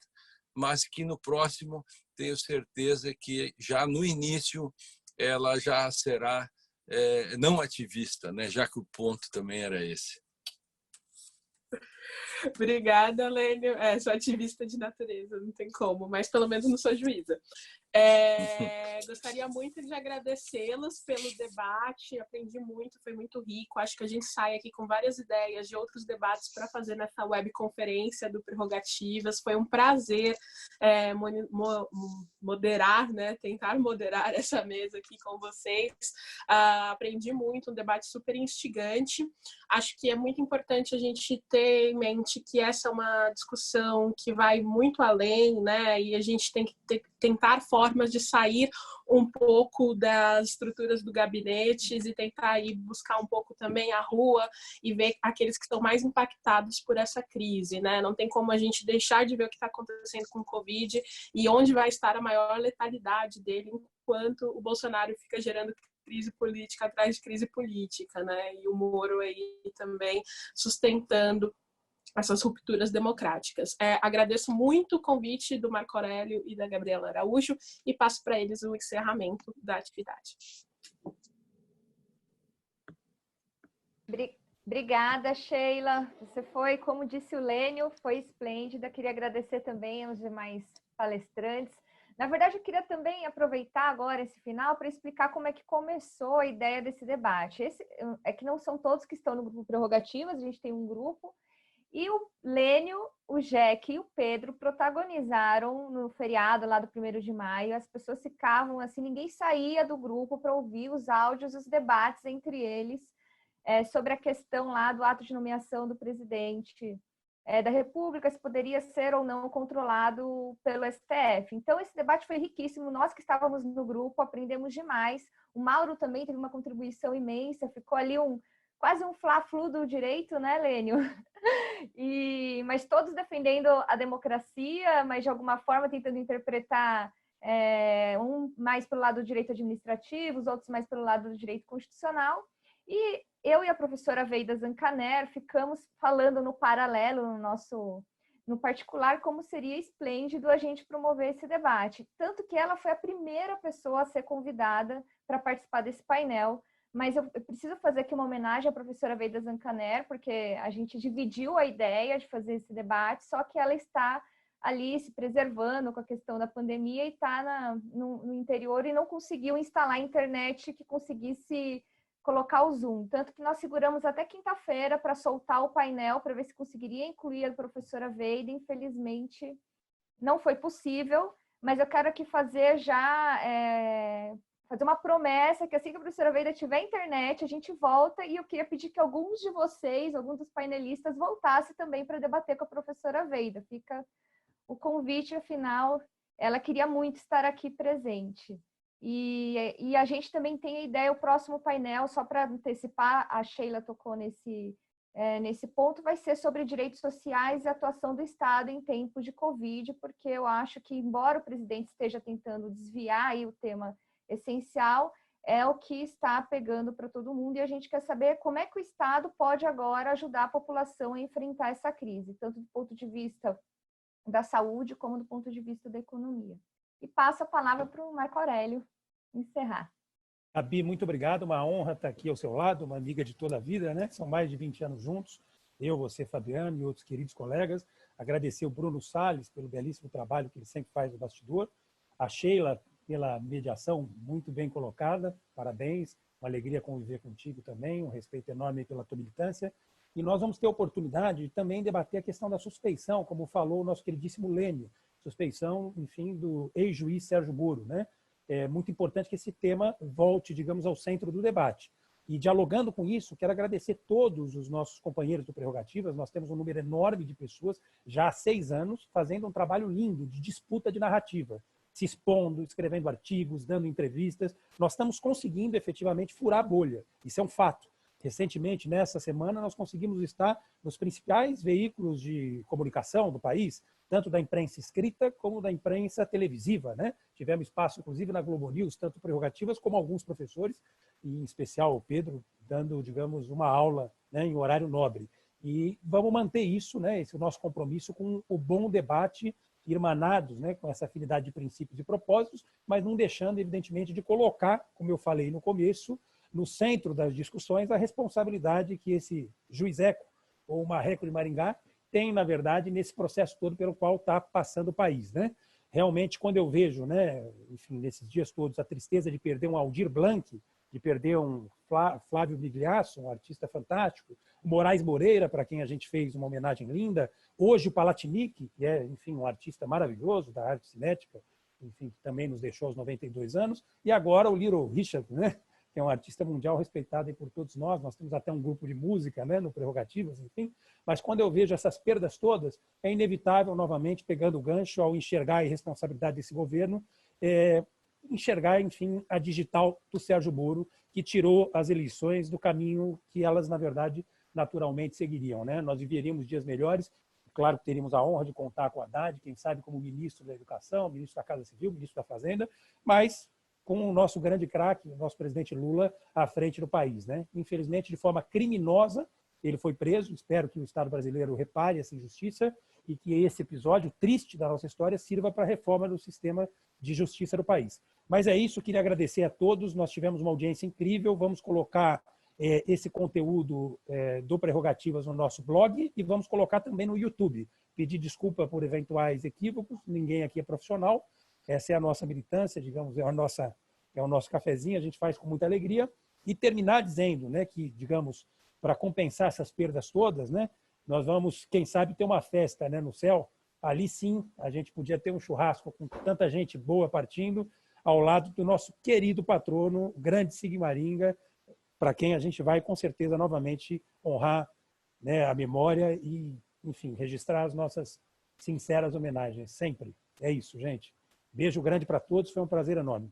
mas que no próximo tenho certeza que já no início ela já será não ativista, né? Já que o ponto também era esse. Obrigada, Lênio. Sou ativista de natureza, não tem como, mas pelo menos não sou juíza. Gostaria muito de agradecê-los pelo debate, aprendi muito, foi muito rico. Acho que a gente sai aqui com várias ideias de outros debates para fazer nessa webconferência do Prerrogativas. Foi um prazer moderar, né? Tentar moderar essa mesa aqui com vocês. Aprendi muito, um debate super instigante. Acho que é muito importante a gente ter em mente que essa é uma discussão que vai muito além, né? E a gente tem que tentar formas de sair um pouco das estruturas do gabinete e tentar ir buscar um pouco também a rua e ver aqueles que estão mais impactados por essa crise, né? Não tem como a gente deixar de ver o que está acontecendo com o Covid e onde vai estar a maior letalidade dele enquanto o Bolsonaro fica gerando crise política atrás de crise política, né? E o Moro aí também sustentando essas rupturas democráticas. Agradeço muito o convite do Marco Aurélio e da Gabriela Araújo e passo para eles o encerramento da atividade. Obrigada, Sheila. Você foi, como disse o Lênio, foi esplêndida. Queria agradecer também aos demais palestrantes. Na verdade, eu queria também aproveitar agora esse final para explicar como é que começou a ideia desse debate. É que não são todos que estão no grupo Prerrogativas, a gente tem um grupo. E o Lênio, o Jack e o Pedro protagonizaram no feriado lá do 1º de maio. As pessoas ficavam assim, ninguém saía do grupo para ouvir os áudios, os debates entre eles sobre a questão lá do ato de nomeação do presidente da República, se poderia ser ou não controlado pelo STF. Então, esse debate foi riquíssimo. Nós que estávamos no grupo aprendemos demais. O Mauro também teve uma contribuição imensa, ficou ali quase um fla-flu do direito, né, Lênio? Mas todos defendendo a democracia, mas de alguma forma tentando interpretar um mais pelo lado do direito administrativo, os outros mais pelo lado do direito constitucional. E eu e a professora Veida Zancaner ficamos falando no paralelo, no particular, como seria esplêndido a gente promover esse debate. Tanto que ela foi a primeira pessoa a ser convidada para participar desse painel. Mas eu preciso fazer aqui uma homenagem à professora Veida Zancaner, porque a gente dividiu a ideia de fazer esse debate, só que ela está ali se preservando com a questão da pandemia e está no interior e não conseguiu instalar a internet que conseguisse colocar o Zoom. Tanto que nós seguramos até quinta-feira para soltar o painel, para ver se conseguiria incluir a professora Veida. Infelizmente, não foi possível, mas eu quero aqui fazer fazer uma promessa que assim que a professora Veida tiver internet, a gente volta, e eu queria pedir que alguns de vocês, alguns dos painelistas, voltassem também para debater com a professora Veida. Fica o convite, afinal, ela queria muito estar aqui presente. E a gente também tem a ideia, o próximo painel, só para antecipar, a Sheila tocou nesse ponto, vai ser sobre direitos sociais e atuação do Estado em tempos de Covid, porque eu acho que, embora o presidente esteja tentando desviar aí o tema essencial, é o que está pegando para todo mundo, e a gente quer saber como é que o Estado pode agora ajudar a população a enfrentar essa crise, tanto do ponto de vista da saúde como do ponto de vista da economia. E passo a palavra para o Marco Aurélio encerrar. Gabi, muito obrigado, uma honra estar aqui ao seu lado, uma amiga de toda a vida, né? São mais de 20 anos juntos, eu, você, Fabiano e outros queridos colegas. Agradecer o Bruno Salles pelo belíssimo trabalho que ele sempre faz no bastidor, a Sheila pela mediação muito bem colocada, parabéns, uma alegria conviver contigo também, um respeito enorme pela tua militância. E nós vamos ter a oportunidade de também debater a questão da suspeição, como falou o nosso queridíssimo Lênio, suspeição, enfim, do ex-juiz Sérgio Moro, né? É muito importante que esse tema volte, digamos, ao centro do debate. E dialogando com isso, quero agradecer todos os nossos companheiros do Prerrogativas. Nós temos um número enorme de pessoas, já há 6 anos, fazendo um trabalho lindo de disputa de narrativa, se expondo, escrevendo artigos, dando entrevistas. Nós estamos conseguindo efetivamente furar a bolha. Isso é um fato. Recentemente, nessa semana, nós conseguimos estar nos principais veículos de comunicação do país, tanto da imprensa escrita como da imprensa televisiva, né? Tivemos espaço, inclusive, na Globo News, tanto Prerrogativas como alguns professores, e em especial o Pedro, dando, digamos, uma aula, né, em horário nobre. E vamos manter isso, né, esse é o nosso compromisso com o bom debate, irmanados, né, com essa afinidade de princípios e propósitos, mas não deixando, evidentemente, de colocar, como eu falei no começo, no centro das discussões, a responsabilidade que esse juizeco, ou o marreco de Maringá, tem, na verdade, nesse processo todo pelo qual está passando o país, né? Realmente, quando eu vejo, né, enfim, nesses dias todos, a tristeza de perder um Aldir Blanc, de perder um Flávio Migliasso, um artista fantástico, o Moraes Moreira, para quem a gente fez uma homenagem linda, hoje o Palatinic, que é, enfim, um artista maravilhoso da arte cinética, enfim, que também nos deixou aos 92 anos, e agora o Little Richard, né, que é um artista mundial respeitado por todos nós. Nós temos até um grupo de música, né, no Prerrogativas, enfim. Mas quando eu vejo essas perdas todas, é inevitável, novamente, pegando o gancho, ao enxergar a irresponsabilidade desse governo, enxergar, enfim, a digital do Sérgio Moro, que tirou as eleições do caminho que elas, na verdade, naturalmente seguiriam, né? Nós viveríamos dias melhores. Claro que teríamos a honra de contar com o Haddad, quem sabe como ministro da Educação, ministro da Casa Civil, ministro da Fazenda, mas com o nosso grande craque, o nosso presidente Lula, à frente do país, né? Infelizmente, de forma criminosa, ele foi preso. Espero que o Estado brasileiro repare essa injustiça e que esse episódio triste da nossa história sirva para a reforma do sistema de justiça do país. Mas é isso, queria agradecer a todos. Nós tivemos uma audiência incrível. Vamos colocar esse conteúdo do Prerrogativas no nosso blog e vamos colocar também no YouTube. Pedir desculpa por eventuais equívocos, ninguém aqui é profissional. Essa é a nossa militância, digamos, é o nosso cafezinho, a gente faz com muita alegria. E terminar dizendo, né, que, digamos, para compensar essas perdas todas, né, nós vamos, quem sabe, ter uma festa, né, no céu. Ali sim, a gente podia ter um churrasco com tanta gente boa partindo, ao lado do nosso querido patrono, o grande Sigmaringa, para quem a gente vai, com certeza, novamente honrar, né, a memória e, enfim, registrar as nossas sinceras homenagens, sempre. É isso, gente. Beijo grande para todos, foi um prazer enorme.